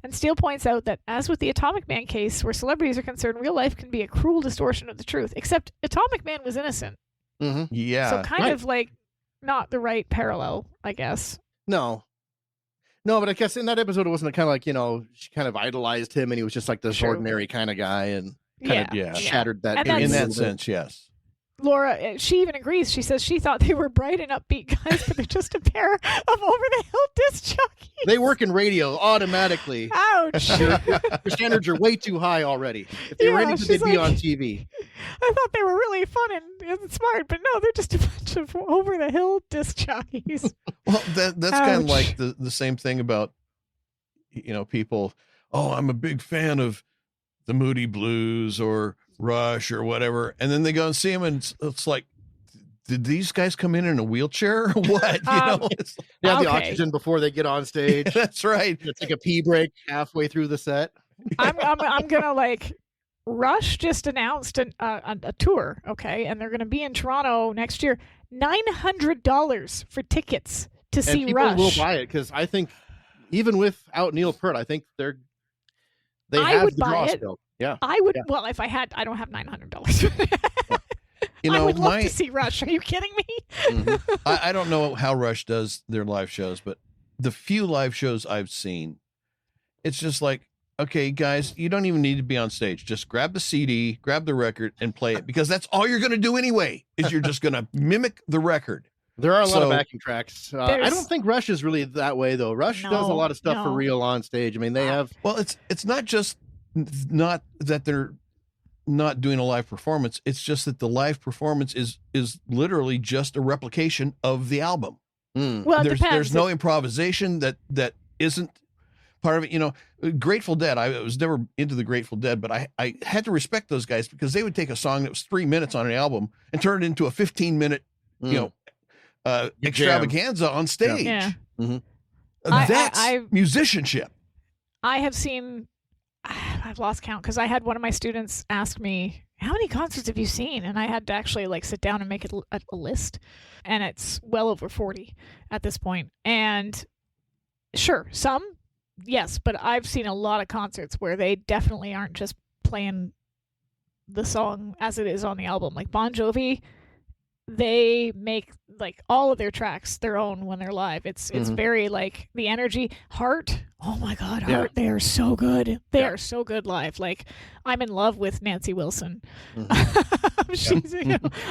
And Steele points out that, as with the Atomic Man case, where celebrities are concerned, real life can be a cruel distortion of the truth. Except Atomic Man was innocent. Mm-hmm. Yeah. So kind of like not the right parallel, I guess. No, but I guess in that episode, it wasn't kind of like, she kind of idolized him, and he was just like this ordinary kind of guy, and kind of shattered that. And in that sense, yes. Laura, she even agrees. She says she thought they were bright and upbeat guys, but they're just a pair of over-the-hill disc jockeys. They work in radio automatically. Ouch. Your standards are way too high already. If they were anything, they'd be on TV. I thought they were really fun and smart, but no, they're just a bunch of over-the-hill disc jockeys. Well, that's kind of like the same thing about, people, I'm a big fan of the Moody Blues or Rush or whatever, and then they go and see him, and it's like, did these guys come in a wheelchair or what? They have the oxygen before they get on stage. That's right. It's like a pee break halfway through the set. I'm gonna Rush just announced a tour, okay, and they're gonna be in Toronto next year. $900 for tickets to see Rush. People will buy it because I think even without Neil Peart, I think they I have would the buy draw it. still. Yeah, I would. Yeah. Well, if I had, I don't have $900. I would love to see Rush. Are you kidding me? Mm-hmm. I don't know how Rush does their live shows, but the few live shows I've seen, it's just like, okay, guys, you don't even need to be on stage. Just grab the CD, grab the record, and play it, because that's all you're going to do anyway. Is you're just going to mimic the record. There are a lot of backing tracks. I don't think Rush is really that way, though. Rush does a lot of stuff for real on stage. I mean, they have. Well, it's not just not that they're not doing a live performance. It's just that the live performance is literally just a replication of the album. Well, there's no improvisation that isn't part of it. You know, Grateful Dead. I was never into the Grateful Dead, but I had to respect those guys because they would take a song that was 3 minutes on an album and turn it into a 15-minute, extravaganza on stage. Yeah. Mm-hmm. That's musicianship. I have seen, I've lost count because I had one of my students ask me, how many concerts have you seen? And I had to actually like sit down and make a list. And it's well over 40 at this point. And sure, some, yes, but I've seen a lot of concerts where they definitely aren't just playing the song as it is on the album. Like Bon Jovi, they make like all of their tracks their own when they're live. It's very like the energy. Heart, oh my God, Heart, they are so good. They are so good live. Like I'm in love with Nancy Wilson. She's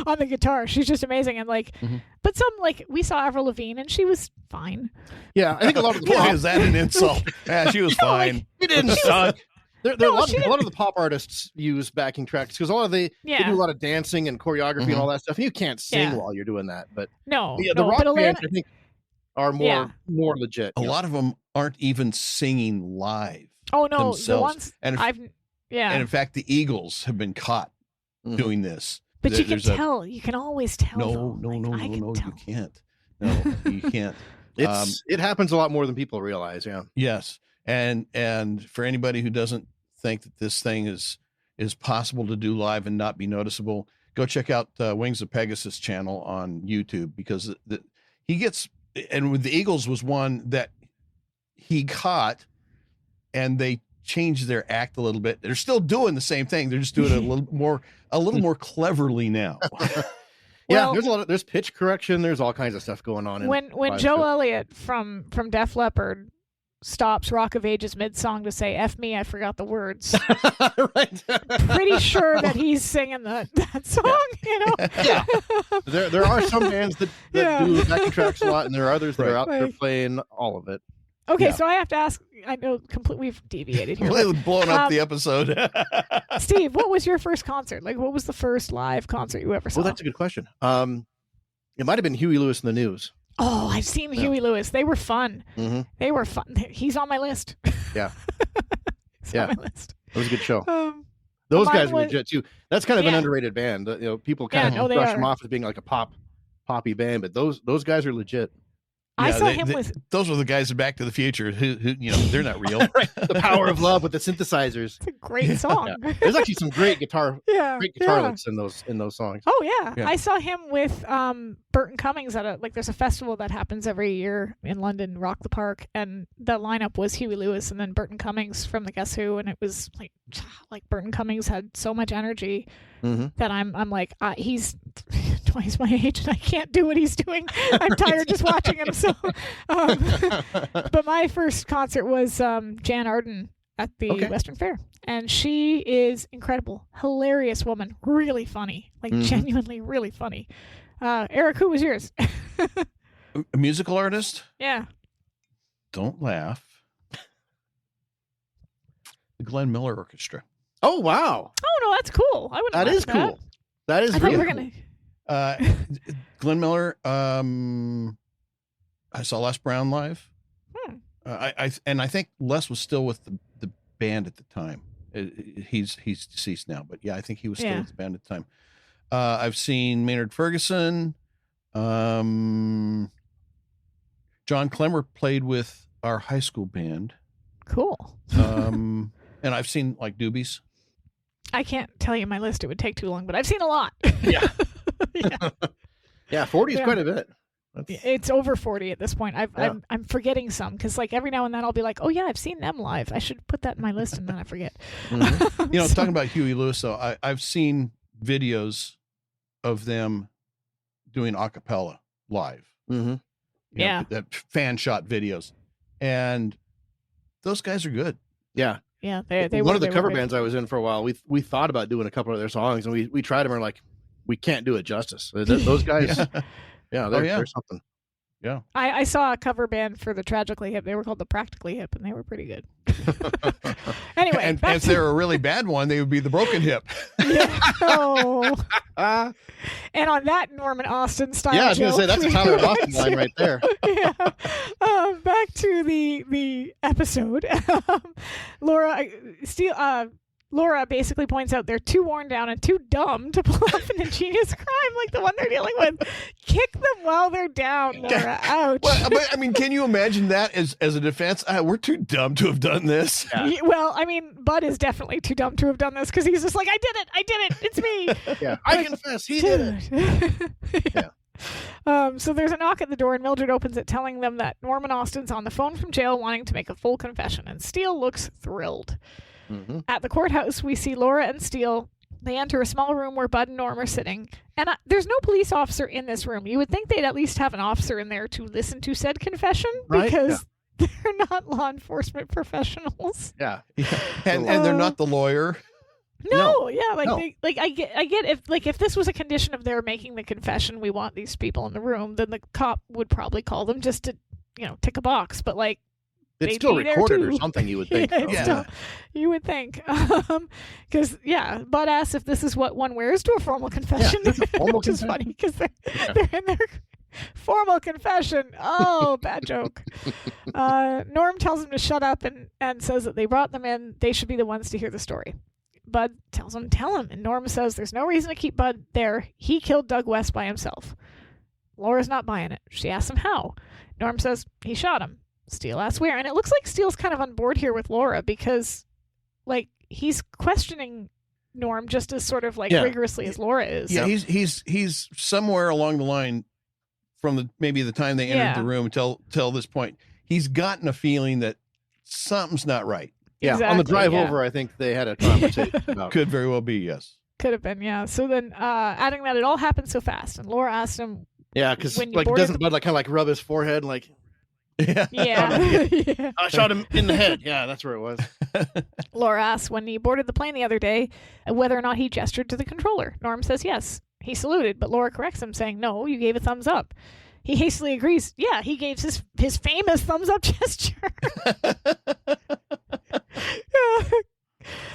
on the guitar. She's just amazing. And like, but some like we saw Avril Lavigne and she was fine. Yeah, I think a lot of the Why is that an insult? Yeah, she was fine. Like, it didn't suck. A lot of the pop artists use backing tracks because they do a lot of dancing and choreography and all that stuff, and you can't sing while you're doing that. But the rock bands I think are more legit. A lot of them aren't even singing live. Oh no, themselves. the ones and in fact, the Eagles have been caught doing this. But you can tell. You can always tell. No, you can't. No, you can't. It happens a lot more than people realize. Yeah. Yes. And for anybody who doesn't think that this thing is possible to do live and not be noticeable, go check out Wings of Pegasus channel on YouTube because he gets, and with the Eagles was one that he caught and they changed their act a little bit. They're still doing the same thing. They're just doing it a little more cleverly now. Yeah, there's pitch correction. There's all kinds of stuff going on. When Joe Elliott from Def Leppard stops Rock of Ages mid-song to say "F me, I forgot the words." Right. Pretty sure that he's singing that song. You know. Yeah. There are some bands that do backing tracks a lot, and there are others that are out there playing all of it. Okay, so I have to ask. I know we've deviated here. We've blown up the episode. Steve, what was your first concert? Like, what was the first live concert you ever saw? Well, that's a good question. It might have been Huey Lewis and the News. Oh, I've seen Huey Lewis. They were fun. Mm-hmm. They were fun. He's on my list. Yeah. He's on my list. It was a good show. Those guys were legit too. That's kind of an underrated band. People kind of brush them off as being like a poppy band, but those guys are legit. I saw him with. Those were the guys of Back to the Future who they're not real. Right. The Power of Love with the synthesizers. It's a great song. Yeah. There's actually some great guitar licks in those songs. Oh yeah. I saw him with Burton Cummings at there's a festival that happens every year in London, Rock the Park, and the lineup was Huey Lewis and then Burton Cummings from the Guess Who, and it was like Burton Cummings had so much energy that I'm like he's twice my age and I can't do what he's doing. I'm tired just watching him. So, but my first concert was Jan Arden at the Western Fair, and she is incredible, hilarious woman, really funny, genuinely really funny. Eric, who was yours? A musical artist? Yeah. Don't laugh. The Glenn Miller Orchestra. Oh wow! Oh no, that's cool. I wouldn't. That is cool. That is really cool. Glenn Miller. I saw Les Brown live. I think Les was still with the band at the time. He's deceased now, but I think he was still with the band at the time. I've seen Maynard Ferguson. John Clemmer played with our high school band. Cool. And I've seen like Doobies. I can't tell you my list; it would take too long. But I've seen a lot. Yeah. Yeah, 40 is quite a bit. It's over 40 at this point. I'm forgetting some because every now and then I'll be like, oh yeah, I've seen them live. I should put that in my list, and then I forget. Talking about Huey Lewis, though, I've seen videos of them doing a cappella live. That fan shot videos, and those guys are good. Yeah. Yeah, they one of the cover bands I was in for a while. We thought about doing a couple of their songs, and we tried them and we're like, we can't do it justice. Those guys, they're something. Yeah. I saw a cover band for the Tragically Hip. They were called the Practically Hip, and they were pretty good. Anyway, and if they're a really bad one, they would be the Broken Hip. And on that Norman Austin style. Yeah, I was going to say that's a Tyler Austin line right there. Back to the episode, Laura basically points out they're too worn down and too dumb to pull off an ingenious crime like the one they're dealing with. Kick them while they're down, Laura. Ouch. Well, but I mean, can you imagine that as a defense? We're too dumb to have done this. Yeah. Well, I mean, Bud is definitely too dumb to have done this because he's just like, I did it, it's me. Yeah, I confess, he did it. Yeah. So there's a knock at the door, and Mildred opens it, telling them that Norman Austin's on the phone from jail wanting to make a full confession, and Steele looks thrilled. Mm-hmm. At the courthouse, we see Laura and Steele. They enter a small room where Bud and Norm are sitting, and there's no police officer in this room. You would think they'd at least have an officer in there to listen to said confession, because they're not law enforcement professionals. Yeah. And they're not the lawyer. No, yeah, I get if this was a condition of their making the confession, we want these people in the room, then the cop would probably call them just to, tick a box. But like, it's they'd still be there recorded too. or something, you would think. You would think, because Bud asks if this is what one wears to a formal confession, which is funny because they're in their formal confession. Oh, bad joke. Norm tells him to shut up and says that they brought them in. They should be the ones to hear the story. Bud tells him, tell him. And Norm says there's no reason to keep Bud there. He killed Doug West by himself. Laura's not buying it. She asks him how. Norm says he shot him. Steele asks where. And it looks like Steele's kind of on board here with Laura because, like, he's questioning Norm just as sort of, like, rigorously as Laura is. Yeah, he's somewhere along the line from maybe the time they entered the room till this point. He's gotten a feeling that something's not right. Yeah, exactly, on the drive over, I think they had a conversation about it. Could very well be, yes. Could have been, yeah. So then, adding that it all happened so fast, and Laura asked him, yeah, because like doesn't Bud like kind of like rub his forehead like? Yeah. I shot him in the head. Yeah, that's where it was. Laura asks when he boarded the plane the other day whether or not he gestured to the controller. Norm says yes. He saluted, but Laura corrects him, saying, no, you gave a thumbs up. He hastily agrees. Yeah, he gave his famous thumbs up gesture.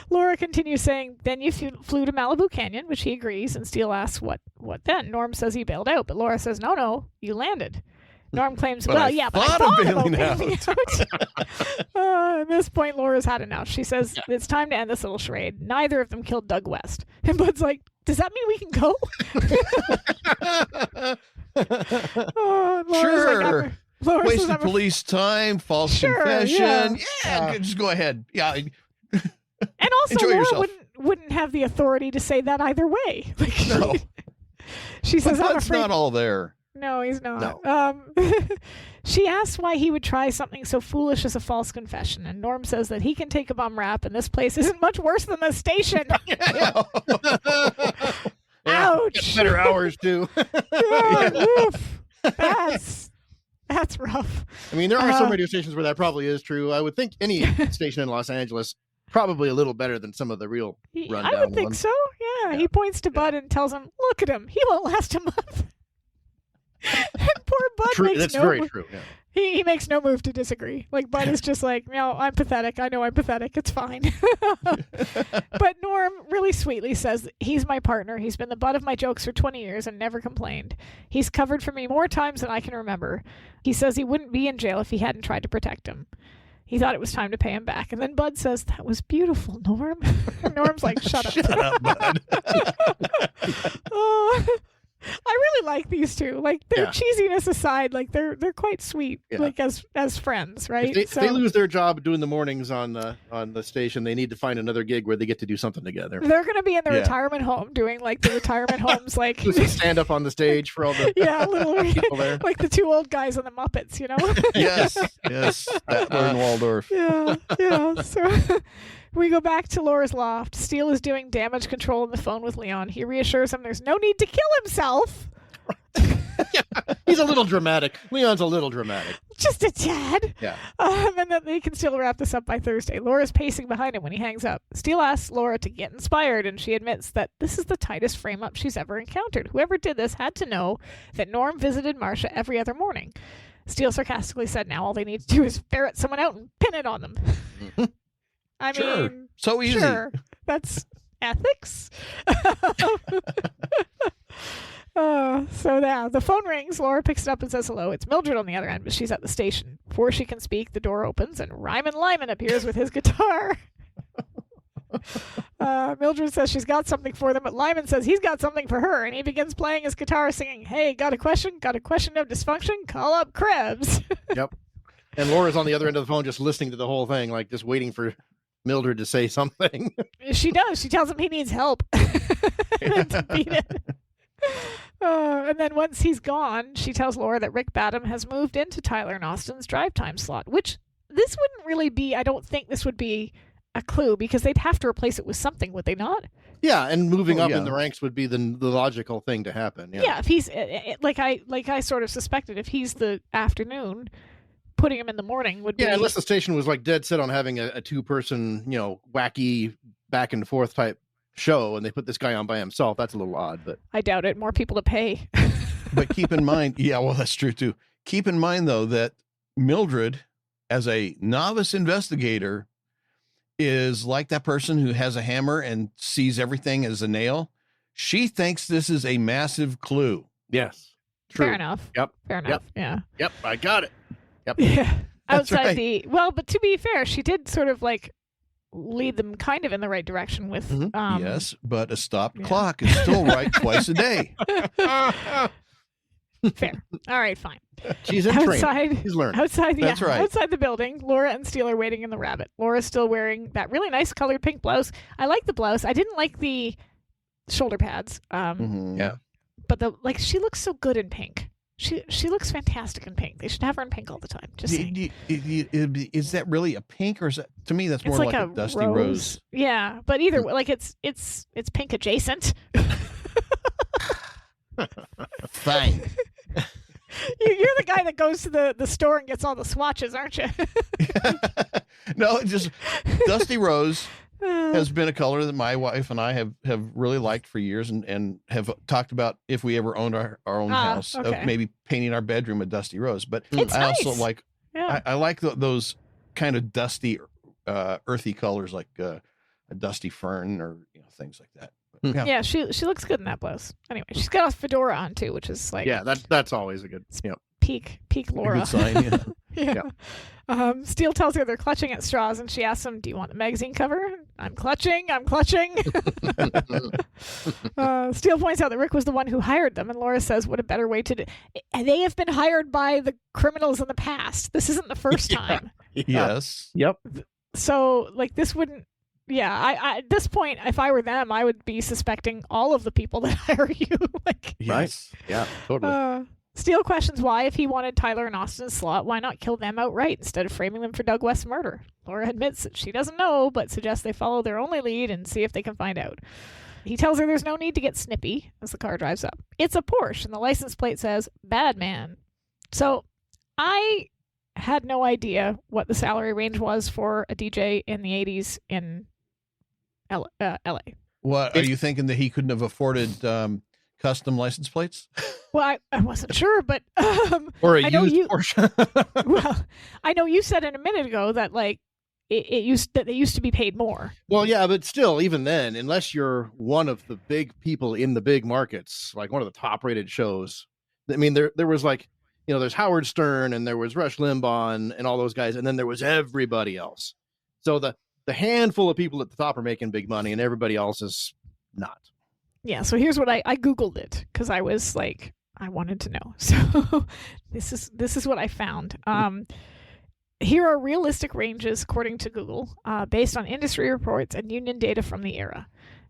Laura continues saying, then you flew to Malibu Canyon, which he agrees, and Steele asks, what then? Norm says he bailed out, but Laura says, no, you landed. Norm claims, but I thought of bailing out. At this point, Laura's had enough. She says, it's time to end this little charade. Neither of them killed Doug West. And Bud's like, does that mean we can go? Sure. Like, wasted police time, false confession. Yeah, just go ahead. Yeah. And also, Laura wouldn't have the authority to say that either way. Like, no. She says, but I'm Bud's afraid. not all there. No, he's not. No. She asks why he would try something so foolish as a false confession, and Norm says that he can take a bum rap, and this place isn't much worse than the station. Ouch! Better hours too. Oof. That's rough. I mean, there are some radio stations where that probably is true. I would think any station in Los Angeles probably a little better than some of the real rundown I would think ones. so. Yeah. He points to Bud and tells him, "Look at him. He won't last a month." And poor Bud makes That's no very move. true. Yeah. He makes no move to disagree. Like, Bud is just like, no, I'm pathetic. I know I'm pathetic. It's fine. But Norm really sweetly says, he's my partner. He's been the butt of my jokes for 20 years and never complained. He's covered for me more times than I can remember. He says he wouldn't be in jail if he hadn't tried to protect him. He thought it was time to pay him back. And then Bud says, that was beautiful, Norm. Norm's like, shut up. Shut up, Bud. Oh, I really like these two. Like, their cheesiness aside, like they're quite sweet, like as friends, right? If they lose their job doing the mornings on the station, they need to find another gig where they get to do something together. They're going to be in the retirement home doing like the retirement homes, like just stand up on the stage for all the people there. Like the two old guys on the Muppets, you know? Yes, Statler and Waldorf. Yeah. So we go back to Laura's loft. Steele is doing damage control on the phone with Leon. He reassures him there's no need to kill himself. He's a little dramatic. Leon's a little dramatic. Just a tad. Yeah. And then they can still wrap this up by Thursday. Laura's pacing behind him when he hangs up. Steele asks Laura to get inspired, and she admits that this is the tightest frame-up she's ever encountered. Whoever did this had to know that Norm visited Marcia every other morning. Steele sarcastically said now all they need to do is ferret someone out and pin it on them. Mm-hmm. I mean, so easy. Sure. That's ethics. So now the phone rings. Laura picks it up and says hello. It's Mildred on the other end, but she's at the station. Before she can speak, the door opens and Ryman Lyman appears with his guitar. Mildred says she's got something for them, but Lyman says he's got something for her, and he begins playing his guitar, singing, "Hey, got a question? Got a question of dysfunction? Call up Krebs." Yep. And Laura's on the other end of the phone, just listening to the whole thing, like just waiting for Mildred to say something. She does. She tells him he needs help to beat it. And then once he's gone, she tells Laura that Rick Badham has moved into Tyler and Austin's drive time slot, which this wouldn't really be, I don't think this would be a clue, because they'd have to replace it with something, would they not? Yeah, and moving up in the ranks would be the logical thing to happen. Yeah, if he's, like I sort of suspected, if he's the afternoon, putting him in the morning would be... Yeah, unless the station was like dead set on having a two-person, wacky back and forth type show, and they put this guy on by himself. That's a little odd, but I doubt it. More people to pay. But keep in mind, that's true too. Keep in mind though that Mildred, as a novice investigator, is like that person who has a hammer and sees everything as a nail. She thinks this is a massive clue. Yes, true. Fair enough. Yep. Fair enough. Yeah. Yep. I got it. Yep. Yeah. Outside right. but to be fair, she did sort of like lead them kind of in the right direction with yes, but a stopped clock is still right twice a day. Fair. All right, fine. She's in training. She's learning. Outside That's right. Outside the building, Laura and Steele are waiting in the Rabbit. Laura's still wearing that really nice colored pink blouse. I like the blouse. I didn't like the shoulder pads. Yeah. But she looks so good in pink. She looks fantastic in pink. They should have her in pink all the time. Just saying. Is that really a pink, or is that, to me, that's more like a dusty rose? Yeah, but either way, like it's pink adjacent. Fine. You're the guy that goes to the store and gets all the swatches, aren't you? No, just dusty rose has been a color that my wife and I have really liked for years, and have talked about if we ever owned our own house, of maybe painting our bedroom a dusty rose. But it's I nice. also like, I like those kind of dusty, earthy colors, like a dusty fern or things like that. But, yeah, she looks good in that blouse. Anyway, she's got a fedora on too, which is like that's always a good peak Laura. A good sign. Yeah. Steele tells her they're clutching at straws, and she asks him, "Do you want the magazine cover?" I'm clutching. Steele points out that Rick was the one who hired them, and Laura says, "What a better way to do." They have been hired by the criminals in the past. This isn't the first time. Yes. Yep. So, like, this wouldn't. Yeah, I at this point, if I were them, I would be suspecting all of the people that hire you. Like, Yes. Right. Yeah. Totally. Steele questions why, if he wanted Tyler and Austin's slot, why not kill them outright instead of framing them for Doug West's murder? Laura admits that she doesn't know, but suggests they follow their only lead and see if they can find out. He tells her there's no need to get snippy as the car drives up. It's a Porsche, and the license plate says, "Bad Man." So I had no idea what the salary range was for a DJ in the 80s in LA. What, are you thinking that he couldn't have afforded custom license plates? Well, I wasn't sure, but or a used Porsche. well, I know you said in a minute ago that like they used to be paid more. Well, yeah, but still, even then, unless you're one of the big people in the big markets, like one of the top rated shows, I mean, there was like, there's Howard Stern and there was Rush Limbaugh and all those guys, and then there was everybody else. So the handful of people at the top are making big money, and everybody else is not. Yeah, so here's what I Googled it, because I was like, I wanted to know. So this is what I found. Here are realistic ranges according to Google, based on industry reports and union data from the era.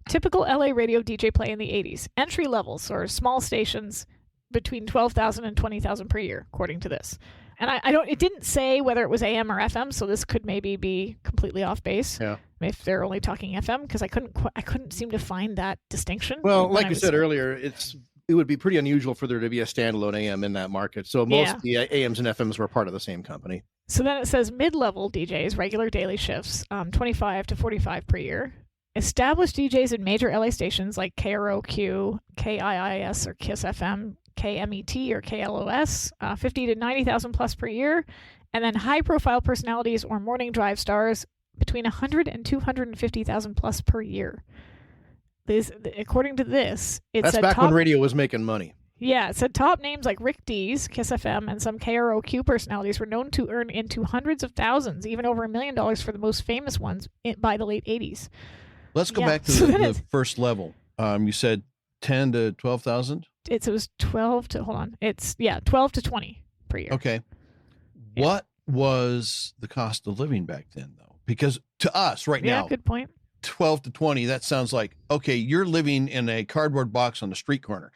Typical LA radio DJ play in the 80s. Entry levels, or small stations, between 12,000 and 20,000 per year, according to this. And it didn't say whether it was AM or FM, so this could maybe be completely off base. Yeah. If they're only talking FM, because I couldn't seem to find that distinction. Well, like you said earlier, it would be pretty unusual for there to be a standalone AM in that market. So most of the AMs and FMs were part of the same company. So then it says mid-level DJs, regular daily shifts, 25 to 45 per year. Established DJs in major LA stations like KROQ, KIIS or KISS FM, KMET or KLOS, 50 to 90,000 plus per year. And then high-profile personalities or morning drive stars between 100 and 250,000 plus per year. according to this, it That's said back top, when radio was making money. Yeah, it said top names like Rick Dees, Kiss FM, and some KROQ personalities were known to earn into hundreds of thousands, even over $1 million for the most famous ones by the late 80s. Let's go back to the first level. You said 10 to 12,000? It was 12 to, hold on. 12 to 20 per year. Okay. Yeah. What was the cost of living back then, though? Because to us right now, good point. 12 to 20, that sounds like, okay, you're living in a cardboard box on the street corner.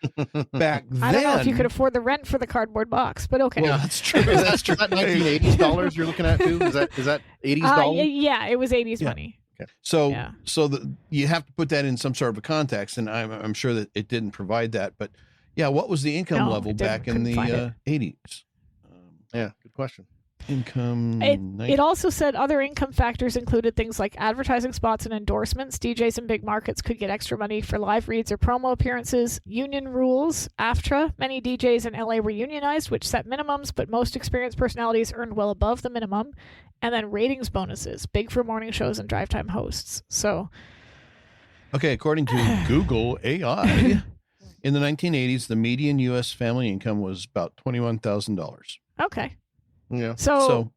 Back then, I don't know if you could afford the rent for the cardboard box, but okay. Well, that's true. That's true. Is that 1980s dollars you're looking at too? Is that 80s dollars? Yeah, it was 80s money. Okay. So you have to put that in some sort of a context, and I'm sure that it didn't provide that. But yeah, what was the income level back in the 80s? Yeah, good question. Income. It also said other income factors included things like advertising spots and endorsements. DJs in big markets could get extra money for live reads or promo appearances. Union rules, AFTRA. Many DJs in LA were unionized, which set minimums, but most experienced personalities earned well above the minimum. And then ratings bonuses, big for morning shows and drive time hosts. So, okay, according to Google AI, in the 1980s, the median U.S. family income was about $21,000. Okay. Yeah. So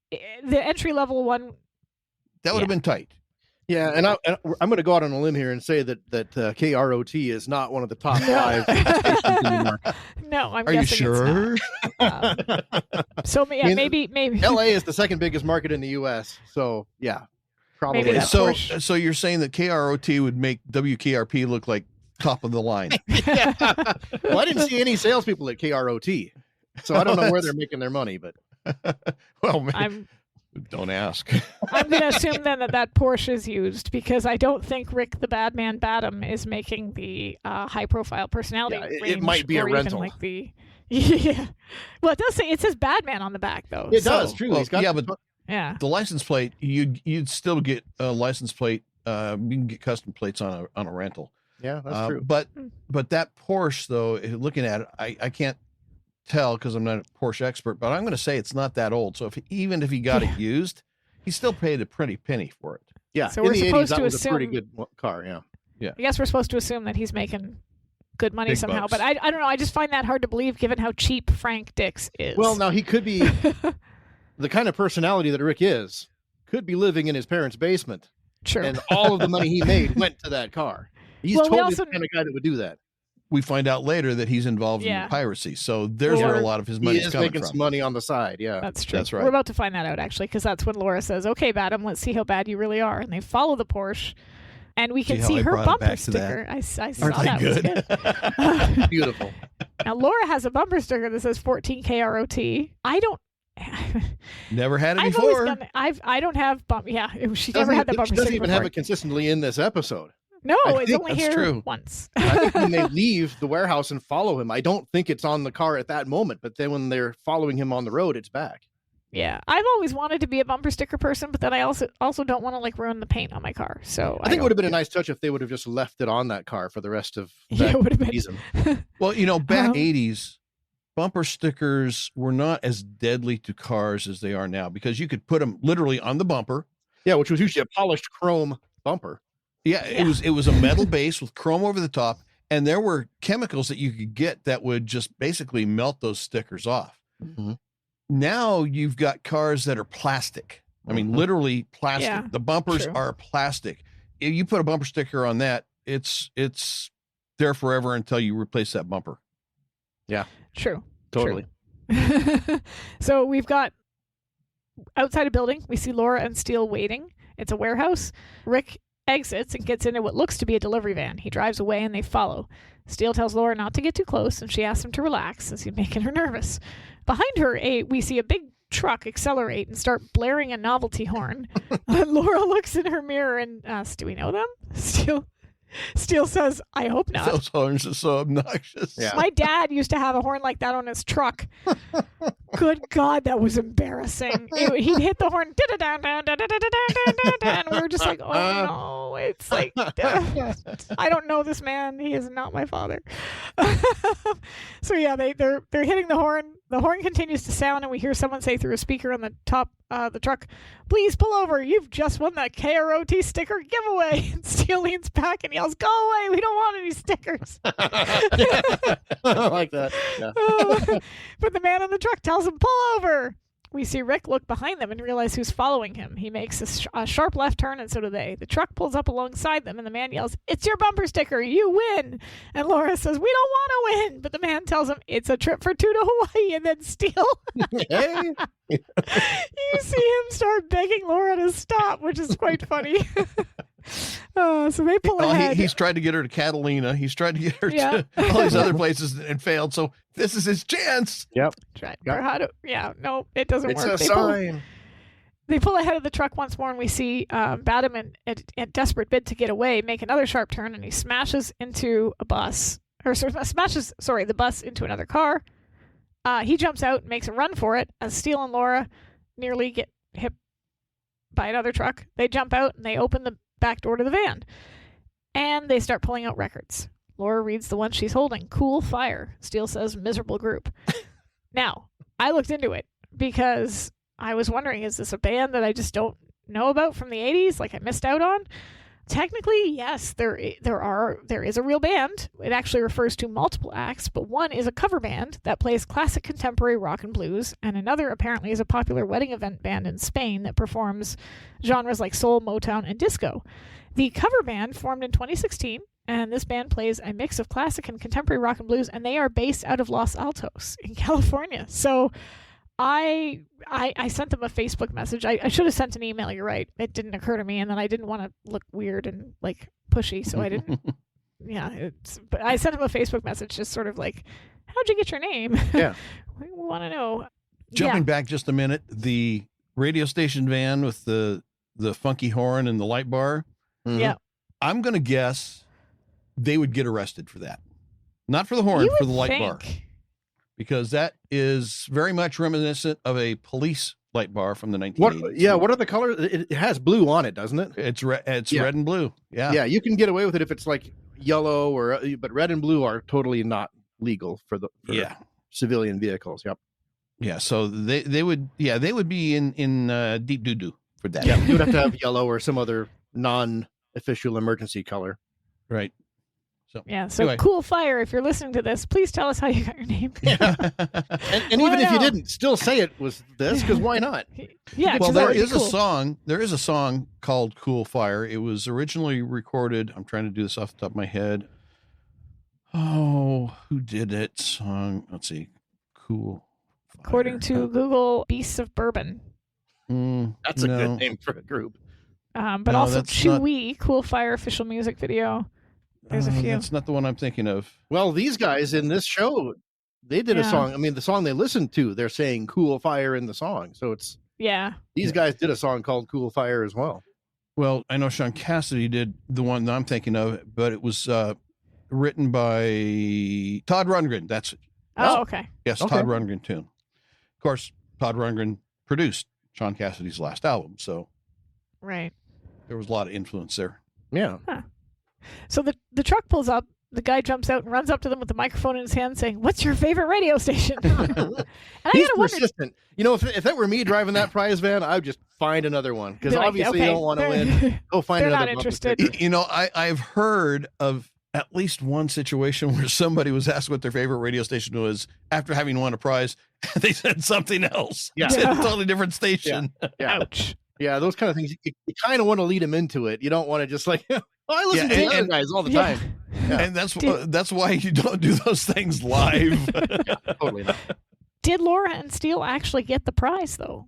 the entry level one, that would have been tight. Yeah, and I'm going to go out on a limb here and say that KROT is not one of the top 5 stations in the market. No, I'm Are you guessing sure? It's not. So yeah, maybe LA is the second biggest market in the U.S. So yeah, probably. Maybe So you're saying that KROT would make WKRP look like top of the line? Yeah. Well, I didn't see any salespeople at KROT, so I don't know where they're making their money, but. Well, don't ask. I'm going to assume then that Porsche is used because I don't think Rick the Badman Badham is making the high-profile personality. Yeah, it might be a rental. Like yeah. Well, it says Badman on the back though. It does, true. Well, but the license plate, you'd still get a license plate. You can get custom plates on a rental. Yeah, that's true. But that Porsche though, looking at it, I can't tell because I'm not a Porsche expert, but I'm going to say it's not that old. So even if he got it used, he still paid a pretty penny for it. Yeah, so in we're the supposed 80s, that to was assume, a pretty good car. Yeah. I guess we're supposed to assume that he's making good money Big somehow, bucks. but I don't know. I just find that hard to believe given how cheap Frank Dix is. Well, now he could be the kind of personality that Rick is. Could be living in his parents' basement. Sure. And all of the money he made went to that car. He's totally the kind of guy that would do that. We find out later that he's involved in piracy. So there's where a lot of his money is coming making from. some money on the side. Yeah, that's true. That's right. We're about to find that out actually, because that's when Laura says, "Okay, Badham, let's see how bad you really are." And they follow the Porsche, and we can see her bumper sticker. I saw that. Good? Was good. Beautiful. Now Laura has a bumper sticker that says 14 KROT. I don't. Never had it before. I don't have bump. Yeah, she never had the bumper sticker. She doesn't even have it consistently in this episode. No, it's only here once. I think when they leave the warehouse and follow him, I don't think it's on the car at that moment. But then when they're following him on the road, it's back. Yeah, I've always wanted to be a bumper sticker person, but then I also don't want to ruin the paint on my car. So I think it would have been a nice touch if they would have just left it on that car for the rest of that season. Well, back 80s, bumper stickers were not as deadly to cars as they are now because you could put them literally on the bumper. Yeah, which was usually a polished chrome bumper. Yeah, it was a metal base with chrome over the top, and there were chemicals that you could get that would just basically melt those stickers off. Mm-hmm. Now you've got cars that are plastic. I mean, literally plastic. Yeah, the bumpers are plastic. If you put a bumper sticker on that, it's there forever until you replace that bumper. Yeah, true. Totally. True. So we've got outside a building. We see Laura and Steele waiting. It's a warehouse. Rick exits and gets into what looks to be a delivery van. He drives away and they follow. Steele tells Laura not to get too close, and she asks him to relax since he's making her nervous. Behind her, we see a big truck accelerate and start blaring a novelty horn. Laura looks in her mirror and asks, "Do we know them?" Steele says, "I hope not." Those horns are so obnoxious. Yeah. My dad used to have a horn like that on his truck. Good God, that was embarrassing. He'd hit the horn, and we were just like, oh no. It's like, I don't know this man. He is not my father. So yeah, they're hitting the horn. The horn continues to sound, and we hear someone say through a speaker on the top the truck, "Please pull over. You've just won that KROT sticker giveaway." And Steele leans back and yells, "Go away. We don't want any stickers." I like that. Yeah. But the man on the truck tells him, "Pull over." We see Rick look behind them and realize who's following him. He makes a sharp left turn, and so do they. The truck pulls up alongside them, and the man yells, "It's your bumper sticker. You win." And Laura says, "We don't want to win." But the man tells him, "It's a trip for two to Hawaii." And then Steele, Hey. you see him start begging Laura to stop, which is quite funny. So they pull ahead. He's tried to get her to Catalina. He's tried to get her Yeah. to all these other places and failed. So this is his chance. Yep. Or how to, no, it doesn't It's work. a sign. They pull ahead of the truck once more, and we see Badham, in desperate bid to get away, make another sharp turn, and he smashes into a bus, the bus into another car. He jumps out and makes a run for it as Steele and Laura nearly get hit by another truck. They jump out and they open the back door to the van, and they start pulling out records. Laura reads the one she's holding, "Cool Fire." Steele says, "Miserable group." Now, I looked into it because I was wondering, is this a band that I just don't know about from the 80s, like I missed out on? Technically, yes, there is a real band. It actually refers to multiple acts, but one is a cover band that plays classic contemporary rock and blues, and another apparently is a popular wedding event band in Spain that performs genres like soul, Motown, and disco. The cover band formed in 2016, and this band plays a mix of classic and contemporary rock and blues, and they are based out of Los Altos in California. So I sent them a Facebook message. I should have sent an email, you're right. It didn't occur to me, and then I didn't want to look weird and like pushy, so I didn't. But I sent him a Facebook message, just sort of like, "How'd you get your name?" Yeah. We want to know. Jumping back just a minute, the radio station van with the funky horn and the light bar. Mhm. Yeah. I'm going to guess they would get arrested for that. Not for the horn, You for the would light bar. think. Because that is very much reminiscent of a police light bar from the 1980s. What are the colors? It has blue on it, doesn't it? It's red and blue. Yeah. Yeah, you can get away with it if it's like yellow but red and blue are totally not legal for civilian vehicles. Yep. Yeah. So they would be in deep doo-doo for that. Yeah, you would have to have yellow or some other non-official emergency color. Right. So Anyway. Cool Fire, if you're listening to this, please tell us how you got your name. Yeah. and even if you didn't, still say it was this, because why not? Yeah. Well, there is a song. There is a song called "Cool Fire." It was originally recorded. I'm trying to do this off the top of my head. Oh, who did it? Song. Let's see. Cool Fire. According to Google, Beasts of Bourbon. That's a good name for a group. But also Chewy, Cool Fire official music video. There's a few. That's not the one I'm thinking of. Well, these guys in this show, they did a song. I mean, the song they listened to, they're saying "Cool Fire" in the song. So it's these guys did a song called "Cool Fire" as well. Well, I know Sean Cassidy did the one that I'm thinking of, but it was written by Todd Rundgren. That's it. Oh, okay. Yes, Okay. Todd Rundgren tune. Of course, Todd Rundgren produced Sean Cassidy's last album, so Right. there was a lot of influence there. Yeah. So the truck pulls up. The guy jumps out and runs up to them with the microphone in his hand, saying, "What's your favorite radio station?" And He's persistent. You know, if that were me driving that prize van, I would just find another one, because They're like, obviously okay, you don't want to win. Go find they're another. not bumper interested. sticker. You know, I've heard of at least one situation where somebody was asked what their favorite radio station was after having won a prize, and they said something else. Yeah. They said a totally different station. Yeah. Ouch. Yeah, those kind of things. You kind of want to lead them into it. You don't want to just like, oh, I listen to the other guys all the time. Yeah. And that's why you don't do those things live. Yeah, totally not. Did Laura and Steele actually get the prize though?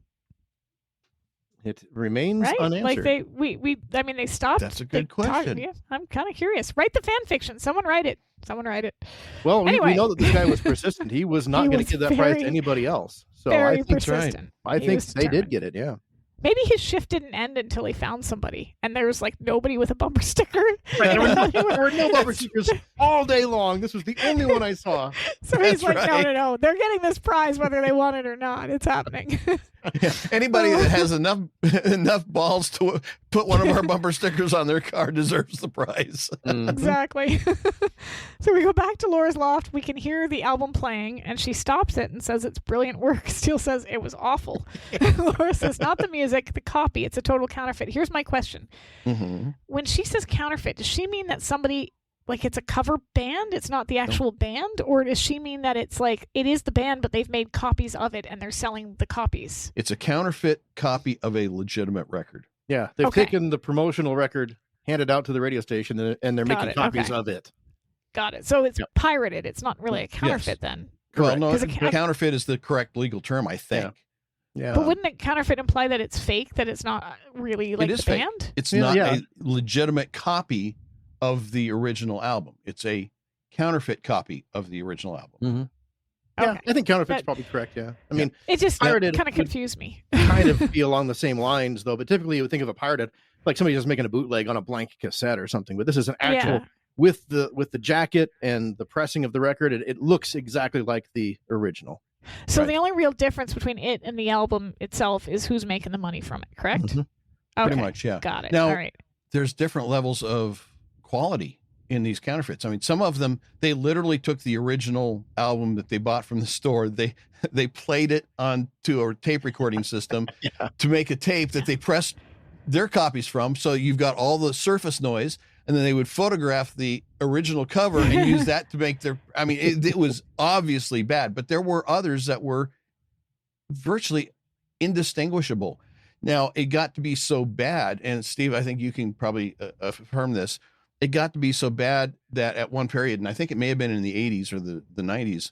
It remains Right? unanswered. Like they stopped. That's a good they talked- question. yeah, I'm kind of curious. Write the fan fiction. Someone write it. Well, Anyway. we know that this guy was persistent. He was not He going was to give that prize to very, anybody else. So Very I think persistent. I He think was they did determined. get it. Yeah. maybe his shift didn't end until he found somebody, and there was like nobody with a bumper sticker. Right, there were no bumper stickers all day long. This was the only one I saw. So he's like, right. no, they're getting this prize whether they want it or not. It's happening. Yeah. Anybody that has enough balls to put one of our bumper stickers on their car deserves the prize. Exactly. So we go back to Laura's loft. We can hear the album playing, and she stops it and says it's brilliant work. Steele says it was awful. Laura says, not the music, the copy. It's a total counterfeit. Here's my question. Mm-hmm. When she says counterfeit, does she mean that somebody, like it's a cover band, it's not the actual band? Or does she mean that it's like, it is the band, but they've made copies of it and they're selling the copies? It's a counterfeit copy of a legitimate record. Yeah, they've Okay. taken the promotional record, handed out to the radio station, and they're Got making it, copies okay. of it. Got it. So it's Yep. pirated. It's not really a counterfeit then. Well, Correct. no, 'Cause it- counterfeit is the correct legal term, I think. Yeah. But wouldn't it counterfeit imply that it's fake, that it's not really like It is the fake. band? It's Yeah, not yeah. a legitimate copy of the original album. It's a counterfeit copy of the original album. Yeah, Okay. I think counterfeit's But- probably correct. Yeah, I mean, It just Pirated kind of would- confused me. kind of be along the same lines though. But typically, you would think of a pirated like somebody just making a bootleg on a blank cassette or something. But this is an actual Yeah. with the jacket and the pressing of the record. It looks exactly like the original. So Right. the only real difference between it and the album itself is who's making the money from it, correct? Mhm. Okay. Pretty much, yeah. Got it. Now- All right. There's different levels of quality in these counterfeits. I mean, some of them, they literally took the original album that they bought from the store. They played it onto a tape recording system to make a tape that they pressed their copies from. So you've got all the surface noise, and then they would photograph the original cover and use that to make their, I mean, it was obviously bad, but there were others that were virtually indistinguishable. Now, it got to be so bad, and Steve, I think you can probably affirm this, it got to be so bad that at one period, and I think it may have been in the 80s or the 90s,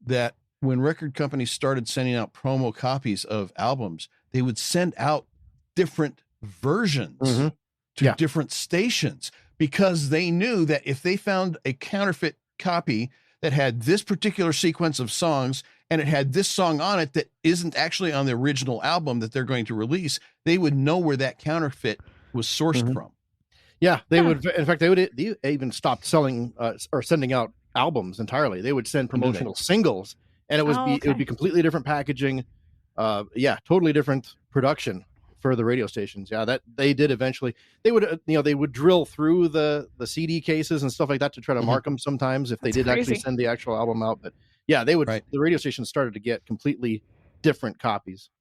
that when record companies started sending out promo copies of albums, they would send out different versions Mhm. to Yeah. different stations because they knew that if they found a counterfeit copy that had this particular sequence of songs and it had this song on it that isn't actually on the original album that they're going to release, they would know where that counterfeit was sourced Mhm. from. Yeah, they Yeah. would. In fact, they even stopped selling or sending out albums entirely. They would send promotional singles, and it Oh, would okay. be completely different packaging. Yeah, totally different production for the radio stations. Yeah, that they did eventually. They would they would drill through the CD cases and stuff like that to try to Mhm. mark them sometimes if they That's did actually crazy. send the actual album out. But yeah, they would. Right. The radio stations started to get completely different copies.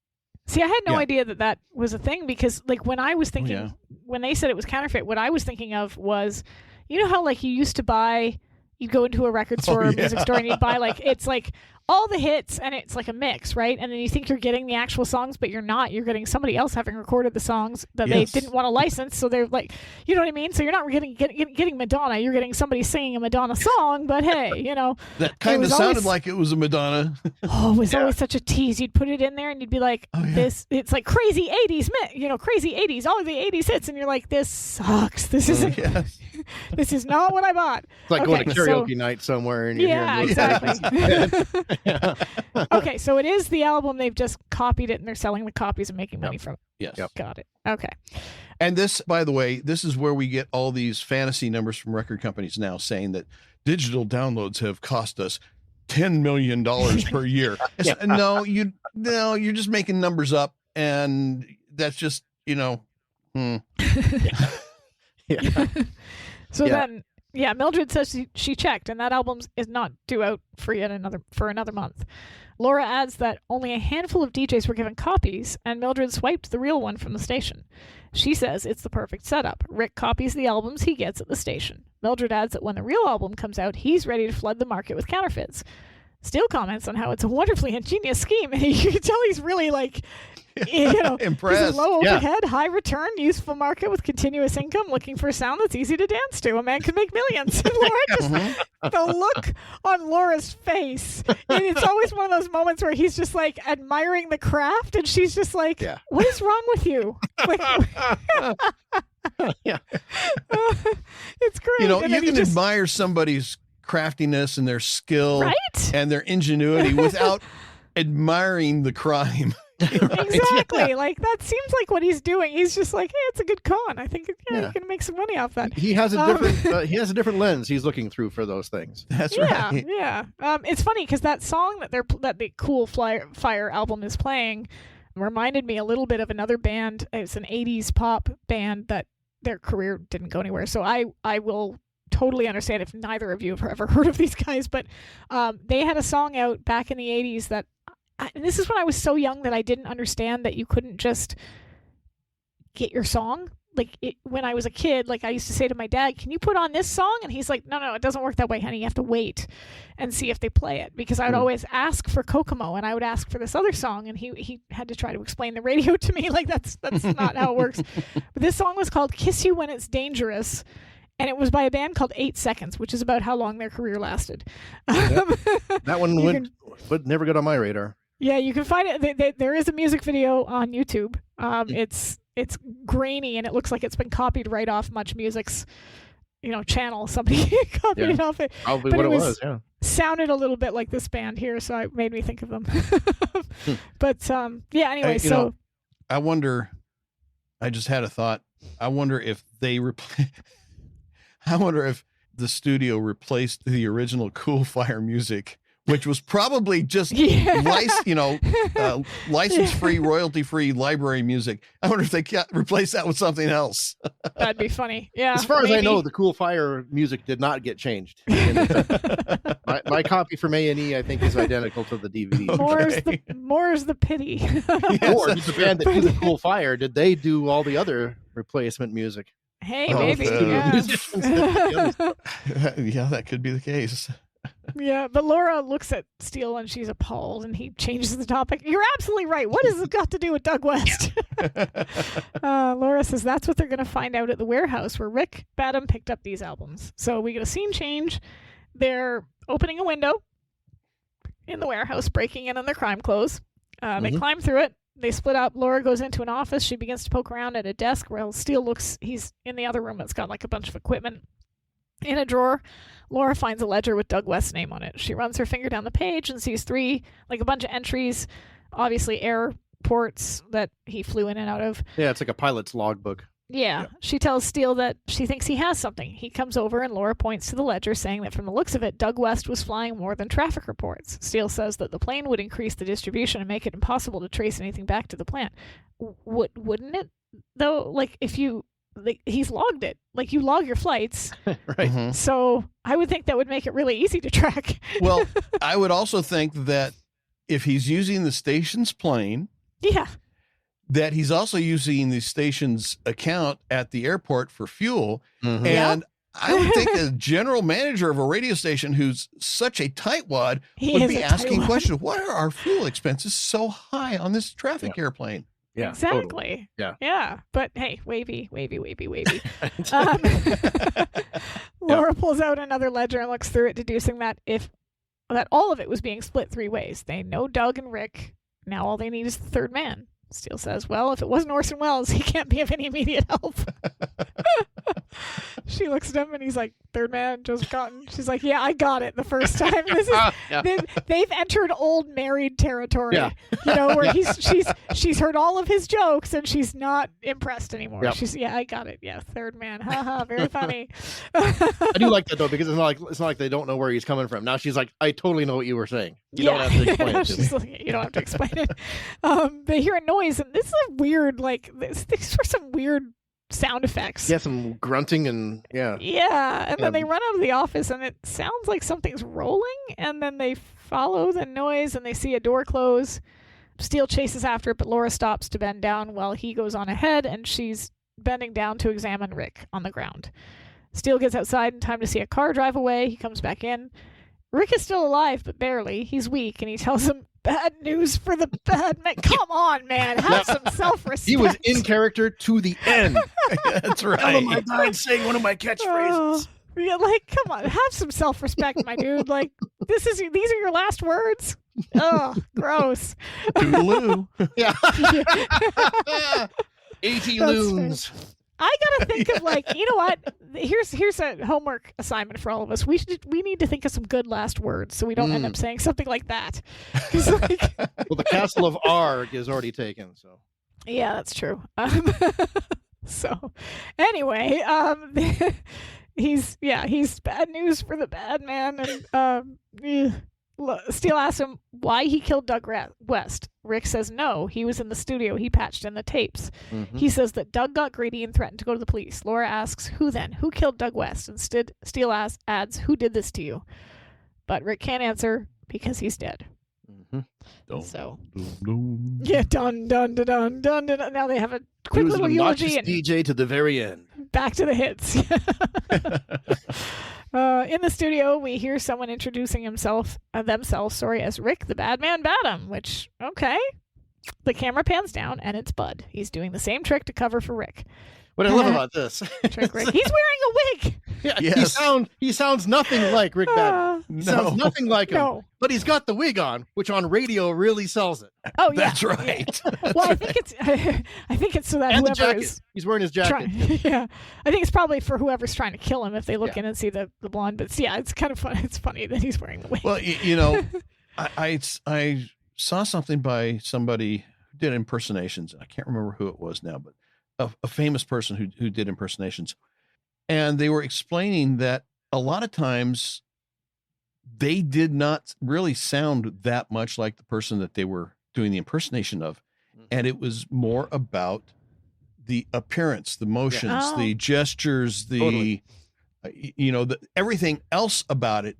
See, I had no Yeah. idea that was a thing because, like, when I was thinking, yeah. when they said it was counterfeit, what I was thinking of was, you know how, like, you used to buy, you'd go into a record store or a music yeah. store and you'd buy, like, it's like all the hits and it's like a mix, right? And then you think you're getting the actual songs, but you're not. You're getting somebody else having recorded the songs that Yes. they didn't want to license. So they're like, you know what I mean? So you're not getting Madonna. You're getting somebody singing a Madonna song, but hey, you know. That kind of was sounded always- like it was a Madonna. Oh, it was always such a tease. You'd put it in there and you'd be like, Oh, yeah. this, it's like crazy 80s, crazy 80s, all of the 80s hits. And you're like, this sucks. This isn't, Yes. this is not what I bought. It's like going Okay, to so- karaoke night somewhere and you're Yeah, hearing exactly. yeah. Okay, so it is the album. They've just copied it and they're selling the copies and making money from it. Yes. Yep. Got it. Okay. And this, by the way, this is where we get all these fantasy numbers from record companies now saying that digital downloads have cost us $10 million per year. It's- No, you're just making numbers up, and that's just, Yeah. So Yeah. then, yeah, Mildred says she checked, and that album is not due out for another month. Laura adds that only a handful of DJs were given copies, and Mildred swiped the real one from the station. She says it's the perfect setup. Rick copies the albums he gets at the station. Mildred adds that when the real album comes out, he's ready to flood the market with counterfeits. Steele comments on how it's a wonderfully ingenious scheme, and you can tell he's really like, this Impressed. is low Yeah. overhead, high return, useful market with continuous income, looking for a sound that's easy to dance to. A man can make millions. And Laura just, the look on Laura's face, and it's always one of those moments where he's just like admiring the craft, and she's just like, Yeah. "What is wrong with you?" Like, Yeah. it's great. You And then can he just, admire somebody's craftiness and their skill right? and their ingenuity without admiring the crime. Exactly. Yeah. Like that seems like what he's doing. He's just like, hey, it's a good con. I think you can make some money off that. He has a different lens he's looking through for those things. That's Yeah, right. yeah. It's funny because that song that the Cool Fire album is playing reminded me a little bit of another band. It's an 80s pop band that their career didn't go anywhere. So I will totally understand if neither of you have ever heard of these guys, but they had a song out back in the 80s that and this is when I was so young that I didn't understand that you couldn't just get your song. Like when I was a kid, like I used to say to my dad, "Can you put on this song?" And he's like, "No, it doesn't work that way, honey. You have to wait and see if they play it." Because I would always ask for Kokomo, and I would ask for this other song, and he had to try to explain the radio to me. Like that's not how it works. But this song was called "Kiss You When It's Dangerous." And it was by a band called 8 Seconds, which is about how long their career lasted. That one would never get on my radar. Yeah, you can find it. There is a music video on YouTube. It's grainy and it looks like it's been copied right off Much Music's, channel. Somebody copied it off it. Probably but what it was. Yeah. Sounded a little bit like this band here, so it made me think of them. But anyway, I wonder. I just had a thought. I wonder if they I wonder if the studio replaced the original Cool Fire music, which was probably just license-free, royalty-free library music. I wonder if they replace that with something else. That'd be funny. Yeah. As far as I know, the Cool Fire music did not get changed. My copy from A&E, I think, is identical to the DVD. More's the pity. Or did the band that did the Cool Fire, did they do all the other replacement music? Hey, maybe. Yeah, that could be the case. Yeah, but Laura looks at Steele and she's appalled, and he changes the topic. You're absolutely right. What has this got to do with Doug West? Laura says that's what they're going to find out at the warehouse where Rick Badham picked up these albums. So we get a scene change. They're opening a window in the warehouse, breaking in their crime clothes. They climb through it. They split up. Laura goes into an office. She begins to poke around at a desk where Steele he's in the other room. It's got like a bunch of equipment. In a drawer, Laura finds a ledger with Doug West's name on it. She runs her finger down the page and sees a bunch of entries, obviously airports that he flew in and out of. Yeah, it's like a pilot's logbook. Yeah. She tells Steele that she thinks he has something. He comes over and Laura points to the ledger, saying that from the looks of it, Doug West was flying more than traffic reports. Steele says that the plane would increase the distribution and make it impossible to trace anything back to the plant. Wouldn't it, though? Like, if you... he's logged it. Like, you log your flights. Right. Mm-hmm. So I would think that would make it really easy to track. Well, I would also think that if he's using the station's plane... Yeah. That he's also using the station's account at the airport for fuel. Mm-hmm. And I would think a general manager of a radio station who's such a tightwad would be asking questions. Why are our fuel expenses so high on this traffic airplane? Yeah, exactly. Totally. Yeah. But hey, wavy. Laura pulls out another ledger and looks through it, deducing that all of it was being split 3 ways. They know Doug and Rick. Now all they need is the third man. Steele says, well, if it wasn't Orson Welles, he can't be of any immediate help. She looks at him and he's like, third man, Joseph Cotton. She's like, yeah, I got it the first time. This is they've entered old married territory. Yeah. Where she's heard all of his jokes and she's not impressed anymore. Yep. I got it. Yeah, third man. Haha, very funny. I do like that though, because it's not like they don't know where he's coming from. Now she's like, I totally know what you were saying. You don't have to explain it to me. Like, you don't have to explain it. They hear a noise, and this is a weird, these were some weird sound effects. Yeah, some grunting and then they run out of the office and it sounds like something's rolling, and then they follow the noise and they see a door close. Steele chases after it, but Laura stops to bend down while he goes on ahead, and she's bending down to examine Rick on the ground. Steele gets outside in time to see a car drive away. He comes back in. Rick is still alive, but barely. He's weak, and he tells him, bad news for the bad man. Come on, man. Have some self-respect. He was in character to the end. That's right. Tell him I died saying one of my catchphrases. Come on. Have some self-respect, my dude. These are your last words? Oh, gross. Toodaloo. Yeah. 80 loons. I gotta think of like, you know what? Here's a homework assignment for all of us. We need to think of some good last words so we don't end up saying something like that. 'Cause, like, Well, the castle of Arg is already taken, so. yeah, that's true. So anyway, he's bad news for the bad man, and Steele asks him why he killed Doug West. Rick says no, he was in the studio. He patched in the tapes. Mm-hmm. He says that Doug got greedy and threatened to go to the police. Laura asks, who then? Who killed Doug West? Instead, Steele adds, who did this to you? But Rick can't answer because he's dead. Mm-hmm. So, dun. yeah, dun, dun, dun, dun, dun, dun. Now they have a quick He was little an eulogy obnoxious and DJ to the very end. back to the hits. In the studio, we hear someone introducing themselves as Rick the Bad Man Badham, which, okay. The camera pans down, and it's Bud. He's doing the same trick to cover for Rick. What I love about this. Trick Rick. He's wearing a wig. Yeah, Yes. he sounds nothing like Rick Badman. He sounds nothing like him. No. But he's got the wig on, which on radio really sells it. Oh, yeah. That's right. Well, I think it's so that And the whoever jacket. is He's wearing his jacket. trying, yeah, I think it's probably for whoever's trying to kill him if they look in and see the blonde. But yeah, it's kind of fun. It's funny that he's wearing the wig. Well, you know, I saw something by somebody who did impersonations. I can't remember who it was now, but a famous person who did impersonations. And they were explaining that a lot of times they did not really sound that much like the person that they were doing the impersonation of. And it was more about the appearance, the motions, the gestures, the, you know, everything else about it,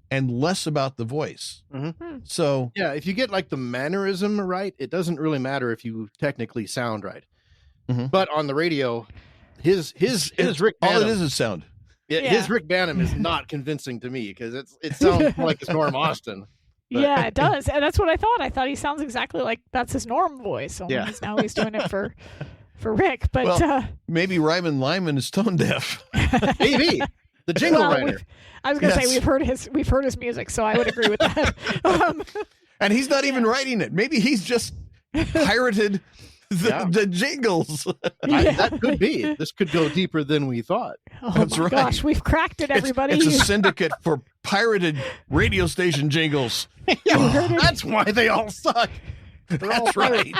and less about the voice. Mm-hmm. So yeah, if you get like the mannerism right, it doesn't really matter if you technically sound right. Mm-hmm. But on the radio, his Rick Banham, all it is sound. Yeah, his Rick Banham is not convincing to me because it sounds more like it's Norm Austin. But. Yeah, it does, and that's what I thought. I thought he sounds exactly like that's his Norm voice. Only he's doing it for Rick. But maybe Ryman Lyman is tone deaf. Maybe the jingle writer. I was going to say we've heard his music, so I would agree with that. And he's not even writing it. Maybe he's just pirated the jingles. That could be. This could go deeper than we thought. Oh That's my right. gosh, we've cracked it, everybody. It's a syndicate for pirated radio station jingles. That's why they all suck. That's right.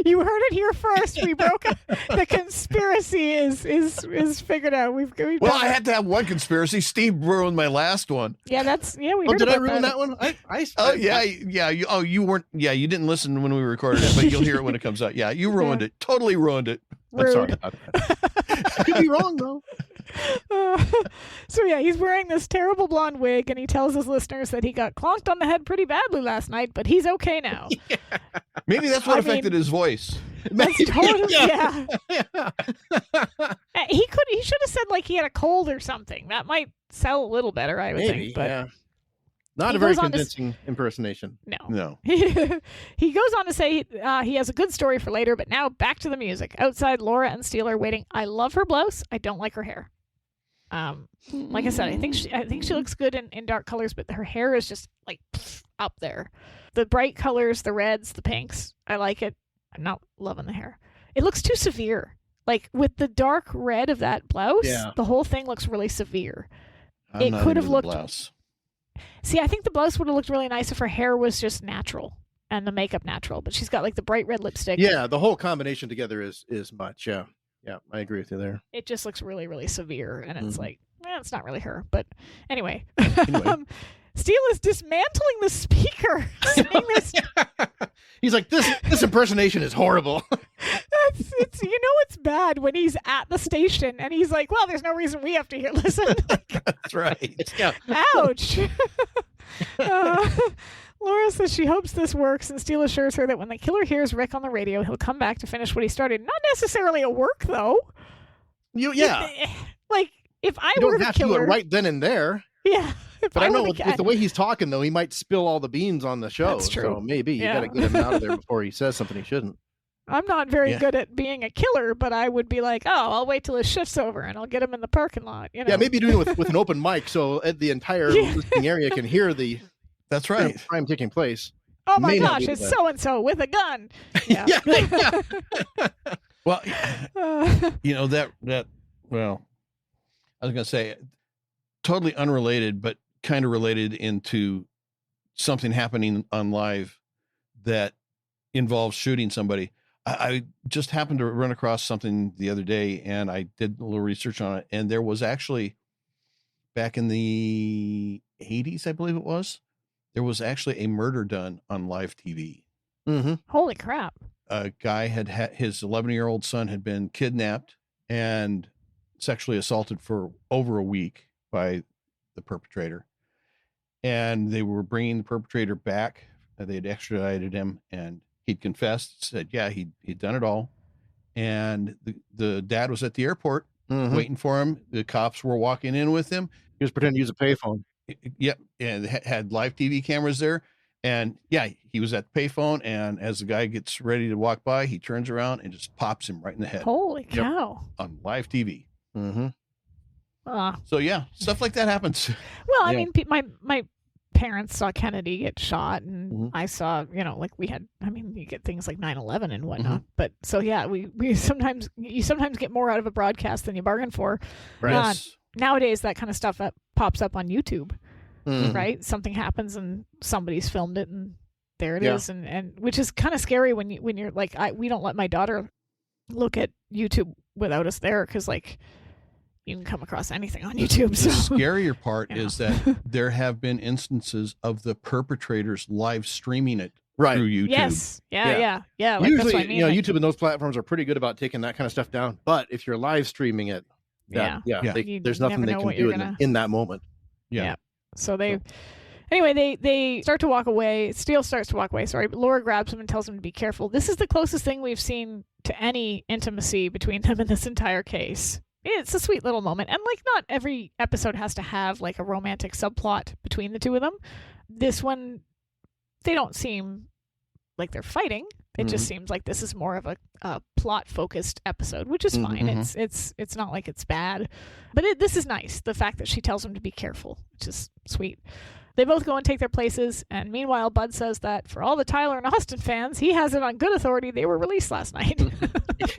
You heard it here first. We broke the conspiracy is figured out. We've well, I had to have one conspiracy. Steve ruined my last one. Yeah, we heard did I about ruin that one? You weren't. Yeah, you didn't listen when we recorded it, but you'll hear it when it comes out. Yeah, you ruined it. Totally ruined it. I'm sorry about that. I could be wrong though. So yeah, he's wearing this terrible blonde wig, and he tells his listeners that he got clonked on the head pretty badly last night, but he's okay now. Yeah. Maybe that's what affected his voice. That's totally, yeah. He should have said like he had a cold or something. That might sell a little better, I would think. But not a very convincing impersonation. No. He goes on to say he has a good story for later, but now back to the music. Outside, Laura and Steele are waiting. I love her blouse. I don't like her hair. Like I said, I think she looks good in dark colors, but her hair is just like up there. The bright colors, the reds, the pinks, I like it. I'm not loving the hair. It looks too severe. Like with the dark red of that blouse, the whole thing looks really severe. It could have looked. Blouse. See, I think the blouse would have looked really nice if her hair was just natural and the makeup natural, but she's got like the bright red lipstick. Yeah, the whole combination together is much. Yeah, I agree with you there. It just looks really, really severe, and it's like, it's not really her. But anyway. Steele is dismantling the speaker. He's like, this impersonation is horrible. It's bad when he's at the station and he's like, well, there's no reason we have to listen. That's right. Yeah. Ouch. Laura says she hopes this works, and Steele assures her that when the killer hears Rick on the radio, he'll come back to finish what he started. Not necessarily a work, though. Like, if I were the killer... You don't have to do it right then and there. Yeah. But I know with the way he's talking, though, he might spill all the beans on the show. That's true. So maybe you got to get him out of there before he says something he shouldn't. I'm not very good at being a killer, but I would be like, I'll wait till his shift's over and I'll get him in the parking lot. You know? Yeah, maybe doing it with an open mic so the entire listening area can hear the That's right. crime taking place. Oh my gosh, it's so-and-so with a gun. Yeah. Well, well, I was going to say totally unrelated, but kind of related into something happening on live that involves shooting somebody. I just happened to run across something the other day, and I did a little research on it. And there was actually, back in the 80s, I believe it was, there was actually a murder done on live TV. Mm-hmm. Holy crap. A guy had his 11-year-old son had been kidnapped and sexually assaulted for over a week by the perpetrator. And they were bringing the perpetrator back. They had extradited him, and he'd confessed, said, yeah, he'd done it all. And the dad was at the airport waiting for him. The cops were walking in with him. He was pretending to use a payphone. Yep. And had live TV cameras there. And yeah, he was at the payphone. And as the guy gets ready to walk by, he turns around and just pops him right in the head. Holy cow. On live TV. Mm-hmm. So yeah, stuff like that happens. Well, I mean, my parents saw Kennedy get shot, and I saw, you get things like 9/11 and whatnot. But so yeah, you sometimes get more out of a broadcast than you bargain for. Right. Yes. Nowadays, that kind of stuff pops up on YouTube, right? Something happens and somebody's filmed it, and there it is, and which is kind of scary when you're like, we don't let my daughter look at YouTube without us there, because you can come across anything on YouTube. The scarier part is that there have been instances of the perpetrators live streaming it through YouTube. Yes. Yeah. Usually, that's what I mean. YouTube and those platforms are pretty good about taking that kind of stuff down. But if you're live streaming it, there's nothing they can do in that moment. Yeah. So they start to walk away. Steele starts to walk away. Sorry, but Laura grabs him and tells him to be careful. This is the closest thing we've seen to any intimacy between them in this entire case. It's a sweet little moment. And not every episode has to have a romantic subplot between the two of them. This one, they don't seem like they're fighting. It just seems like this is more of a plot-focused episode, which is fine. It's not like it's bad. But this is nice, the fact that she tells him to be careful, which is sweet. They both go and take their places, and meanwhile, Bud says that for all the Tyler and Austin fans, he has it on good authority they were released last night.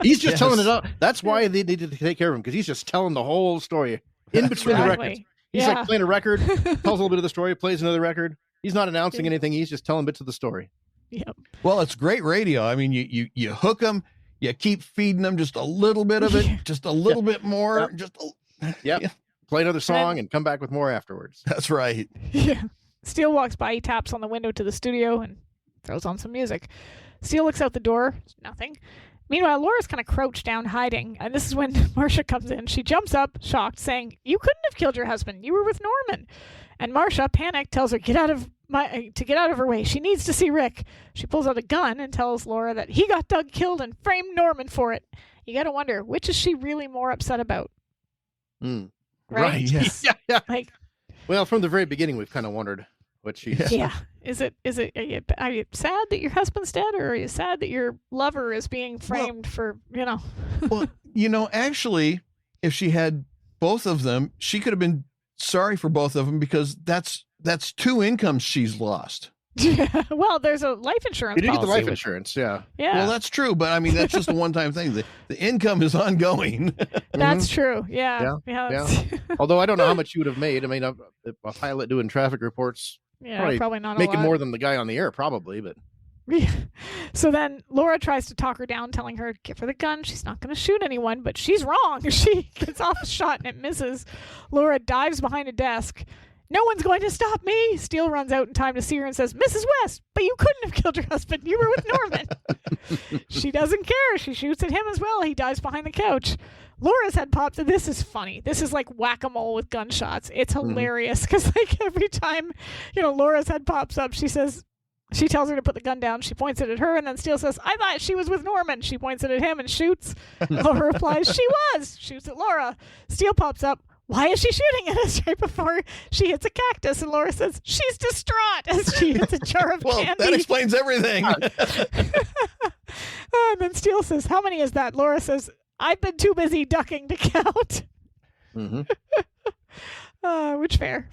He's just telling it all. That's why they needed to take care of him, because he's just telling the whole story in between the records. He's playing a record, tells a little bit of the story, plays another record. He's not announcing anything. He's just telling bits of the story. Yep. Well, it's great radio. I mean, you hook them, you keep feeding them just a little bit of it, just a little bit more. Play another song and come back with more afterwards. That's right. Yeah. Steele walks by, he taps on the window to the studio and throws on some music. Steele looks out the door, nothing. Meanwhile, Laura's kind of crouched down, hiding, and this is when Marcia comes in. She jumps up, shocked, saying, "You couldn't have killed your husband. You were with Norman." And Marcia, panicked, tells her to get out of her way. She needs to see Rick. She pulls out a gun and tells Laura that he got Doug killed and framed Norman for it. You got to wonder, which is she really more upset about? Right. Yes. Well, from the very beginning, we've kind of wondered what she. Yeah. Is it? Are you sad that your husband's dead, or are you sad that your lover is being framed for? Well, actually, if she had both of them, she could have been sorry for both of them, because that's two incomes she's lost. Yeah. Well, there's a life insurance. You did get the life insurance, yeah. Yeah. Well, that's true, but I mean, that's just a one-time thing. The income is ongoing. That's true. Yeah. Although I don't know how much you would have made. I mean, a pilot doing traffic reports, probably not making a lot. more than the guy on the air, probably. But so then Laura tries to talk her down, telling her to give her the gun. She's not going to shoot anyone, but she's wrong. She gets off a shot and it misses. Laura dives behind a desk. "No one's going to stop me." Steele runs out in time to see her and says, "Mrs. West, but you couldn't have killed your husband. You were with Norman." She doesn't care. She shoots at him as well. He dies behind the couch. Laura's head pops. This is funny. This is like whack-a-mole with gunshots. It's hilarious because every time, Laura's head pops up, she tells her to put the gun down. She points it at her, and then Steele says, "I thought she was with Norman." She points it at him and shoots. Laura replies, "She was." Shoots at Laura. Steele pops up. "Why is she shooting at us?" Right before she hits a cactus, and Laura says, "She's distraught," as she hits a jar of candy. That explains everything. And then Steele says, "How many is that?" Laura says, "I've been too busy ducking to count." Which fair.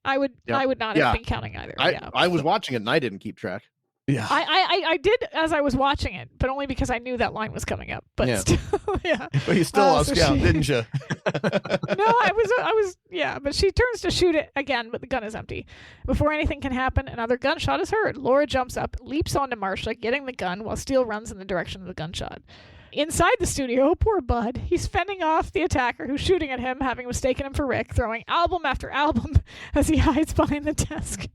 I would not have been counting either. I was watching it and I didn't keep track. Yeah. I did as I was watching it, but only because I knew that line was coming up. But still, yeah. But you still lost count, didn't you? No, I was, yeah. But she turns to shoot it again, but the gun is empty. Before anything can happen, another gunshot is heard. Laura jumps up, leaps onto Marcia, getting the gun, while Steele runs in the direction of the gunshot. Inside the studio, poor Bud. He's fending off the attacker who's shooting at him, having mistaken him for Rick, throwing album after album as he hides behind the desk.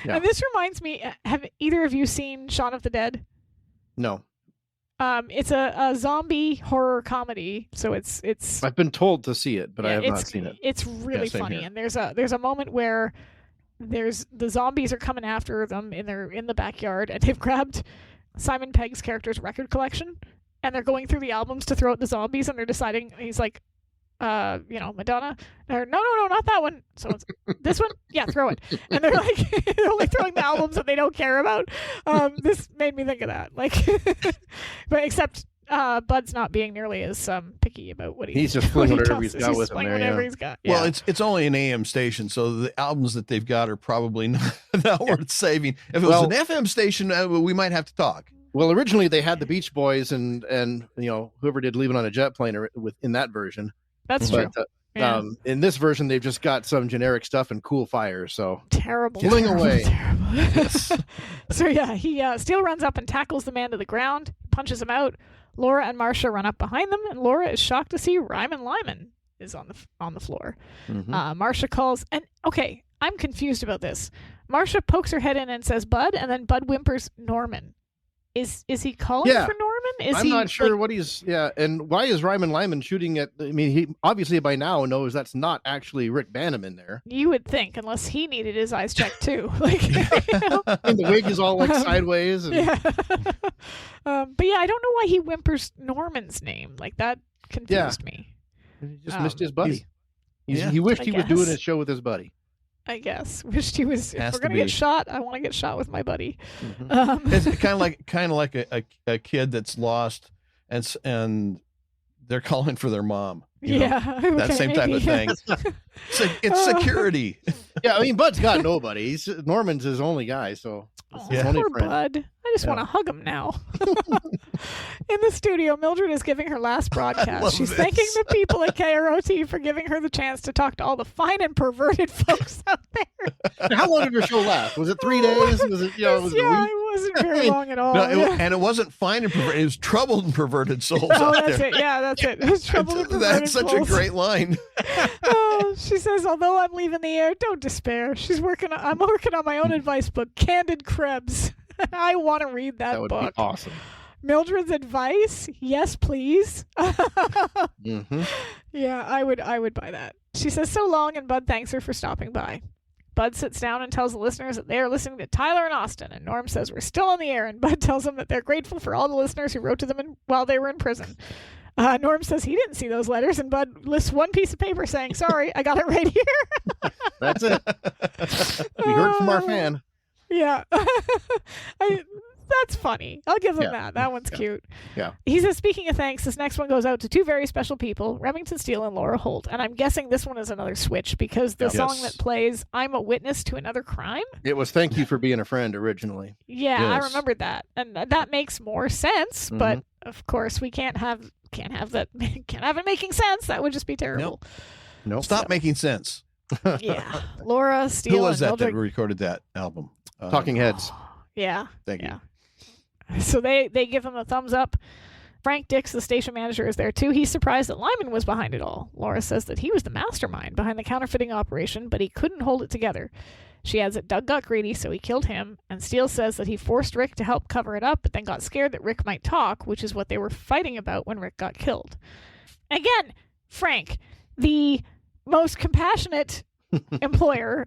Yeah. And this reminds me, have either of you seen Shaun of the Dead? No. It's a zombie horror comedy, so it's. I've been told to see it, but I have not seen it. It's really funny, and there's a moment where the zombies are coming after them in the backyard, and they've grabbed Simon Pegg's character's record collection, and they're going through the albums to throw at the zombies, and they're deciding. He's like, Madonna, or no, not that one. So it's this one, yeah, throw it. And they're like, they're only throwing the albums that they don't care about. This made me think of that, like, but except Bud's not being nearly as picky about what he's just playing whatever he's got with him there. Whatever he's got. Yeah. Well, it's only an AM station, so the albums that they've got are probably not worth saving. If it was an FM station, we might have to talk. Well, originally they had the Beach Boys and whoever did "Leaving on a Jet Plane" in that version. That's true. In this version, they've just got some generic stuff and Cool Fire. So terrible. Fling away. Yes. So yeah, Steele runs up and tackles the man to the ground, punches him out. Laura and Marcia run up behind them, and Laura is shocked to see Ryman Lyman is on the floor. Mm-hmm. Marcia calls, and okay, I'm confused about this. Marcia pokes her head in and says Bud, and then Bud whimpers Norman. Is he calling for Norman? I'm not sure what he's. Yeah, and why is Ryman Lyman shooting at? I mean, he obviously by now knows that's not actually Rick Banham in there. You would think, unless he needed his eyes checked too. Like, and the wig is all like sideways. And... Yeah. But yeah, I don't know why he whimpers Norman's name. Like that confused me. He just missed his buddy. He wished he was doing his show with his buddy. I guess. Wished he was. If we're gonna get shot, I want to get shot with my buddy. Mm-hmm. It's kind of like a kid that's lost, and they're calling for their mom. That same type of thing. It's security. Yeah, I mean, Bud's got nobody. Norman's his only guy, so his only friend. Bud. I just want to hug him now. In the studio, Mildred is giving her last broadcast. She's thanking the people at KROT for giving her the chance to talk to all the fine and perverted folks out there. How long did your show last? Was it 3 days? Was it? It was a week? It wasn't very long at all. And it wasn't fine and perverted. It was troubled and perverted souls out that's there. It. Yeah, that's it. It was troubled and perverted That's such souls. a great line. She says, although I'm leaving the air, don't despair. I'm working on my own advice book, Candid Krebs. I want to read that book. That would be awesome. Mildred's advice? Yes, please. Mm-hmm. Yeah, I would buy that. She says so long, and Bud thanks her for stopping by. Bud sits down and tells the listeners that they are listening to Tyler and Austin, and Norm says we're still on the air, and Bud tells them that they're grateful for all the listeners who wrote to them while they were in prison. Norm says he didn't see those letters, and Bud lists one piece of paper saying, sorry, I got it right here. That's it. We heard from our fan. Yeah. That's funny. I'll give him that. That one's cute. Yeah. He says, speaking of thanks, this next one goes out to two very special people, Remington Steele and Laura Holt. And I'm guessing this one is another switch because the song that plays, I'm a Witness to Another Crime. It was Thank You for Being a Friend originally. Yeah, I remembered that. And that makes more sense. Mm-hmm. But of course, we can't have it making sense. That would just be terrible. Nope. Stop making sense. Yeah. Laura, Steele, Who was and that Mildred... recorded that album? Talking Heads. Yeah. Thank you. So they give him a thumbs up. Frank Dix, the station manager, is there too. He's surprised that Lyman was behind it all. Laura says that he was the mastermind behind the counterfeiting operation, but he couldn't hold it together. She adds that Doug got greedy, so he killed him, and Steele says that he forced Rick to help cover it up, but then got scared that Rick might talk, which is what they were fighting about when Rick got killed. Again, Frank, the most compassionate employer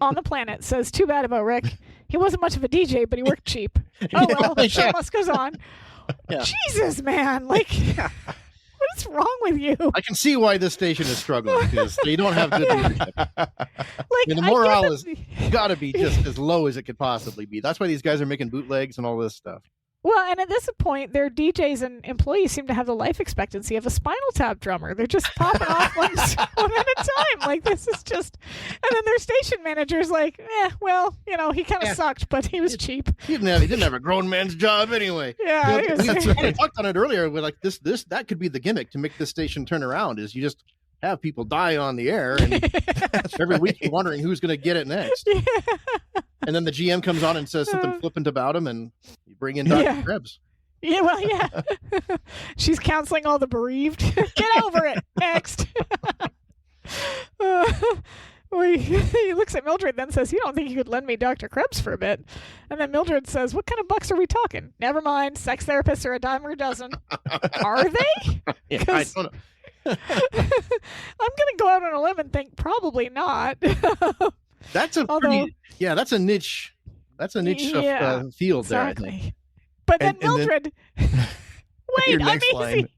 on the planet, says too bad about Rick. He wasn't much of a DJ, but he worked cheap. Oh well, the show must goes on. Yeah. Jesus, man, what is wrong with you? I can see why this station is struggling because they don't have good leadership. The morale has got to be just as low as it could possibly be. That's why these guys are making bootlegs and all this stuff. Well, and at this point, their DJs and employees seem to have the life expectancy of a Spinal Tap drummer. They're just popping off one at a time. Like, this is just... And then their station manager's like, well, he kind of sucked, but he was cheap. He didn't have a grown man's job anyway. Yeah. We talked on it earlier. We're like, that could be the gimmick to make this station turn around, is you just have people die on the air, and every week you're wondering who's going to get it next. Yeah. And then the GM comes on and says something flippant about him, and you bring in Dr. Krebs. Yeah, well, yeah. She's counseling all the bereaved. Get over it. Next. He looks at Mildred, then says, "You don't think you could lend me Dr. Krebs for a bit?" And then Mildred says, "What kind of bucks are we talking?" "Never mind. Sex therapists are a dime or a dozen." Are they? Yeah, I don't know. I'm going to go out on a limb and think probably not. That's a that's a niche. That's a niche field there, I think. But then Mildred, wait, your I'm next easy. line.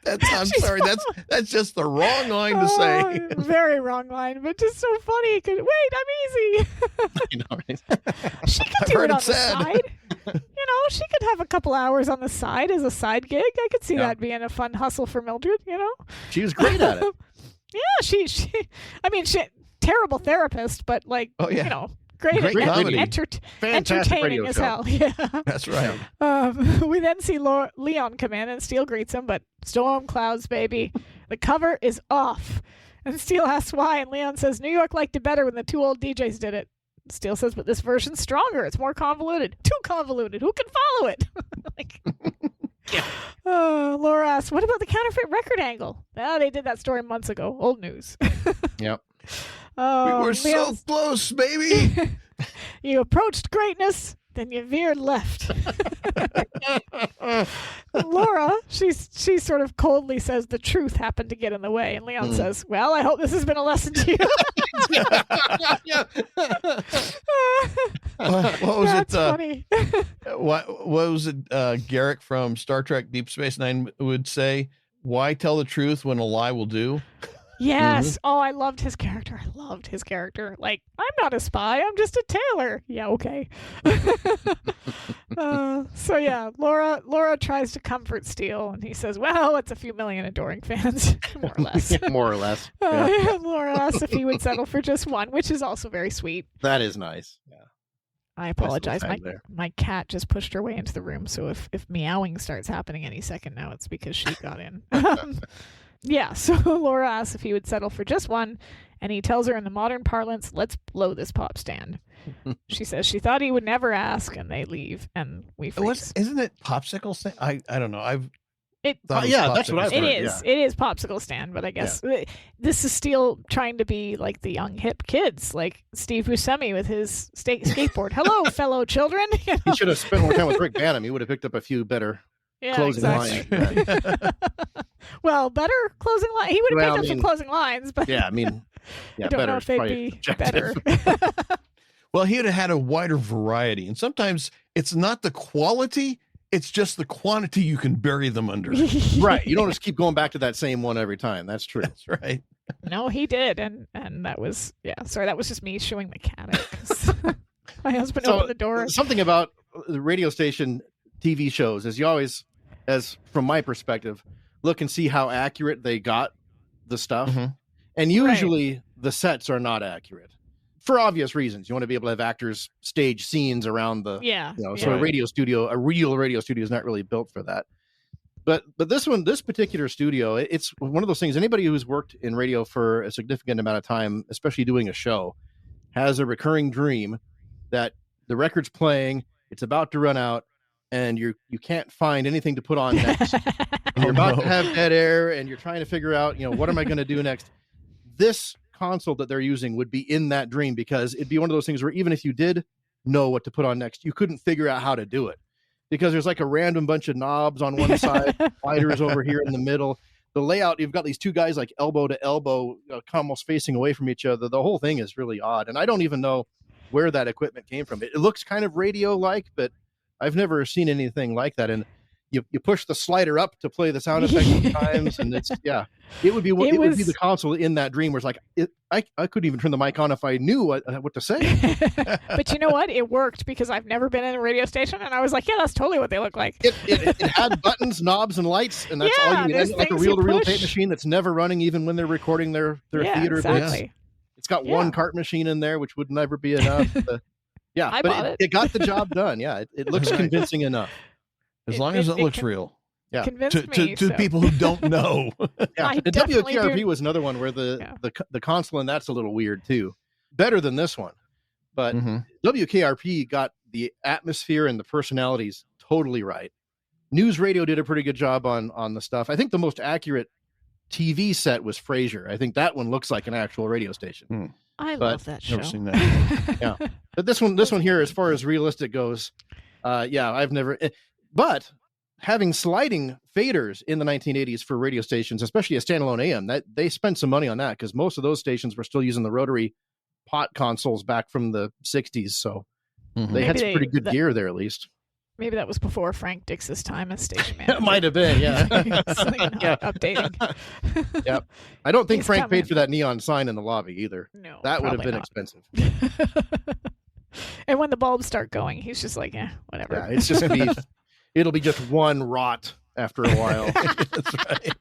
I'm sorry. That's just the wrong line to say. Very wrong line, but just so funny. Wait, I'm easy. She could do it on the side. She could have a couple hours on the side as a side gig. I could see that being a fun hustle for Mildred. She was great at it. Yeah, she. Terrible therapist, but great comedy. Entertaining as hell. Yeah, that's right. We then see Leon come in, and Steele greets him, but storm clouds, baby. The cover is off. And Steele asks why, and Leon says New York liked it better when the two old DJs did it. Steele says, but this version's stronger. It's more convoluted. Too convoluted. Who can follow it? Laura asks, what about the counterfeit record angle? Well, they did that story months ago. Old news. Yep. We were so close, baby. You approached greatness, then you veered left. Laura, she sort of coldly saes the truth happened to get in the way, and Leon says, well, I hope this has been a lesson to you. What was That's it? Funny. What was it? Garrick from Star Trek Deep Space Nine would say, "Why tell the truth when a lie will do?" Yes. Mm-hmm. Oh, I loved his character. Like, I'm not a spy. I'm just a tailor. Yeah, okay. So yeah, Laura tries to comfort Steele, and he says, well, it's a few million adoring fans, more or less. More or less. Laura asks if he would settle for just one, which is also very sweet. That is nice. Yeah. I apologize. My cat just pushed her way into the room, so if meowing starts happening any second now, it's because she got in. Yeah, so Laura asks if he would settle for just one, and he tells her in the modern parlance, let's blow this pop stand. She says she thought he would never ask, and they leave, and we freeze. Isn't it popsicle stand? I don't know. That's what I've heard. It is popsicle stand, but I guess this is Steele trying to be like the young hip kids, like Steve Buscemi with his skateboard. Hello, fellow children. He should have spent more time with Rick Banham. He would have picked up a few better closing lines. Well, better closing line. He would have picked up some closing lines, but I don't know if they'd be better. Well, he would have had a wider variety, and sometimes it's not the quality. It's just the quantity you can bury them under. Right. You don't just keep going back to that same one every time. That's true. That's right. No, he did. And that was, sorry, that was just me showing the cat. My husband opened the door. Something about the radio station TV shows is you always, as from my perspective, look and see how accurate they got the stuff. Mm-hmm. And usually the sets are not accurate. For obvious reasons. You want to be able to have actors stage scenes around the, so a real radio studio is not really built for that. But this particular studio, it's one of those things, anybody who's worked in radio for a significant amount of time, especially doing a show, has a recurring dream that the record's playing, it's about to run out, and you can't find anything to put on next. You're about to have dead air, and you're trying to figure out, what am I going to do next? This console that they're using would be in that dream, because it'd be one of those things where even if you did know what to put on next, you couldn't figure out how to do it, because there's like a random bunch of knobs on one side, sliders over here in the middle. The layout, you've got these two guys like elbow to elbow, almost facing away from each other. The whole thing is really odd, and I don't even know where that equipment came from. It looks kind of radio-like, but I've never seen anything like that. And you push the slider up to play the sound effects sometimes, and it's it would be the console in that dream where it's like I couldn't even turn the mic on if I knew what to say. But you know what? It worked because I've never been in a radio station, and I was like, yeah, that's totally what they look like. It had buttons, knobs, and lights, and that's all you need. Like a reel-to-reel tape machine that's never running, even when they're recording their theater exactly. bits. It's got one cart machine in there, which would never be enough. But it got the job done. Yeah, it looks convincing enough. As long as it looks real. Yeah. To people who don't know. Yeah. The WKRP was another one where the console and that's a little weird too. Better than this one. But WKRP got the atmosphere and the personalities totally right. News Radio did a pretty good job on the stuff. I think the most accurate TV set was Frasier. I think that one looks like an actual radio station. I love that show. Never seen that. Yeah. But this one here, as far as realistic goes, I've never. But having sliding faders in the 1980s for radio stations, especially a standalone AM, that they spent some money on that because most of those stations were still using the rotary pot consoles back from the 60s. So they had some pretty good gear there, at least. Maybe that was before Frank Dix's time as station manager. It might have been, yeah. Updating. Yep. I don't think Frank paid for that neon sign in the lobby either. No, that would have been expensive. And when the bulbs start going, he's just like, whatever. Yeah, it's just it'll be just one rot after a while. That's right.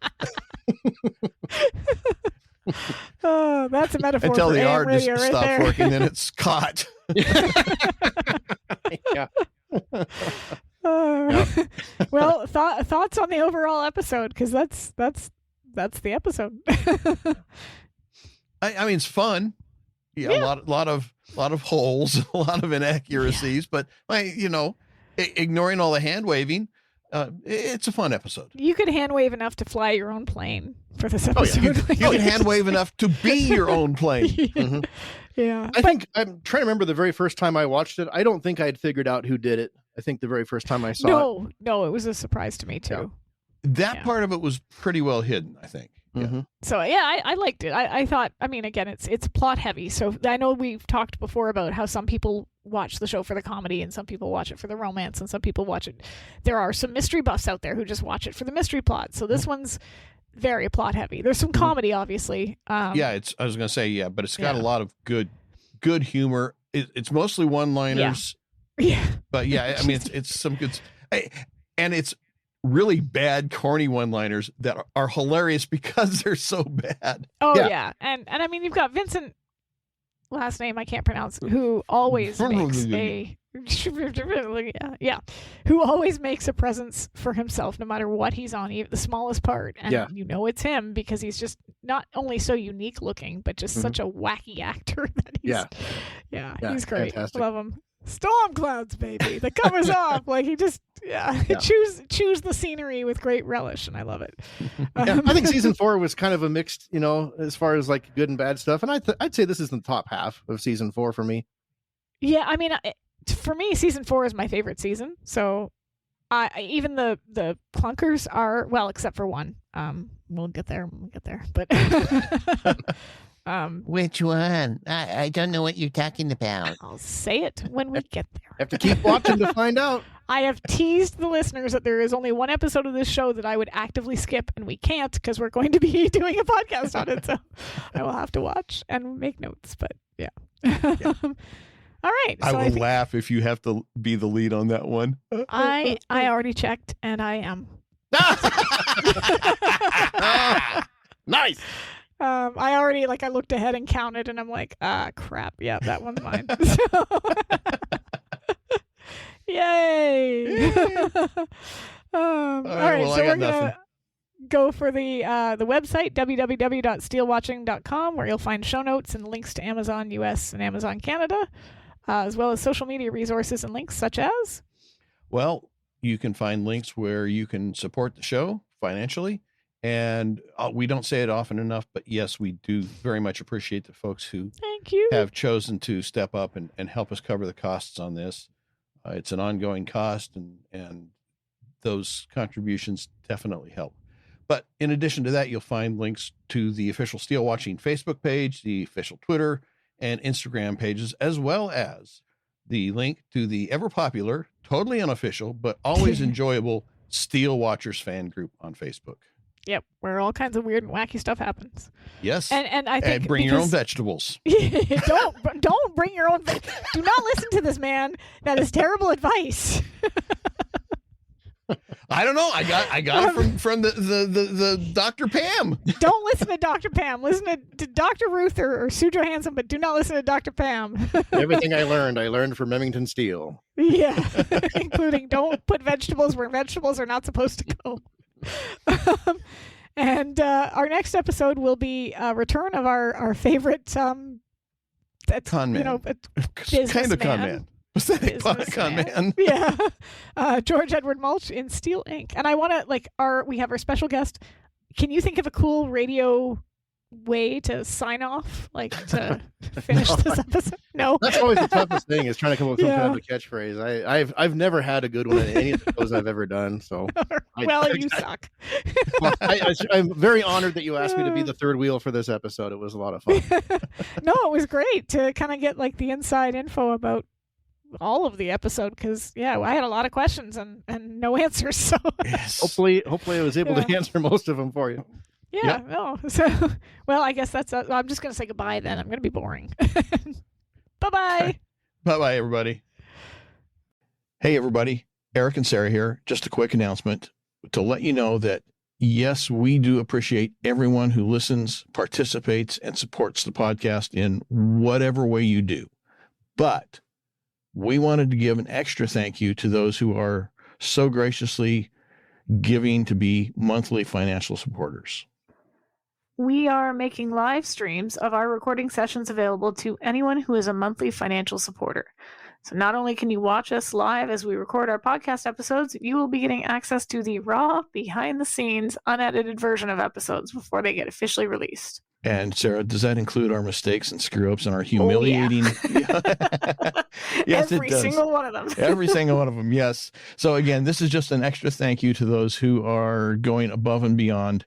Oh, that's a metaphor. Until for the AM art just radio stops there. working, then it's caught. Yeah. Well, thoughts on the overall episode, because that's the episode. I mean, it's fun. Yeah, a lot of holes, a lot of inaccuracies, but ignoring all the hand waving, it's a fun epised. You could hand wave enough to fly your own plane for this episode. You can hand wave enough to be your own plane. Mm-hmm. Yeah. I think I'm trying to remember the very first time I watched it. I don't think I'd figured out who did it. I think the very first time I saw it. No, it was a surprise to me too. Yeah. That part of it was pretty well hidden, I think. Mm-hmm. So I liked it. I thought, I mean, again, it's plot heavy. So I know we've talked before about how some people watch the show for the comedy and some people watch it for the romance and some people watch it. There are some mystery buffs out there who just watch it for the mystery plot. So this one's very plot heavy. There's some comedy, obviously. I was going to say, but it's got a lot of good humor. It's mostly one-liners. Yeah. But I mean, it's some good, and it's really bad, corny one-liners that are hilarious because they're so bad. Oh yeah. And I mean, you've got Vincent, last name I can't pronounce, who always makes who always makes a presence for himself no matter what he's on, even the smallest part, and it's him because he's just not only so unique looking but just such a wacky actor that he's he's great. Fantastic. Love him. Storm clouds, baby. The cover's off. Like he just choose the scenery with great relish, and I love it. I think season 4 was kind of a mixed, as far as like good and bad stuff, and I'd say this is the top half of season 4 for me. Yeah, I mean, for me, season 4 is my favorite season. So, even the clunkers are, well, except for one. We'll get there, but. Which one? I don't know what you're talking about. I'll say it when we get there. Have to keep watching to find out. I have teased the listeners that there is only one episode of this show that I would actively skip, and we can't because we're going to be doing a podcast on it. So I will have to watch and make notes. But yeah. All right. So I will laugh if you have to be the lead on that one. I already checked, and I am. Nice. I already I looked ahead and counted, and I'm like, crap. Yeah, that one's mine. Yay! All right, so we're gonna go for the website www.SteeleWatching.com, where you'll find show notes and links to Amazon US and Amazon Canada, as well as social media resources and links such as. Well, you can find links where you can support the show financially. And we don't say it often enough, but yes, we do very much appreciate the folks who have chosen to step up and help us cover the costs on this. It's an ongoing cost, and those contributions definitely help. But in addition to that, you'll find links to the official Steele Watching Facebook page, the official Twitter and Instagram pages, as well as the link to the ever popular, totally unofficial, but always enjoyable Steel Watchers fan group on Facebook. Yep, where all kinds of weird and wacky stuff happens. Yes. And I think And bring your own vegetables. don't bring your own. Do not listen to this man. That is terrible advice. I don't know. I got it from the Dr. Pam. Don't listen to Dr. Pam. Listen to Dr. Ruth or Sue Johansson, but do not listen to Dr. Pam. Everything I learned from Remington Steele. Yeah, including don't put vegetables where vegetables are not supposed to go. And our next episode will be a return of our favorite con man. Kind of con man. Pathetic con man. Yeah. George Edward Mulch in Steele Inc. And I want to, we have our special guest. Can you think of a cool radio way to sign off, to finish this episode? No. That's always the toughest thing, is trying to come up with some kind of a catchphrase. I've never had a good one in any of the shows I've ever done. So you suck. I'm very honored that you asked me to be the third wheel for this episode. It was a lot of fun. No, it was great to kind of get the inside info about all of the episode, because I had a lot of questions and no answers. So yes. Hopefully I was able to answer most of them for you. Yeah. No. So, well, I guess I'm just going to say goodbye then. I'm going to be boring. Bye-bye. Bye-bye, everybody. Hey, everybody. Eric and Sara here. Just a quick announcement to let you know that, yes, we do appreciate everyone who listens, participates, and supports the podcast in whatever way you do. But we wanted to give an extra thank you to those who are so graciously giving to be monthly financial supporters. We are making live streams of our recording sessions available to anyone who is a monthly financial supporter. So not only can you watch us live as we record our podcast episodes, you will be getting access to the raw, behind-the-scenes, unedited version of episodes before they get officially released. And Sara, does that include our mistakes and screw-ups and our humiliating? Yes, every single one of them. Every single one of them, yes. So again, this is just an extra thank you to those who are going above and beyond.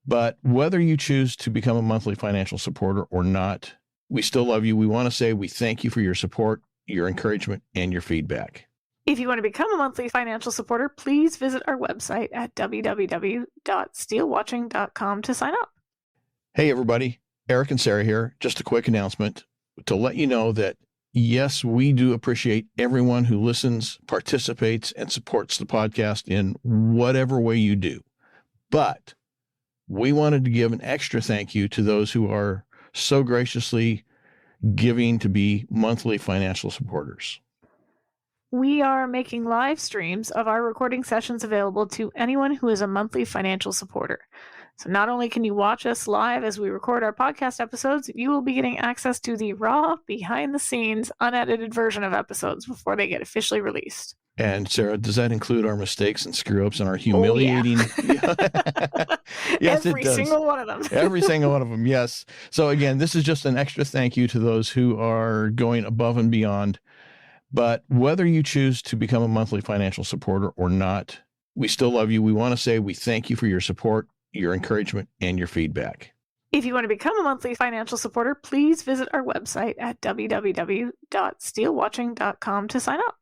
But whether you choose to become a monthly financial supporter or not, we still love you. We want to say we thank you for your support, your encouragement, and your feedback. If you want to become a monthly financial supporter, please visit our website at www.SteeleWatching.com to sign up. Hey, everybody. Eric and Sara here. Just a quick announcement to let you know that, yes, we do appreciate everyone who listens, participates, and supports the podcast in whatever way you do. But we wanted to give an extra thank you to those who are so graciously giving to be monthly financial supporters. We are making live streams of our recording sessions available to anyone who is a monthly financial supporter. So not only can you watch us live as we record our podcast episodes, you will be getting access to the raw, behind-the-scenes, unedited version of episodes before they get officially released. And Sara, does that include our mistakes and screw-ups and our humiliating? Yes, every single one of them. Every single one of them, yes. So again, this is just an extra thank you to those who are going above and beyond. But whether you choose to become a monthly financial supporter or not, we still love you. We want to say we thank you for your support, your encouragement, and your feedback. If you want to become a monthly financial supporter, please visit our website at www.SteeleWatching.com to sign up.